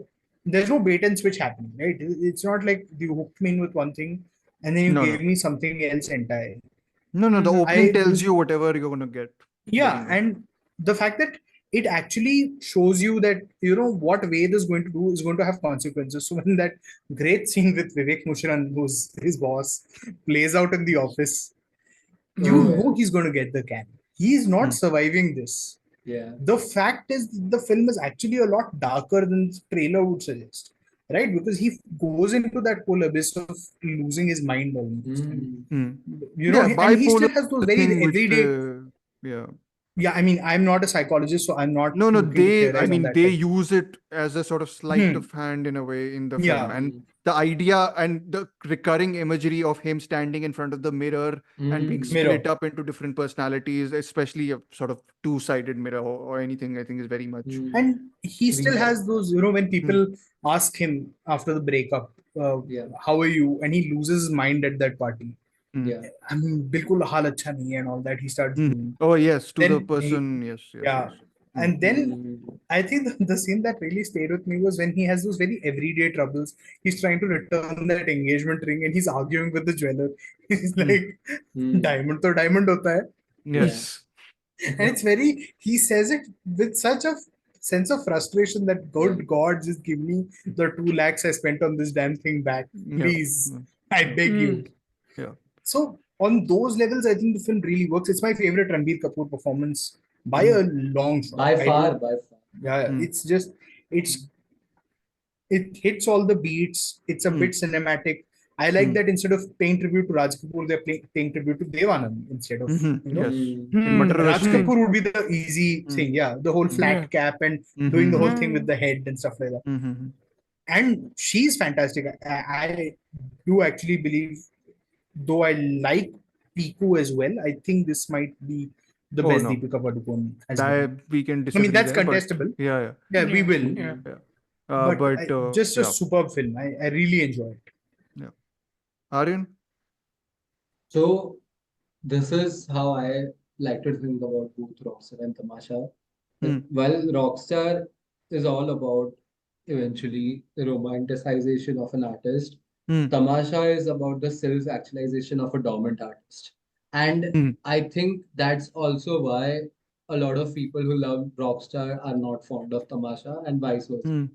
There's no bait and switch happening, right? It's not like you hooked me in with one thing and then you No, gave no. me something else entirely. No, the opening I tells you whatever you're gonna get. Yeah, and the fact that it actually shows you that what Ved is going to do is going to have consequences. So when that great scene with Vivek Mushran, who's his boss, plays out in the office, you know he's going to get the can. He's not surviving this. Yeah. The fact is, the film is actually a lot darker than the trailer would suggest, right? Because he goes into that whole abyss of losing his mind almost. And, Yeah, and he still bipolar has those the very thing which everyday. yeah. Yeah, I mean, I'm not a psychologist, so I'm not No, looking to I theorize on mean, that. they use it as a sort of sleight Hmm. of hand in a way in the Yeah. film. And the idea and the recurring imagery of him standing in front of the mirror and being Mirror. split up into different personalities, especially a sort of two-sided mirror or anything, I think is very much. And he still has those, when people ask him after the breakup, how are you? And he loses his mind at that party. Yeah. I mean, bilkul haal acha nahi hai and all that he starts doing. Oh, yes, to the Then person, yes. Yeah. And then I think the scene that really stayed with me was when he has those very everyday troubles. He's trying to return that engagement ring and he's arguing with the jeweler. He's like, diamond to diamond hota hai. Yes. And it's he says it with such a sense of frustration that good God, just give me the 2 lakhs I spent on this damn thing back. Please. I beg you. Yeah. So on those levels, I think the film really works. It's my favorite Ranbir Kapoor performance by a long shot. By far. Yeah, it's just it hits all the beats. It's a bit cinematic. I like that instead of paying tribute to Raj Kapoor, they're paying tribute to Dev Anand instead of Yes. Raj Kapoor would be the easy thing. Yeah, the whole flat cap and doing the whole thing with the head and stuff like that. And she's fantastic. I do actually believe, though I like Piku as well, I think this might be the best no. Deepika Padukone has been. That we can I disagree mean, that's there, but contestable. yeah. Yeah, we will. Yeah. But just a yeah. superb film. I really enjoy it. Yeah. Aryan? So this is how I like to think about both Rockstar and Tamasha. While Rockstar is all about eventually the romanticization of an artist, Tamasha is about the self-actualization of a dormant artist. And I think that's also why a lot of people who love Rockstar are not fond of Tamasha and vice versa.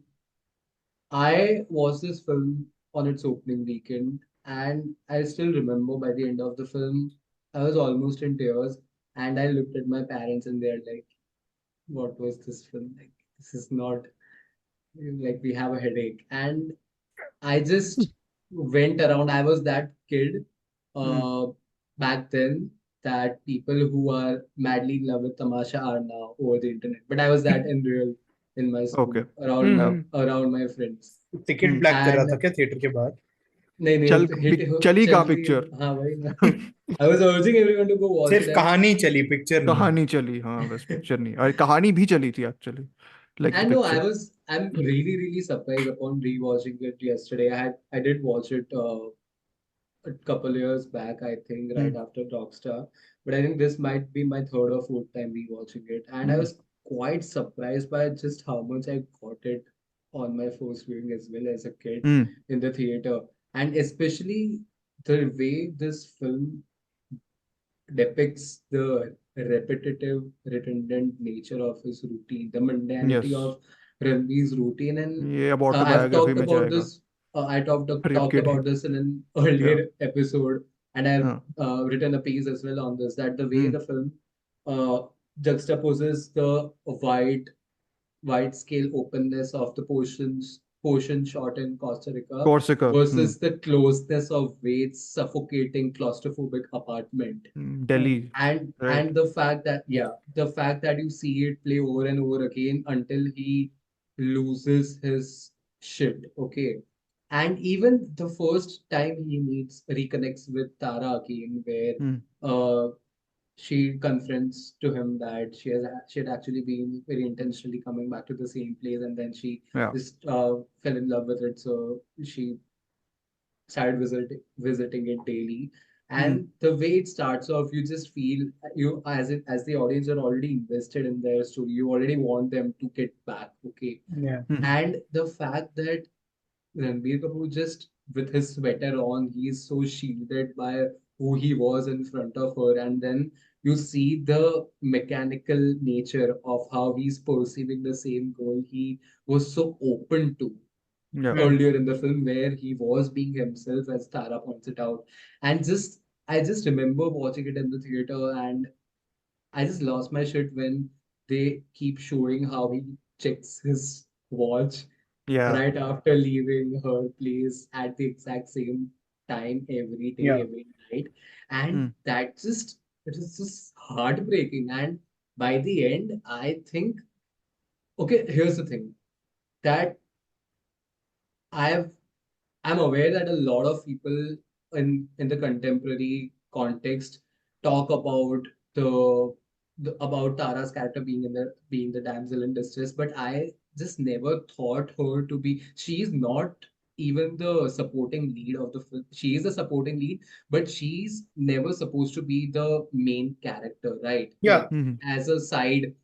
I watched this film on its opening weekend, and I still remember by the end of the film, I was almost in tears, and I looked at my parents and they're like, what was this film? Like, this is not like we have a headache. And I just went around. I was that kid back then that people who are madly in love with Tamasha are now over the internet. But I was that in real in my school around my friends. Ticket black कर रहा था क्या theater के बाहर? नहीं चली कहाँ picture? हाँ भाई I was urging everyone to go watch सिर्फ it. कहानी चली, picture नहीं. कहानी चली, हाँ, बस picture नहीं. और कहानी भी चली थी actually. Like And the no, picture. I'm really surprised upon rewatching it yesterday. I did watch it a couple years back, I think, right after Rockstar. But I think this might be my third or fourth time rewatching it. And I was quite surprised by just how much I got it on my first viewing as well as a kid in the theater. And especially the way this film depicts the repetitive, redundant nature of his routine, the mundanity Yes. of Ranveer's routine. And ये अब I've autobiography talked में about जाएगा. this. I Rape talked kid. about this in an Yeah. earlier episode, and I've हाँ. written a piece as well on this. That the way the film uh, juxtaposes the wide scale openness of the portion shot in Costa Rica Corsica. versus the closeness of Wade's suffocating claustrophobic apartment. Delhi. And Right. the fact that the fact that you see it play over and over again until he loses his shit. Okay. And even the first time he reconnects with Tara again, where uh she confronts to him that she had actually been very intentionally coming back to the same place, and then she Yeah. just fell in love with it, so she started visiting it daily. And the way it starts off, you just feel you as the audience are already invested in their story. You already want them to get back, okay? Yeah. And the fact that Ranbir Kapoor just with his sweater on, he's so shielded by who he was in front of her, and then you see the mechanical nature of how he's perceiving the same girl he was so open to Yeah. earlier in the film, where he was being himself, as Tara points it out. And I just remember watching it in the theater, and I just lost my shit when they keep showing how he checks his watch Yeah. right after leaving her place at the exact same time every day, Yeah. every night. And it is just heartbreaking. And by the end, I think, okay, here's the thing that I've I'm aware that a lot of people in the contemporary context talk about about Tara's character being the damsel in distress, but I just never thought her to be. She's not even the supporting lead of the film. She is the supporting lead, but she's never supposed to be the main character, right? Yeah. As a side,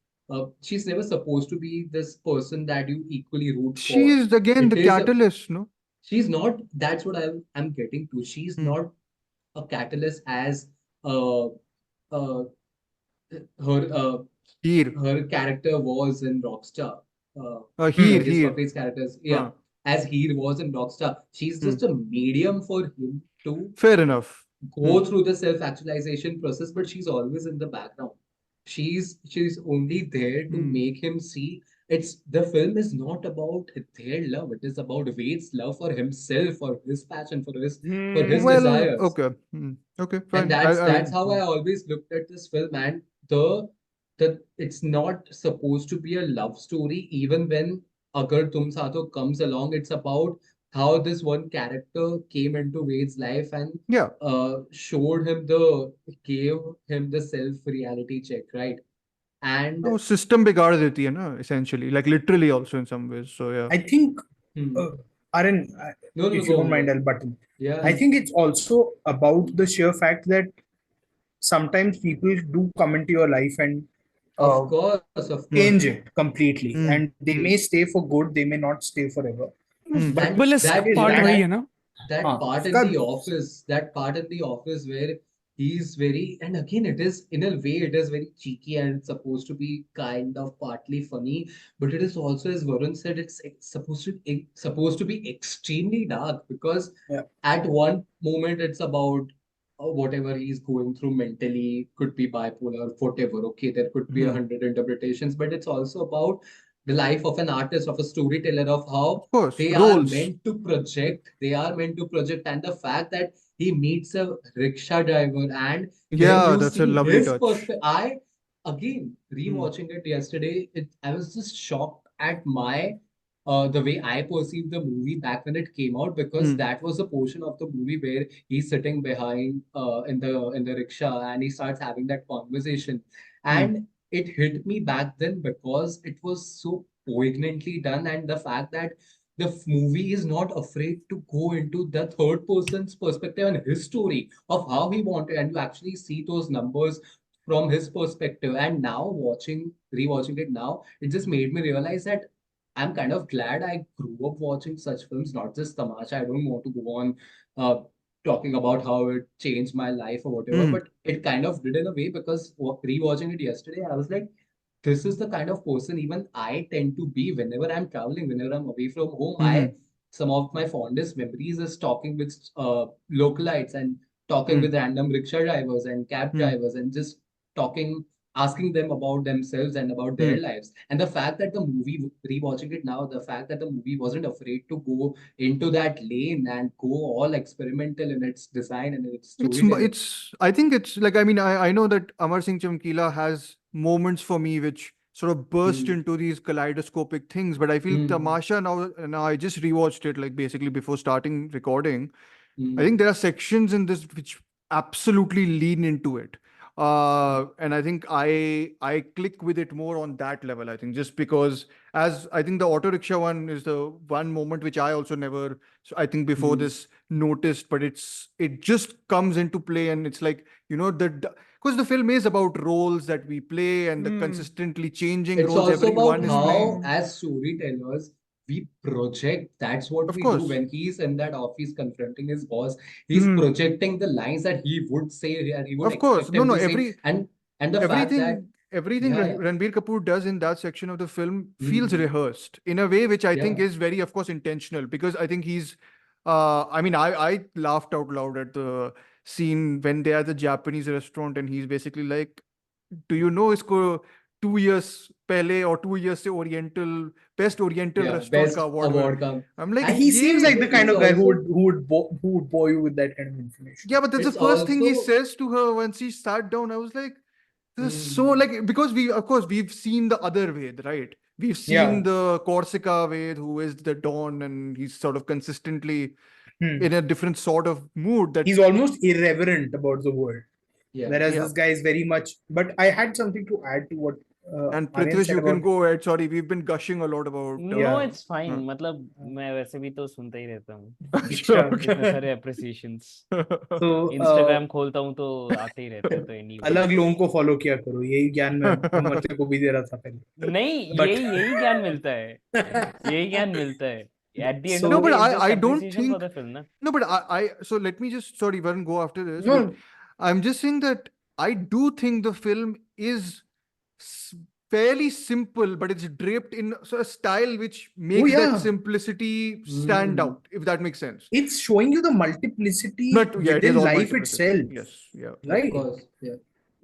she's never supposed to be this person that you equally root She for. is again It the is catalyst, no? She's not. That's what I'm getting to. She's not a catalyst as uh, uh her Heer. her character was in Rockstar. Heer. Nargis Heer. Fakhri's characters, Uh, as he was in Rockstar. She's just a medium for him to Fair enough. go through the self-actualization process, but she's always in the background. She's only there to make him see it's the film is not about their love. It is about Wade's love for himself, for his passion, for his Well, desires. okay. Okay, And fine. I that's mean, how I always looked at this film. And the it's not supposed to be a love story. Even when Agar Tum Saath Ho comes along, it's about how this one character came into Wade's life and yeah. gave him the self reality check, right? And No, system बिगाड़ देती है ना, essentially, like literally also in some ways. So yeah. I think, hmm, Aryan, no, if go you don't on, mind, go on. I'll button. Yeah, I think it's also about the sheer fact that sometimes people do come into your life and of course, change it completely. Hmm. And they may stay for good, they may not stay forever. But And Fabulous part that- वही है ना. that part in the office, where he's very, and again, it is in a way, it is very cheeky and it's supposed to be kind of partly funny, but it is also, as Varun said, it's supposed to be extremely dark because Yeah. at one moment it's about whatever he's going through mentally, could be bipolar, whatever. Okay, there could be 100 interpretations, but it's also about the life of an artist, of a storyteller, of how Of course, they roles. are meant to project. They are meant to project, and the fact that he meets a rickshaw driver, and then Yeah, you that's a see lovely his touch. perspective. I again rewatching it yesterday. I was just shocked at the way I perceived the movie back when it came out, because that was a portion of the movie where he's sitting behind in the rickshaw and he starts having that conversation, and it hit me back then because it was so poignantly done, and the fact that the movie is not afraid to go into the third person's perspective and his story of how he wanted, and you actually see those numbers from his perspective. And now rewatching it now, it just made me realize that I'm kind of glad I grew up watching such films, not just Tamasha. I don't want to go on talking about how it changed my life or whatever, Mm. but it kind of did in a way because rewatching it yesterday, I was like, this is the kind of person even I tend to be whenever I'm traveling, whenever I'm away from home. Mhm. Some of my fondest memories is talking with localites and talking Mm. with random rickshaw drivers and cab Mm. drivers and just talking, asking them about themselves and about their Mm. lives. And the fact that the movie, rewatching it now, the fact that the movie wasn't afraid to go into that lane and go all experimental in its design and in its storytelling. I think it's like, I mean, I know that Amar Singh Chamkila has moments for me which sort of burst Mm. into these kaleidoscopic things, but I feel Mm. Tamasha now I just rewatched it like basically before starting recording. I Mm. think there are sections in this which absolutely lean into it. And I think I click with it more on that level. I think just because, as I think the auto rickshaw one is the one moment which I also never, so I think before Mm. this noticed, but it just comes into play, and it's like, because the film is about roles that we play and the Mm. consistently changing It's roles also about everyone is how, playing. as storytellers, we project. That's what Of we do course. when he's in that office confronting his boss. He's Mm. projecting the lines that he would say and he would Of course. expect No, him no, to say. And the fact that, everything yeah, yeah, Ranbir Kapoor does in that section of the film feels Mhm. rehearsed in a way which I think Yeah. is very, of course, intentional, because I think he's I mean, I laughed out loud at the scene when they're at the Japanese restaurant and he's basically like, do you know isko 2 years pehle or 2 years se best oriental Yeah, restaurant best ka award award mila?" come. I'm like, And He seems like the kind it's of guy also, who would bore you with that kind of information. yeah, but that's the it's first thing he also, says to her when she sat down. I was like, this is so mm, like, because of course, we've seen the other Ved, right? We've Yeah. seen the Corsica Ved, who is the Don, and he's sort of consistently Hmm. in a different sort of mood. That He's almost irreverent about the world. yeah. Whereas Yeah. this guy is very much. But I had something to add to what And Aryan Prithwish, said you can about. go ahead. Sorry, we've been gushing a lot about. No, Yeah. it's fine. हाँ. मतलब मैं वैसे भी तो सुनता ही रहता हूँ Sure, इतने okay. सारे appreciations. So Instagram खोलता हूँ तो आते ही रहते हैं तो anyway. अलग लोगों को फॉलो किया करो, यही ज्ञान मैं अमरते को भी दे रहा था पहले. नहीं, But- यही ज्ञान मिलता है. यही ज्ञान मिलता है. At the end So- of No, the but day, it's just I don't appreciation for think. the film, na? No, but so let me just, sorry, Varun, go after this. No. But I'm just saying that I do think the film is fairly simple, but it's draped in a style which makes yeah. that simplicity stand out, if that makes sense. It's showing you the multiplicity But yeah, it is within all life multiplicity. itself. Yes, yeah. Right. Of course. Yeah.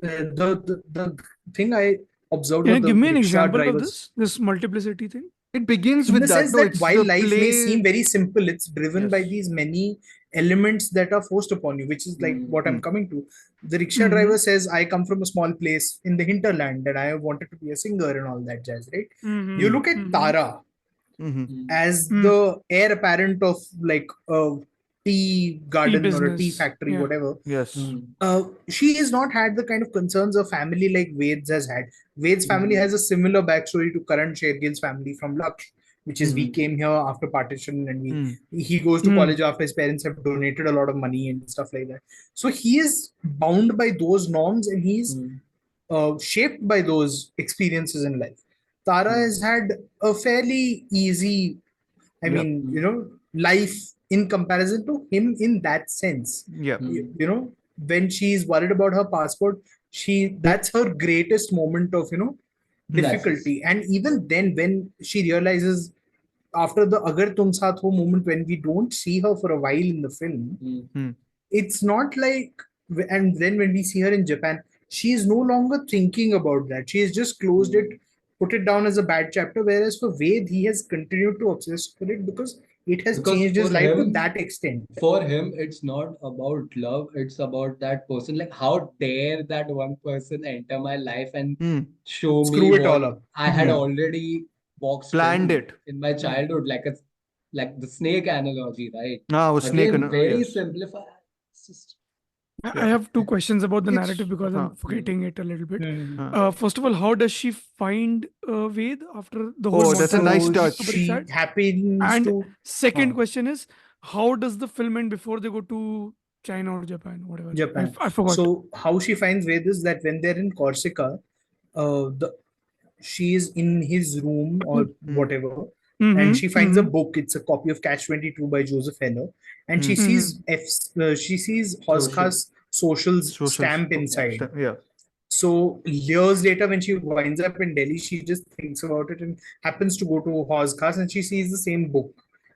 The thing I observed Can with you the give me an rickshaw example of drivers, this multiplicity thing? It begins in with the that. sense No, that it's while the life may play. seem very simple, it's driven by Yes. these many elements that are forced upon you, which is like what I'm coming to. The rickshaw driver says, I come from a small place in the hinterland and I wanted to be a singer and all that jazz, right? You look at Tara Mhm. as the heir apparent of like a tea garden or a tea business, factory, yeah. whatever. Yes. She has not had the kind of concerns a family like Ved's has had. Ved's family has a similar backstory to Karan Shergill's family from Laksh, which is we came here after partition and he goes to college after his parents have donated a lot of money and stuff like that. So he is bound by those norms and he's shaped by those experiences in life. Tara has had a fairly easy, I Yeah. mean, life in comparison to him in that sense. Yeah. When she's worried about her passport, that's her greatest moment of, difficulty. And even then, when she realizes after the Agar Tum Saath Ho moment, when we don't see her for a while in the film, it's not like, and then when we see her in Japan, she is no longer thinking about that. She has just closed it, put it down as a bad chapter. Whereas for Ved, he has continued to obsess with it because it has changed his for life to him- that extent. For him, it's not about love, it's about that person. Like, how dare that one person enter my life and show Screw me it all what up. I had already boxed Planned in it. in my childhood, like the snake analogy, right? Was snake. Again, very Yes. simplified. It's just- I have two questions about the It's- narrative because I'm huh. forgetting it a little bit. Hmm. First of all, how does she find Ved after the whole Oh, that's a nice montage? touch. Somebody She said? happens And to. second Huh. question is, how does the film end before they go to China or Japan, whatever? Japan. I forgot. So how she finds Ved is that when they're in Corsica, she is in his room or whatever, and she finds a Mhm. book. It's a copy of Catch 22 by Joseph Heller, and she Hmm. sees she sees Hoska's social's Social. stamp inside. Yeah. So years later, when she winds up in Delhi, she just thinks about it and happens to go to Hoska's, and she sees the same book,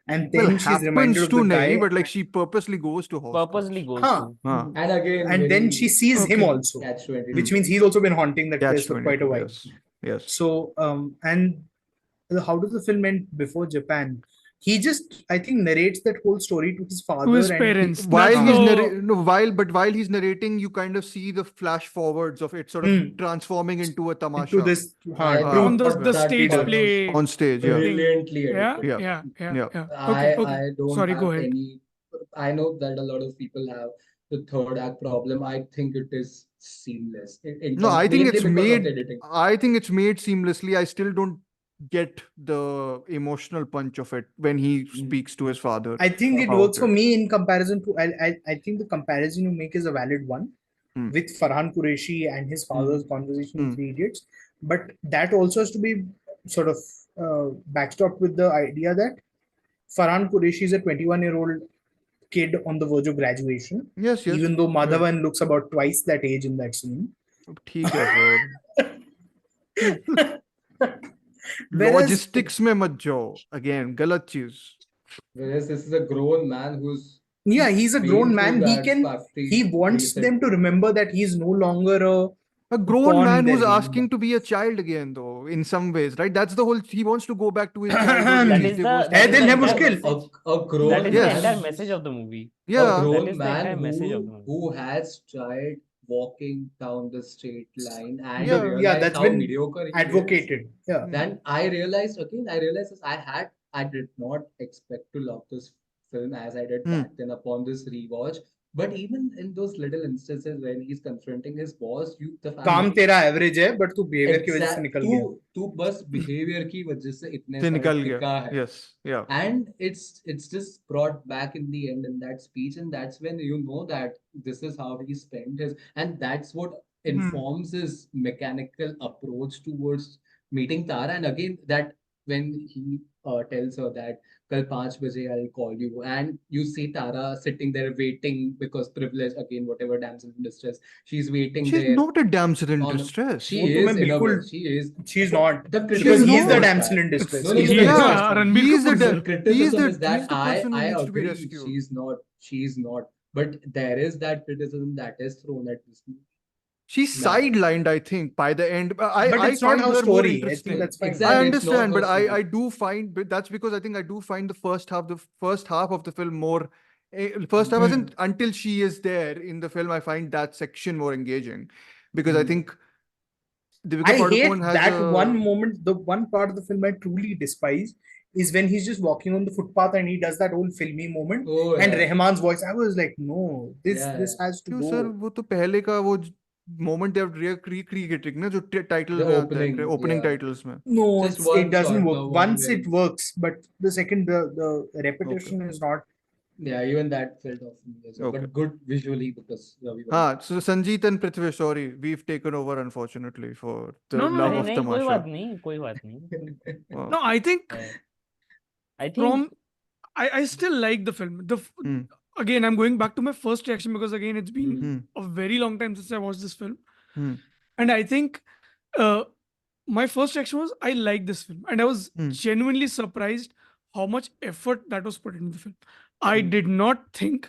and Well, then she's reminded happens of to the nahi, guy. but like she purposely goes to hospital. Purposely goes Huh. to. Huh. And again, And then very she sees him Okay. also, catch 22. which means he's also been haunting that Catch place for quite a 22. while. Yes. Yes. So, and how does the film end before Japan? He just, I think, narrates that whole story to his father To his and parents. While That's he's the- no, while he's narrating, you kind of see the flash forwards of it sort of transforming into a tamasha into this I true on the that stage part was play. on stage. Yeah. thing. brilliantly Yeah, edited. yeah, yeah, Yeah. yeah. Okay, okay. I don't Sorry, have go ahead. any. I know that a lot of people have the third act problem. I think it is seamless. No, I think mainly it's because of made. the editing. I think it's made seamlessly. I still don't get the emotional punch of it when he speaks to his father. I think it about works for it. me in comparison to. I think the comparison you make is a valid one Hmm. with Farhan Qureshi and his father's conversation in Hmm. Three Idiots, but that also has to be sort of backstopped with the idea that Farhan Qureshi is a 21-year-old kid on the verge of graduation, Yes, yes. even though Madhavan looks about twice that age in that scene. ठीक है sir. Whereas- Logistics में मत जाओ. Again, गलत चीज. Whereas this is a grown man who's Yeah, he's a been grown through man. He that can. factory He wants reset. them to remember that he's no longer A grown pawn man in their who's game. asking to be a child again, though, in some ways, right? That's the whole. He wants to go back to his childhood. That when That he's is the divorced. that is Dil the hai entire mushkil. message. A grown That is Yes. the man, entire message of the movie. a Yeah. grown That is the man entire message of the movie. who has tried walking down the straight line and Yeah. realized that's how been mediocre he is. advocated. Yeah. Then I realized this, I did not expect to love this film as I did back then upon this rewatch. But even in those little instances when he's confronting his boss, the fact काम that तेरा average है but तू behaviour की वजह से exact निकल गया. तू बस बिहेवियर की वजह से इतने से सारे निकल टिका गया. है. Yes. Yeah. And it's just brought back in the end in that speech, and that's when you know that this is how he spent his, and that's what informs his mechanical approach towards meeting Tara. And again, that when he tells her that kal 5 baje I'll call you, and you see Tara sitting there waiting because privilege again, whatever damsel in distress, she's waiting She's there. not a damsel in on- distress. She वो तो is मैं in a way. बिल्कुल- She is. She's not. The Because criticism he's the was damsel that- in distress. No, no, He's no, the no, distress Yeah, one. Ranbir He's the Kapoor, da- sir. criticism is he's that the person who I needs to be agree rescued. she's not, but there is that criticism that is thrown at this movie. She's No. sidelined, I think, by the end. But I it's not find her her more story. I interesting. think that's fine. Exactly. I it's not understand, her but story. I do find, but that's because I think I do find the first half of the film more. First half isn't until she is there in the film. I find that section more engaging, because I think Deepika I hate Padukone has that a, one moment. The one part of the film I truly despise is when he's just walking on the footpath and he does that old filmy moment. Oh, And yeah. Rahman's voice, I was like, no, this Yeah, this has to क्यों go. Sir वो तो पहले का वो moment they are recreating ना जो title The में आता है opening, opening yeah. titles में. No, Just it one doesn't shot, work. the one Once where- it works, but the second the repetition is not. Yeah, even that felt off me as well. Okay. But good visually because we were हाँ, so Sanjeet and Prithwish, sorry, we've taken over unfortunately for the No, no, love no. of नहीं कोई Tamasha. बात नहीं कोई बात नहीं. Wow. No, I think I think from I still like the film. Again, I'm going back to my first reaction because again it's been a very long time since I watched this film, and I think my first reaction was I like this film, and I was genuinely surprised how much effort that was put into the film. I did not think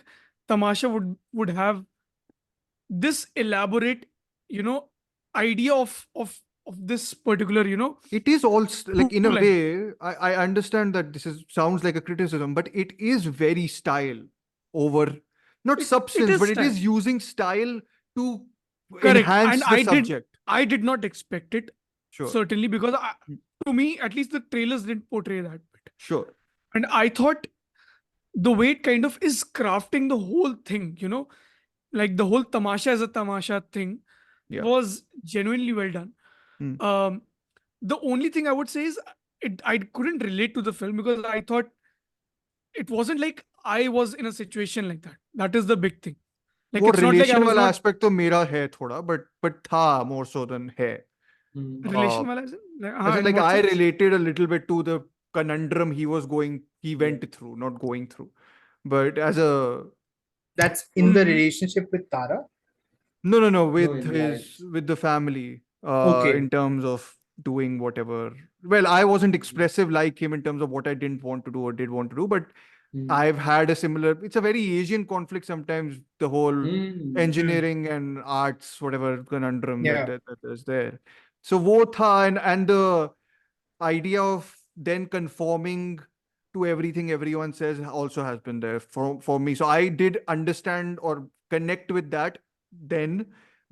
Tamasha would have this elaborate, idea of this particular, It is also like in a Like- way, I understand that this sounds like a criticism, but it is very style over not substance, is but it is style. using style to Correct. enhance And the subject. I did not expect it, Sure. certainly, because to me, at least the trailers didn't portray that bit. Sure. And I thought the way it kind of is crafting the whole thing, like the whole tamasha as a tamasha thing Yeah. was genuinely well done. The only thing I would say is I couldn't relate to the film because I thought it wasn't like I was in a situation like that. That is the big thing. Like वो it's not like I relation was वाला not aspect तो मेरा है थोड़ा, but था more so than है. relation wala is it? As in, like in what I sense? related a little bit to the conundrum he went through, not going through. But as a That's in the Mm. relationship with Tara. no, No, with in with the family, Okay. in terms of doing whatever. Well, I wasn't expressive like him in terms of what I didn't want to do or did want to do, but I've had a similar. It's a very Asian conflict sometimes. The whole engineering and arts, whatever conundrum Yeah. that is there. So wo tha, and the idea of then conforming to everything everyone says also has been there for me. So I did understand or connect with that then,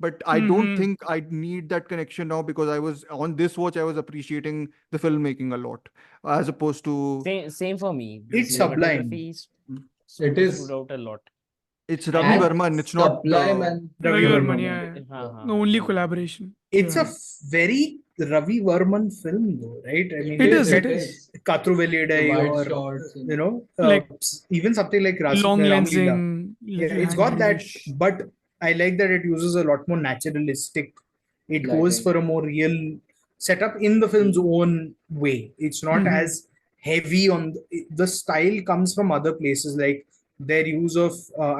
but I don't think I need that connection now, because I was on this watch, I was appreciating the filmmaking a lot, as opposed to Same for me. It's The sublime. cinematography It is. stood out a lot. it's Ravi And Varman. It's not Sublime and Ravi Ravi Varman. Varman, yeah. हाँ, The हाँ, only हाँ. collaboration. It's Yeah. a very Ravi Varman film, though, right? I mean, It is, that it is. Katru The Veliyadai wide or shots and- Like even something like long Ramleela. lensing, Yeah, little it's got that, handlish. but I like that it uses a lot more naturalistic. It goes Lighting. for a more real setup in the film's own way. It's not Mhm. as heavy on the style comes from other places, like their use of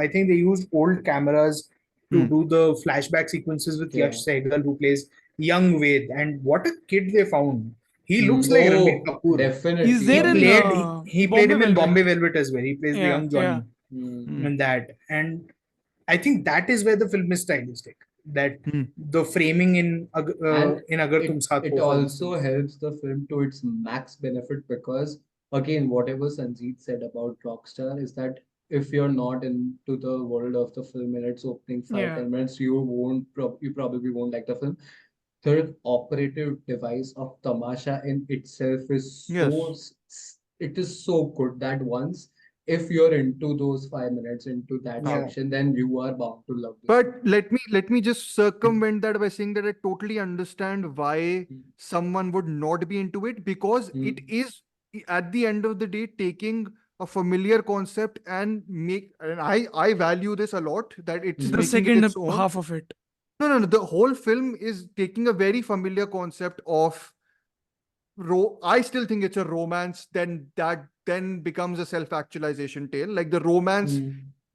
I think they used old cameras to do the flashback sequences with Yeah. Yash Sehgal, who plays young Ved, and what a kid they found. He looks like Ranbir Oh, Kapoor. definitely. He's there in He played him in Bombay Bombay Velvet as well. He plays the Yeah, young Johnny yeah. Hmm. in that. And I think that is where the film is stylistic. That Hmm. the framing in And Agar Tum Saath it Ho, for also instance. helps the film to its max benefit, because again, whatever Sanjeet said about Rockstar is that if you're not into the world of the film in its opening five Yeah. 10 minutes, you probably won't like the film. The operative device of Tamasha in itself is Yes. it is so good that once if you're into those 5 minutes into that Yeah. action, then you are bound to love this But film. let me just circumvent that by saying that I totally understand why Hmm. someone would not be into it, because it is at the end of the day taking a familiar concept and I value this a lot, that it's Hmm. The making it second its own. half of it. No. The whole film is taking a very familiar concept of I still think it's a romance, then that then becomes a self-actualization tale. Like the romance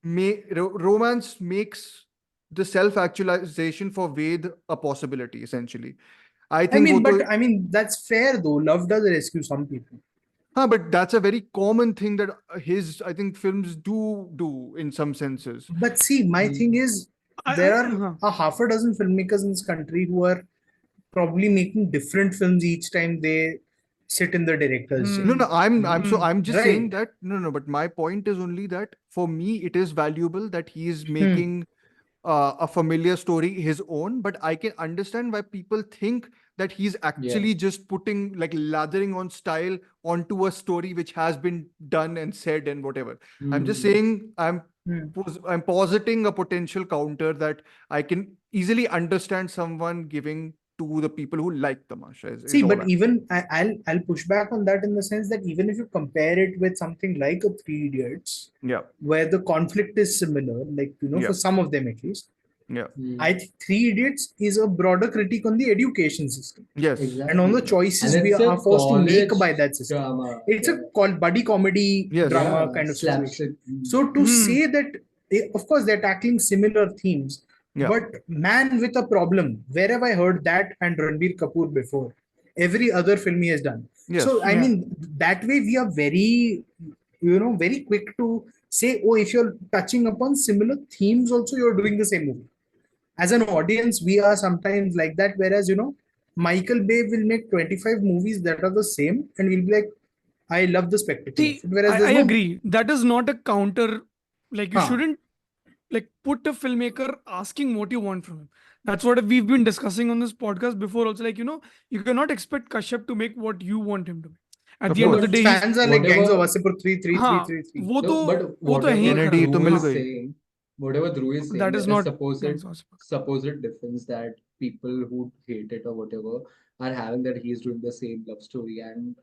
romance makes the self-actualization for Ved a possibility, essentially. I I think mean, wo but to, I mean, that's fair though. Love does rescue some people. but that's a very common thing that I think films do in some senses. But see, my thing is, there are a half a dozen filmmakers in this country who are probably making different films each time they sit in the director's chair. No, I'm just saying Right. that no, but my point is only that for me it is valuable that he is Hmm. making a familiar story his own, but I can understand why people think that he's actually just putting, like, lathering on style onto a story which has been done and said and whatever. I'm just saying Hmm. I'm positing a potential counter that I can easily understand someone giving to the people who like Tamasha See, is all but I'm even I'll push back on that in the sense that even if you compare it with something like a Three Idiots, yeah where the conflict is similar, like yeah for some of them at least, yeah I think Three Idiots is a broader critique on the education system yes and on the Exactly. choices And we it's are a forced to make college by that system. drama. It's a buddy comedy Yes. drama Yeah, kind of slapstick. situation. So to say that, of course, they're tackling similar themes, Yeah. but Man with a Problem, where have I heard that and Ranbir Kapoor before? Every other film he has done. Yes. So I Yeah. mean, that way we are very, very quick to say, oh, if you're touching upon similar themes, also you're doing the same movie. As an audience, we are sometimes like that. Whereas, Michael Bay will make 25 movies that are the same, and we'll be like, I love the spectacle of See, it. Whereas I there's no. agree. That is not a counter. Like you Huh. shouldn't like put a filmmaker asking what you want from him. That's what we've been discussing on this podcast before. Also, like you cannot expect Kashyap to make what you want him to make. At Of the end of course. the day, he's Fans are like gangs of Whatever- Wasseypur 33333. वो No, तो but वो तो है ही whatever Kennedy खराब. तो Dhruv mill is गई. saying, whatever Dhruv is saying, That is there not supposed gangs of Wasseypur. supposed difference that people who hate it or whatever are having, that he is doing the same love story and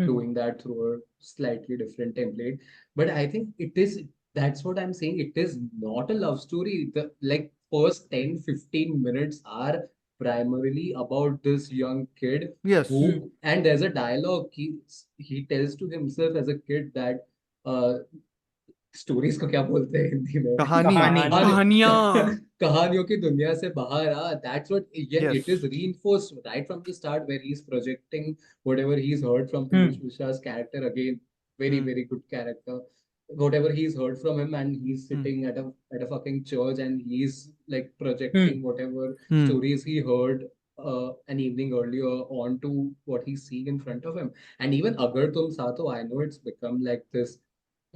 doing that through a slightly different template. But I think that's what I'm saying. It is not a love story. The like first 10-15 minutes are primarily about this young kid Yes. who, and there's a dialogue he tells to himself as a kid that stories को क्या बोलते हैं हिंदी में कहानी कहानियां कहानियों की दुनिया से बाहर आ that's what Yes. it is reinforced right from the start where he's projecting whatever he's heard from Piyush Mishra's character again very good character whatever he's heard from him and he's sitting at a fucking church and he's like projecting whatever stories he heard an evening earlier onto what he's seeing in front of him and even Agar Tum Saath Ho, I know it's become like this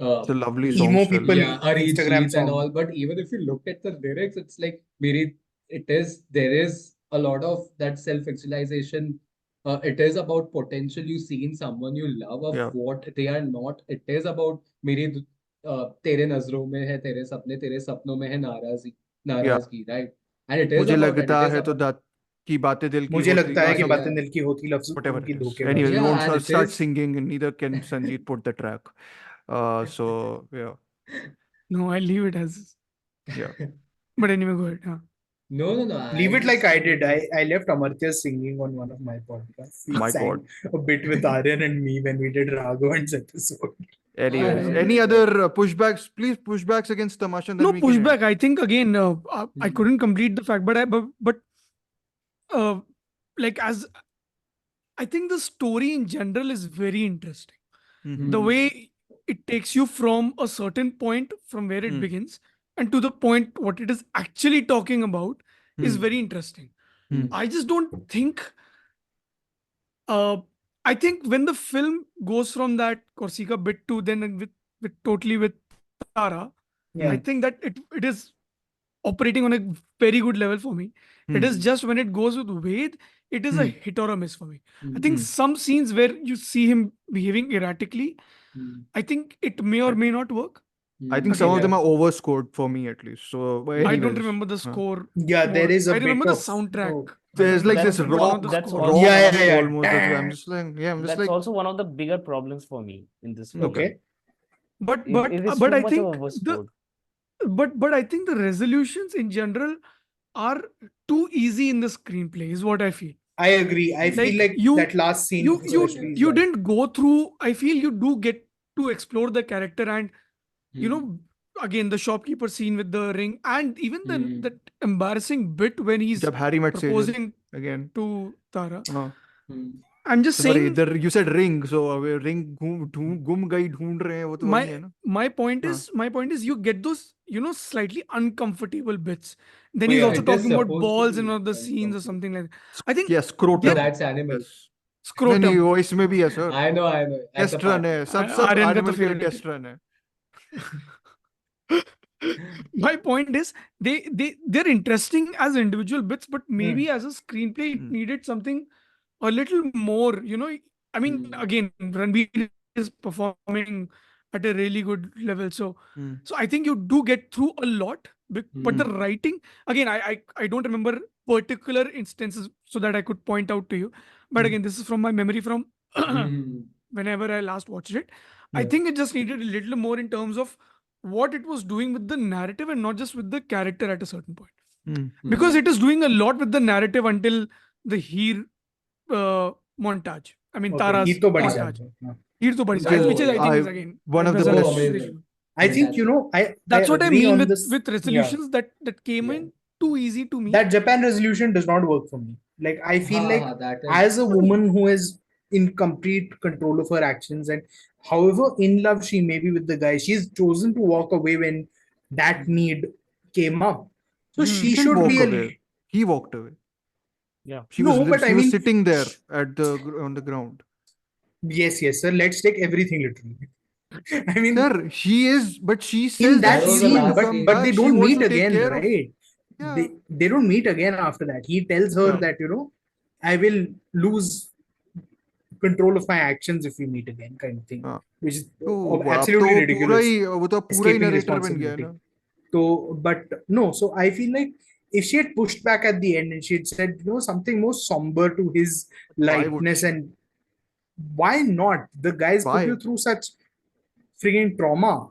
It's a lovely song. emo still. people yeah, Instagram and song. all. But even if you look at the lyrics, it's like there is a lot of that self-actualization. It is about potential you see in someone you love of Yeah. what they are not. It is about मेरी तेरे नजरों में है तेरे सपनों में है नाराजगी, right? And it is मुझे about लगता that. It is है तो about, दात की बातें दिल की मुझे होती लगता है कि हैं, बातें दिल की होती लफ्ज़ whatever उनकी it is. धोखेबाज Anyway, we Yeah, won't and it start is- singing, and neither can Sanjeet put the track. So yeah, No, I leave it as. yeah. But anyway, go ahead. Yeah. no. Leave it like I did. I left Amartya singing on one of my podcasts. He My sang God. a bit with Aryan and me when we did Raghavan's episode. Anyways, Yeah. any other pushbacks? Please pushbacks against Tamasha. And then No we can end. pushback. I think again, I couldn't complete the fact, but like as I think the story in general is very interesting. Mhm. The way it takes you from a certain point from where it begins and to the point what it is actually talking about is very interesting. I just don't think I think when the film goes from that Corsica bit to then with totally with Tara, I think that it is operating on a very good level for me. It is just when it goes with Ved, it is a hit or a miss for me. I think some scenes where you see him behaving erratically, I think it may or may not work. I think some of them are overscored for me at least. So I don't anyways, remember the score. Yeah, there is a I remember bit the of soundtrack. oh. there's like That's this one rock, of the- that's rock also- Yeah. almost. I'm just like, yeah, I'm just That's like, also one of the bigger problems for me in this film. Okay. But It is but too I much think of overscored. but I think the resolutions in general are too easy in the screenplay is what I feel. I agree. I feel like that last scene especially is You bad. didn't go through. I feel you do get to explore the character and you know again the shopkeeper scene with the ring and even that embarrassing bit when he's जब Harry met Sejal proposing again. to Tara. Hmm. I'm just Sorry, saying there you said ring, so ring गुम गई ढूंढ रहे हैं वो तो वही है ना. my point is you get those slightly uncomfortable bits. Then Oh, he's yeah, also it is talking about supposed to balls be in one of the scenes or something like that. I think Yes, scrotum. So that's animal. Yes. scrotum. नहीं वो इसमें भी है sir. I know. At the test run है. party. सब Aryan का तो animal के favorite है. टेस्ट रन है. My point is they're interesting as individual bits, but maybe as a screenplay it needed something a little more. I mean, again, Ranbir is performing at a really good level, so I think you do get through a lot. But the writing, again, I don't remember particular instances so that I could point out to you. But again, this is from my memory from whenever I last watched it. I think it just needed a little more in terms of what it was doing with the narrative and not just with the character at a certain point. Because it is doing a lot with the narrative until the Heer montage. I mean, Tara's Heer to badi montage. jaan hai. Heer to badi Which is- which is, I think, is I- again one of the was a best- resolution. I think That's what I agree mean on with this. resolutions that came in too easy to me. That Japan resolution does not work for me. Like I feel like that is, as a woman who is in complete control of her actions and however in love she may be with the guy, she's chosen to walk away when that need came up. So she Didn't should walk be away. He walked away. Yeah. She No, was but she I was mean, sitting there at the on the ground. yes, sir. Let's take everything literally. I mean, Sir, she is, but she in says that that was she's the going scene, to last but come scene. but back. they She don't wants meet to take again, care of- right? Yeah. They don't meet again after that. He tells her Yeah. that I will lose control of my actions if we meet again, kind of thing, हाँ. which is तो अब absolutely तो ridiculous. वो तो पूरा ही Escaping narrator बन गया है responsibility. ना. So, but no, so I feel like if she had pushed back at the end and she had said, something more somber to his Why would lightness, she? and why not? The guys Why? put you through such frigging trauma.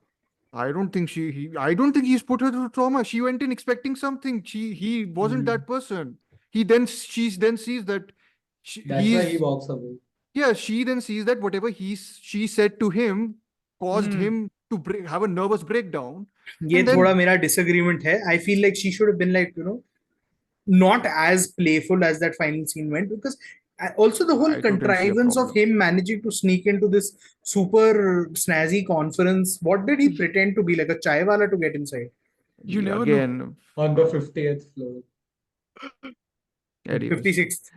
I don't think I don't think he's put her through trauma. She went in expecting something. He wasn't that person. she then sees that That's why he walks away. yeah, she then sees that whatever she said to him caused him to have a nervous breakdown. ये And then- थोड़ा मेरा disagreement है. I feel like she should have been like, not as playful as that final scene went, because also the whole I totally see your contrivance of problem. him managing to sneak into this super snazzy conference. What did he pretend to be, like a chai wala to get inside? You never know. again, On the 50th floor. anyways. 56th.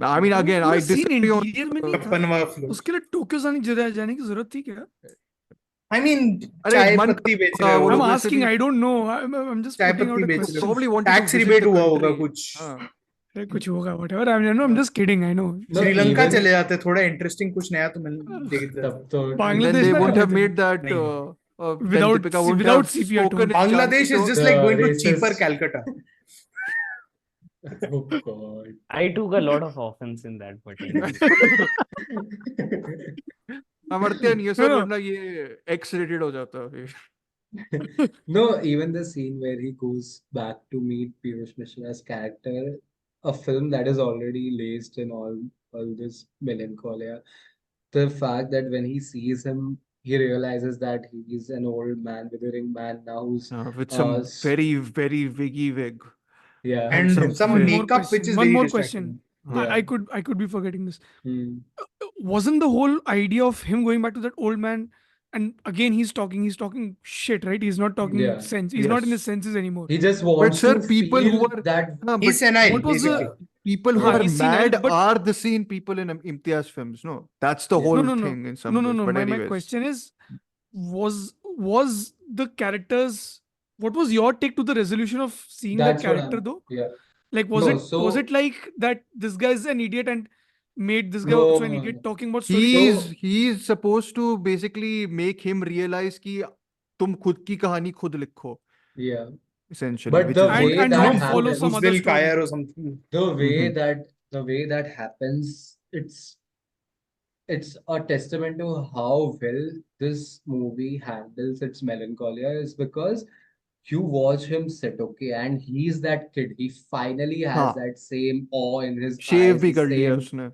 I mean, again, I पूरा scene disagree on interior में नहीं था. Panwa floor. उसके लिए Tokyo जाने की जरूरत थी क्या? I mean, अरे chai मन पत्ती बेच का रहे वो हो. लोग I'm वैसे asking. भी- I don't know. I'm just चाय putting out पत्ती a बेच question. रहे हो. probably wanted to Tax visit rebate the हुआ होगा country. कुछ. हाँ. अरे कुछ होगा whatever. I'm just kidding. I know. No, Sri Lanka even- चले जाते, थोड़ा इंटरेस्टिंग कुछ नया तो मिल देखते. तब तो And बांग्लादेश then they में wouldn't कर have लेते made that नहीं. then Without- Deepika wouldn't without have sepia spoken tone. in Bangladesh Chinese is just The like going to racist- cheaper Calcutta. Oh God. I took a lot of offense in that particular. Amartya ये sir No, no. वरना ये X rated हो जाता है फिर. No, even the scene where he goes back to meet Piyush Mishra's character, a film that is already laced in all this melancholia. The fact that when he sees him, he realizes that he's an old man, withering man now who's With some very very wiggy wig. yeah. And some some very- makeup which is One very more distracting. question. Yeah. I could be forgetting this. Hmm. Wasn't the whole idea of him going back to that old man, and again he's talking shit, right? He's not talking Yeah. sense. He's not in his Yes. senses anymore. He just wants sir, to people feel who are- that हाँ, He's but senile, what was the- basically. people who हाँ, are he's senile, mad but- are the same people in Imtiaz films. No, that's the Yeah. whole No. thing in some No. ways. But My anyways, question is, was the characters? What was your take to the resolution of seeing that's that what character I'm- though? Yeah. Like, was No, it so- was it like that this guy's an idiot and made this guy No, also an no, idiot no. talking about storytelling? he's supposed to basically make him realize कि तुम खुद की कहानी खुद लिखो, Yeah. essentially. But which the is way what- And that not follow happens, some other Uzbil story. Kayar or something. the way that happens, it's a testament to how well this movie handles its melancholia, is because you watch him sit, okay, and he's that kid. He finally has हाँ. that same awe in his shave eyes, भी the कर लिया same, उसने.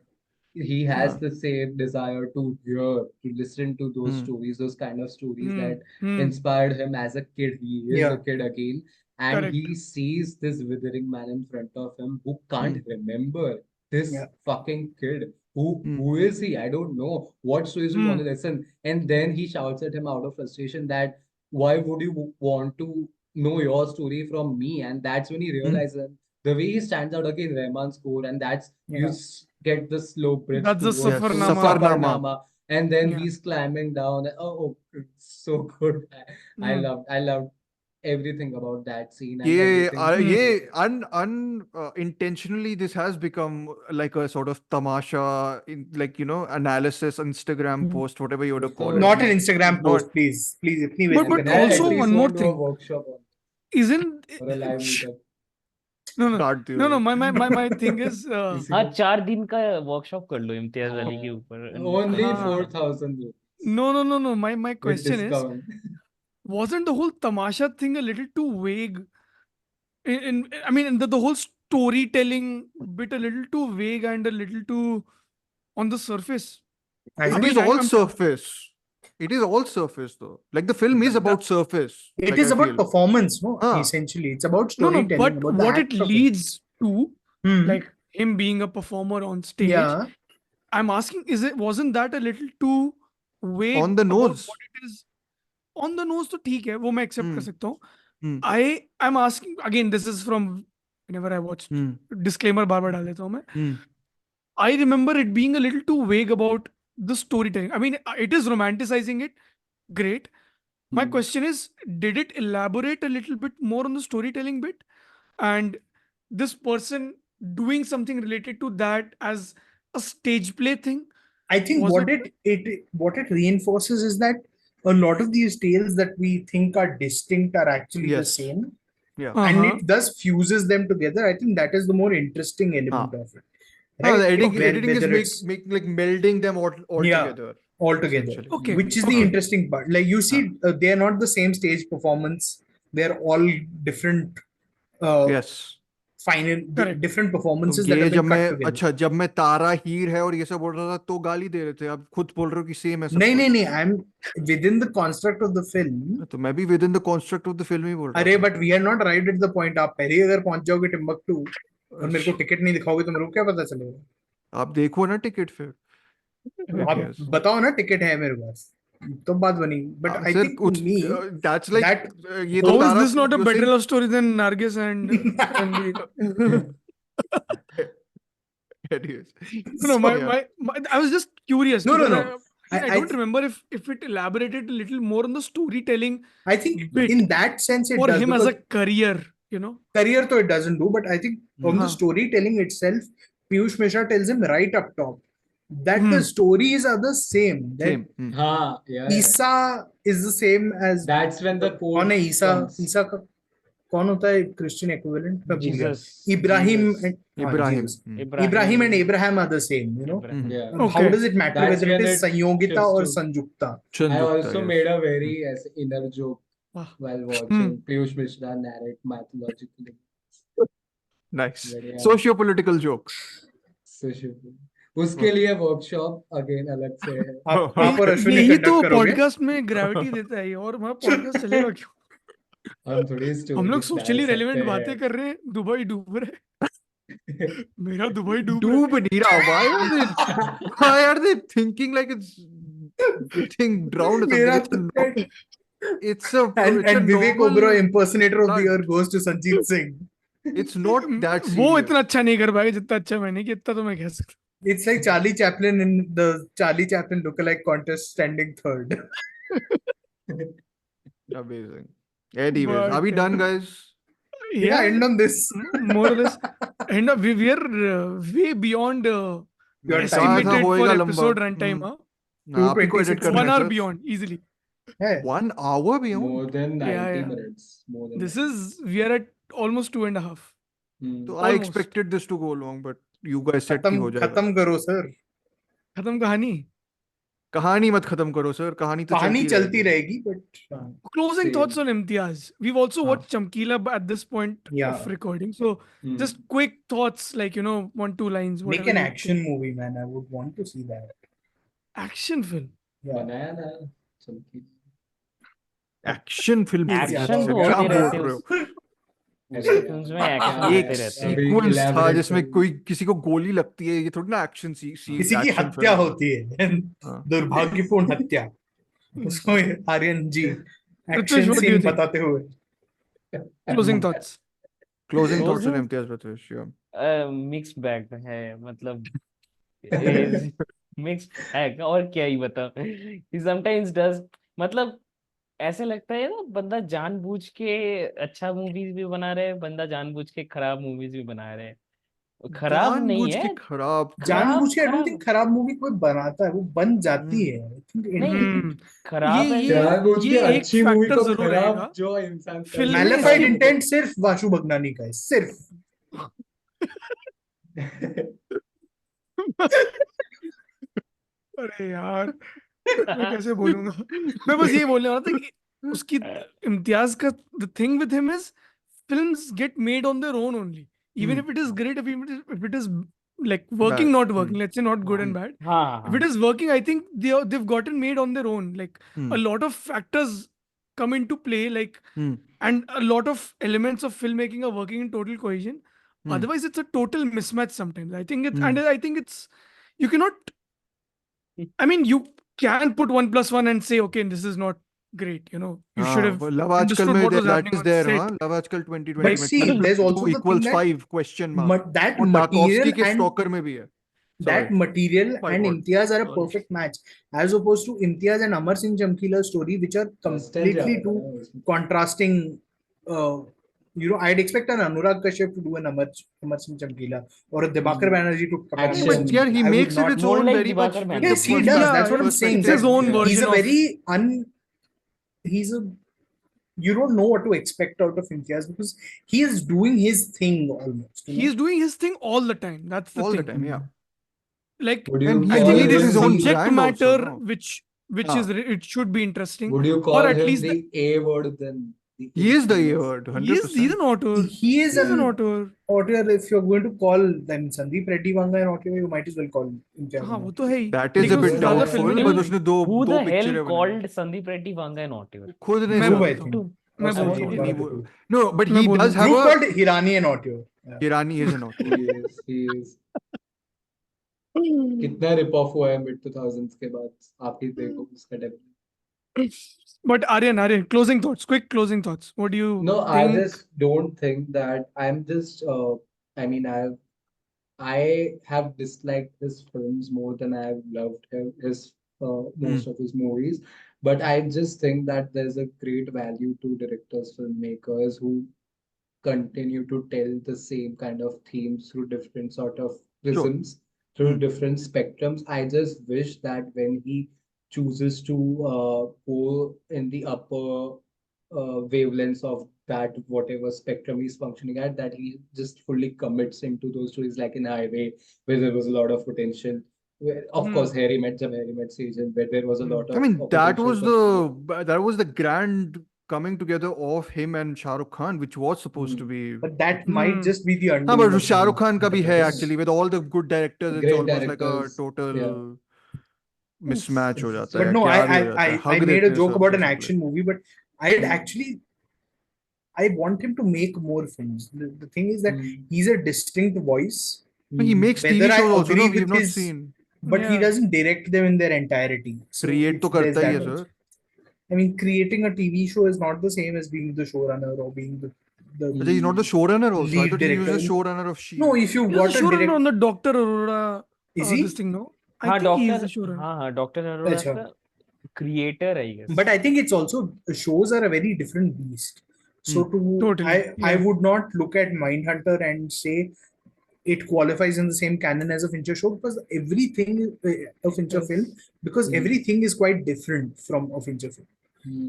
he has हाँ. the same desire to hear, to listen to those Hmm. stories, those kind of stories Hmm, that hmm. inspired him as a kid. He is Yeah. a kid again, and Correct. he sees this withering man in front of him who can't remember this Yeah. fucking kid. Hmm. Who is he? I don't know. What stories do you want to listen? And then he shouts at him out of frustration that why would you want to know your story from me? And that's when he realizes the way he stands out again, Rahman's score, and that's you Yeah. get the slow bridge That's the towards Yes, Safarnama. Safarnama. and then Yeah. he's climbing down. Oh, it's so good. I loved everything about that scene and ये everything. ये intentionally this has become like a sort of tamasha in, like, analysis Instagram post, whatever you want to call it. Not an Instagram Not- post, please. Please, itni But- basic but है. also At least one more go to a thing. workshop Isn't or a live meetup. no. Start the- No. My thing is. हाँ 4 दिन का workshop कर लो इम्तियाज अली के ऊपर. Only हाँ. 4,000 rupees No. My with question is, discount. wasn't the whole Tamasha thing a little too vague? I mean, the whole storytelling bit a little too vague and a little too on the surface. I It think is all surface. It is all surface though. Like the film is about surface. it like is I about feel. performance, no? Ah. Essentially, it's about No, storytelling. but about the what act it of leads to, Hmm. like him being a performer on stage, Yeah. I'm asking, wasn't that a little too vague On the about nose. what it is? On the nose तो ठीक है, वो मैं accept कर Hmm. सकता हूँ. Hmm. I'm asking again. This is from whenever I watched. Hmm. Disclaimer बार बार डाल देता हूँ मैं. Hmm. I remember it being a little too vague about the storytelling. I mean, it is romanticizing it. Great. My question is, did it elaborate a little bit more on the storytelling bit? And this person doing something related to that as a stage play thing? I think Was what it reinforces is that a lot of these tales that we think are distinct are actually the Yes. same, Yeah. and Uh-huh. it thus fuses them together. I think that is the more interesting element of it. No, the Right? editing Whether is it's make like melding them all Yeah. together. all together, essentially. Okay. which is the interesting part. Like you see, they are not the same stage performance. They're all different Yes. final Correct. different तो performances that ये have जब been मैं cut together. अच्छा जब मैं तारा हीर है और ये सब बोल रहा था तो गाली दे रहे थे, अब खुद बोल रहे हो कि सेम है सब नहीं कुछ। नहीं नहीं, I'm within the construct of the film. तो मैं भी within the construct of the film ही बोल रहा अरे था। but we are not arrived at the point. आप पहले ही अगर पहुंच जाओगे टिम्बकटू और मेरे को टिकट नहीं दिखाओगे तो मेरे को क्या पता चलेगा? आप देखो ना टिकट फिर। आप Yes. बताओ ना टिकट है मेरे पास, तो बात बनी. But I Sir, think to me that's like that ये तो How is Tara this not a you're better saying- love story than Nargis and the... Anyways. No, Yeah. my I was just curious. No, no, because no. I don't remember if it elaborated a little more on the storytelling I think bit in that sense it for does, him as a because career, you know. career though it doesn't do, but I think on the Huh. storytelling itself, Piyush Mishra tells him right up top that the Hmm. stories are the same. That Same. हाँ, yeah. Isa is the same as That's when the quote कौन है ईसा? comes. ईसा का कौन होता है Christian equivalent? मैं भूल गया. Jesus. Ibrahim Jesus. and Ibrahim. Jesus. Ibrahim. Ibrahim and Abraham are the same, you know. Ibrahim. Yeah. How Okay. does it matter That's whether it when is it Sanyogita shifts or to- Sanjukta? I Chandukta, also yes. made a very inner joke Ah. while watching Piyush Mishra narrate mythologically. Nice. बढ़िया. Socio-political joke. So shipping. उसके लिए workshop again अलग से है. आप और अश्विनी यही conduct तो करोगे? पॉडकास्ट में ग्रेविटी देता है, और हमारा पॉडकास्ट चलेगा क्यों? हम थोड़ी हम लोग stories सोशली डाल रेलेवेंट सकते बातें हैं. कर रहे हैं, दुबई डूब रहा है, मेरा दुबई डूब रहा डूब नहीं रहा. Why are they thinking like it's getting drowned or मेरा something? तो- It's a and Vivek normal Oberoi impersonator of the flood. year goes to Sanjeet Singh. It's not है. that वो serious. इतना अच्छा नहीं कर पाएगा जितना अच्छा मैंने किया, इतना तो मैं कह सकता It's like Charlie Chaplin in the Charlie Chaplin lookalike contest standing third. Amazing. Anyways, But, are we done, guys? हूँ. Yeah, end on this. more or less. And we are way beyond Your मैंने time. कहा था estimated for होएगा लंबा. episode runtime. Huh? आप ही को edit 226 करना 1 है, hour sir. beyond easily. है. 1 hour beyond. More than 90 yeah. minutes. More than This is, we are at almost 2.5. So I Almost. expected this to go long, but you guys said कि हो जाएगा. खत्म करो sir. खत्म कहानी. कहानी मत खत्म करो सर, कहानी तो कहानी चलती रहेगी. रहेगी, but Closing Same. thoughts on Imtiaz. We've also watched Chamkila at this point Yeah. of recording. So just quick thoughts, like, 1, 2 lines. make whatever an you action think. movie, man. I would want to see that. Action film. Yeah. बनाया ना चमकी. Action film Action तो क्या होते बोल रहते रहे हैं हो? उसके फिल्म्स में action हाँ, एक होते रहते हैं. अभी सीक्वेंस था elaborate जिसमें film. कोई किसी को गोली लगती है, ये थोड़ी ना एक्शन सी किसी की हत्या होती है, हाँ. दुर्भाग्यपूर्ण हत्या. उसको Aryan ji Prithwish, action what do you scene think? बताते हुए. Closing thoughts. Closing thoughts on Closing- Imtiaz Prithwish. Yeah. Mixed bag है, मतलब मिक्स्ड बैग, और क्या ही बताऊं. He sometimes does, मतलब ऐसे लगता है ना, बंदा जानबूझ के अच्छा मूवीज भी बना रहे हैं, बंदा जानबूझ के खराब मूवीज भी बना रहे हैं. खराब नहीं जानबूझ के है, खराब. जानबूझ के आई डोंट खराब- थिंक खराब मूवी कोई बनाता है, वो बन जाती है. I think नहीं, खराब है. जानबूझ के ये एक अच्छी मूवी factor को जरूर खराब रहेगा. जो इंसान कर Film रहा है. में मैलिफाइड इसके- इंटेंट सिर्फ वाशु भगनानी का है, सिर्फ. अरे यार, मैं कैसे बोलूंगा. मैं बस ये बोलने वाला था कि उसकी इम्तियाज का the thing with him is films get made on their own only, even if it is great, if it is like working, Bad. not working, let's say not good and bad. हाँ, If it is working, I think they've gotten made on their own. Like a lot of factors come into play, like and a lot of elements of filmmaking are working in total cohesion. Otherwise, it's a total mismatch sometimes. I think it's and I think it's you cannot. I mean, you can put 1+1 and say, okay, this is not great. You should have love आजकल understood में what was that happening is on there. set. हाँ, love आजकल 2020 But see, there's also the thing equals that 5 question mark. that और Tarkovsky material के and stalker में भी है. that Sorry. material My and God. Imtiaz are a Sorry. perfect match, as opposed to Imtiaz and Amar Singh Chamkila story, which are completely two contrasting. I'd expect an Anurag Kashyap to do an Amar Singh Chamkila or a Dibakar Banerjee to come Action. But yeah, he I would makes it not- its More own like very much. Dibakar with Banerjee. the Yes, he does. Yeah, That's what I'm saying. it's his that own Yeah. He's version a of. very you don't know what to expect out of Imtiaz because he is doing his thing almost. He's doing his thing all the time. That's the all thing. the time, yeah. Like Would you And he I call think it needed is his own subject brand also, matter no? which Ah. is it should be interesting. Would you call or at him least the A word then? He is the infamous- A-word, He's 100%. an auteur. He's an an auteur. auteur. If you're going to call them Sandeep Reddy Vanga an auteur, you might as well call Imtiaz हाँ an वो auteur. तो है ही. That is लेकिन a bit उससे ज्यादा doubtful, फिल्में doubtful, नहीं but बनाई. उसने Who दो the hell pictures called Sandeep Reddy Vanga an auteur? खुद ने मैं Dhruv, बोला I था। think. मैं Or बोलता Sanjeet, हूँ. one He of the wo- two. No, but मैं he बोल does दूँ. have Dhruv a called Hirani an auteur. Yeah. Irani is an auteur. He is. कितना रिप ऑफ हुआ है मिड 2000s के बाद, आप ही देखो उसका develop. But Aryan, closing thoughts. Quick closing thoughts. What do you No, I think? just don't think that I'm just I mean I have disliked his films more than I have loved his most of his movies, but I just think that there's a great value to directors, filmmakers who continue to tell the same kind of themes through different sort of prisms, through different spectrums. I just wish that when he chooses to go in the upper wavelengths of that whatever spectrum he's functioning at, that he just fully commits into those stories, like in Highway, where there was a lot of potential. Where, of course, Harry Met season, where there was a lot I of mean, that potential was the grand coming together of him and Shah Rukh Khan, which was supposed to be. But that might just be the हाँ, undoing but of Shah Rukh the Khan का भी है directors. actually with all the good directors. It's Great almost like a directors, total yeah. mismatch हो जाता But है. no, क्या भी हो जाता है. I हक made a देते हैं joke सब about an सब action movie, but I had actually, I want him to make more films. The thing is that he's a distinct voice. like. He makes TV Whether I shows also. agree No, we with have not his, seen. but he Yeah. doesn't direct them in their entirety. So Create तो there's करता ही that है also. sir. I mean, creating a TV show is not the same as being the showrunner or being the But he's not the showrunner also. I lead thought he was the director. showrunner of Shield. No, if you He's got the a showrunner direct, on the Dr. Aurora. is he? This thing, no? I हाँ think he is doctor the showrunner. हाँ doctor Arora अच्छा. का creator I guess. But I think it's also shows are a very different beast. So Totally, I yeah. would not look at Mindhunter and say it qualifies in the same canon as a Fincher show, because everything a Fincher film, because everything is quite different from a Fincher film.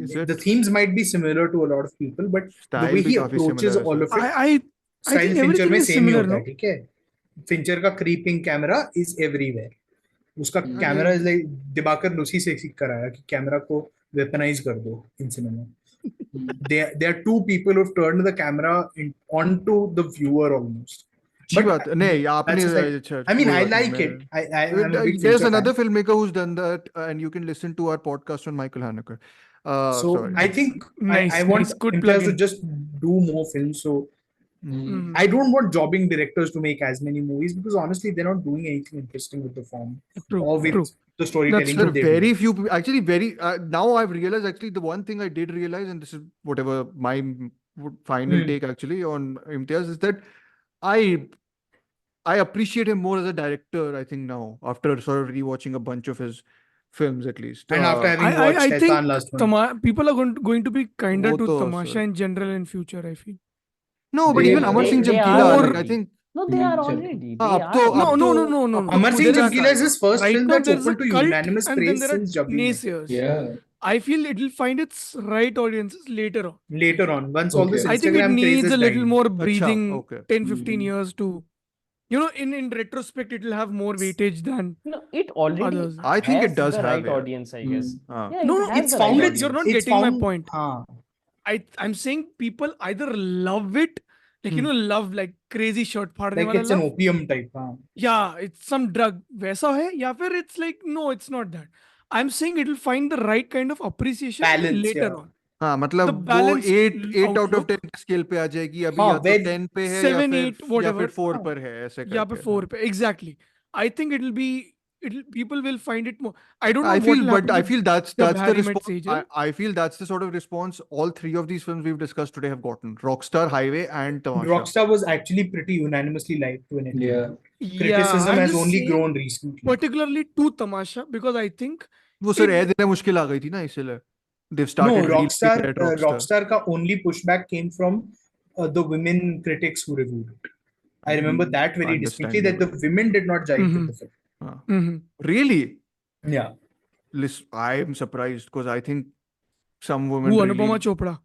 Is The it? themes might be similar to a lot of people, but the Style way भी he काफी approaches similar है all sir. of it, I style think Fincher everything में is same he similar, होता है, no? ठीक है? Fincher का creeping camera is everywhere. उसका camera is like Dibakar Lucy से सीख कर आया कि कैमरा को वेपनाइज कर दो in cinema. There are two people who've turned the camera onto the viewer almost. अच्छी बात है. नहीं आपने that's just like, अच्छा I mean, कोई I बात नहीं, like मैं- it. I'm a big There's Fincher another fan. filmmaker who's done that, and you can listen to our podcast on Michael Haneke. So Sorry. I think Nice, I want nice. Good Imtiaz to plug-in. just do more films. So I don't want jobbing directors to make as many movies, because honestly, they're not doing anything interesting with the form or with True. the storytelling There that are they very do. few people, actually very now I've realized actually the one thing I did realize, and this is whatever my final take actually on Imtiaz, is that I appreciate him more as a director, I think now, after sort of rewatching a bunch of his films at least. And after having watched I think Shaitan last one. people are going to be kinder वो to तो Tamasha sir. in general in future, I feel. No, but They- even Amar they- Singh they Chamkila, are like I already. think No, they are चलो. already. हाँ, They अब तो are अब No, तो no. अब तो Amar खुद Singh ऐसा Chamkila is आएगा. his first Right film now that's there's a open to cult unanimous and then praise there are since Jabbi Mein. naysayers. Yeah. I feel it'll find its right audiences later on. Later on, once all this Okay. I think it Instagram craze needs has a little died. more अच्छा, breathing, okay. 10-15 years to, in retrospect, it'll have more weightage than No, it already others. I think it has does the have right it. audience, I guess. हाँ. Yeah, No, it no, has it's the found right its- you're not it's getting my found- point. I'm saying people either love it, like love like crazy shirt फाड़ने Like वाला it's an love. opium type. Yeah, it's some drug. वैसा है या फिर it's like no, it's not that. I'm saying it'll find the right kind of appreciation Balance, later yeah. on. हाँ, The मतलब वो balanced 8 out of outlook. 10 के scale पे आ जाएगी, अभी हाँ, या तो where 10 पे है 7, 8, या whatever. फिर 4 हाँ. पर है, ऐसे या पे करके. 4 पे exactly. I think people will find it more. I don't know I what feel, will but happen I with feel that's जब the Harry Met response. Sejal. I feel that's the sort of response all three of these films we've discussed today have gotten: Rockstar, Highway, and Tamasha. Rockstar was actually pretty unanimously liked to an extent. Yeah. Criticism I'm has just only saying, grown recently. particularly to Tamasha, because I think वो sir add देना मुश्किल आ गई थी ना, इसलिए they've No, started really Rockstar, at Rockstar. Rockstar ka only pushback came from the women critics who reviewed it. I remember that very distinctly, that the women did not jive with the film. Really? Yeah. Listen, I am surprised because I think some women who really... Anupama Chopra,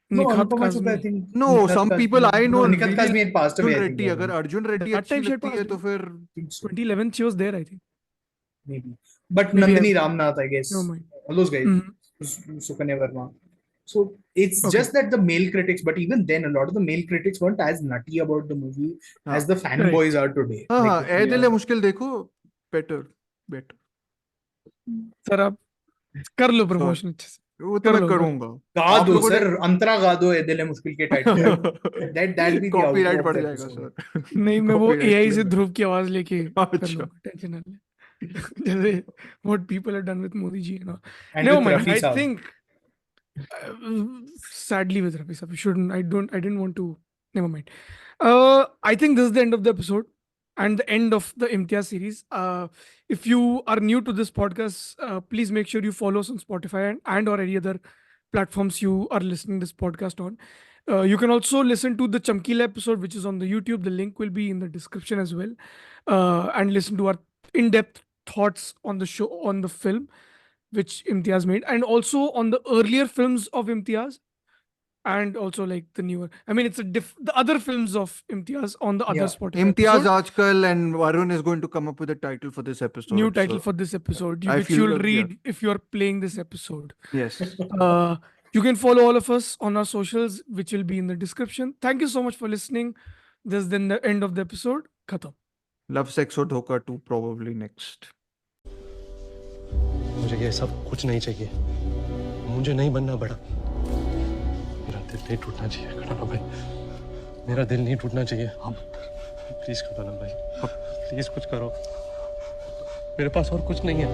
No, Nikhat Anupama Chopra, I Kazmi. think. No, Nikhat some Kazmi- people I know No, Nikhat really Kazmi had passed away, I Arjun think. Reddy, अगर Arjun Reddy That अच्छी time she लगती है passed तो फिर I think so. 2011 she was there, I think. Maybe. But Maybe Nandini Ramnath, I guess. Never mind. All those guys. Sukanya Verma. So it's Okay. just that the male critics, but even then, a lot of the male critics weren't as nutty about the movie as the fanboys are today. हाँ Like, हाँ if A we दिल है are- मुश्किल देखो better sir आप कर लो promotion अच्छे से वो तो कर मैं लो, करूंगा गा आप दो लोगों ने सर, अंतरा गा दो ए दिल है मुश्किल के title that'll be the outro copyright of बढ़ the जाएगा episode. सर नहीं मैं वो Copyright एआई से claim ध्रुव की आवाज लेके कर अच्छा लूंगा, टेंशन ना ले जैसे what people have done with Modi ji and all. And Never with mind. Rafi I Saab. think sadly with Rafi Saab, I didn't want to. Never mind. I think this is the end of the episode and the end of the Imtiaz series. If you are new to this podcast, please make sure you follow us on Spotify and or any other platforms you are listening this podcast on. You can also listen to the Chamkila episode, which is on the YouTube. The link will be in the description as well, and listen to our in-depth thoughts on the show, on the film which Imtiaz made, and also on the earlier films of Imtiaz, and also like the newer. I mean, it's the other films of Imtiaz on the other Yeah. Spotify Imtiaz episode. Ajkal and Varun is going to come up with a title for this episode. New title so for this episode, I which feel you'll that, yeah. read if you're playing this episode. Yes. You can follow all of us on our socials, which will be in the description. Thank you so much for listening. This is then the end of the episode. Khatam. Love, Sex or Dhoka 2 probably next. मुझे ये सब कुछ नहीं चाहिए, मुझे नहीं बनना बड़ा, मेरा दिल नहीं टूटना चाहिए खटाना भाई, मेरा दिल नहीं टूटना चाहिए, प्लीज खटाना भाई, प्लीज कुछ करो, मेरे पास और कुछ नहीं है।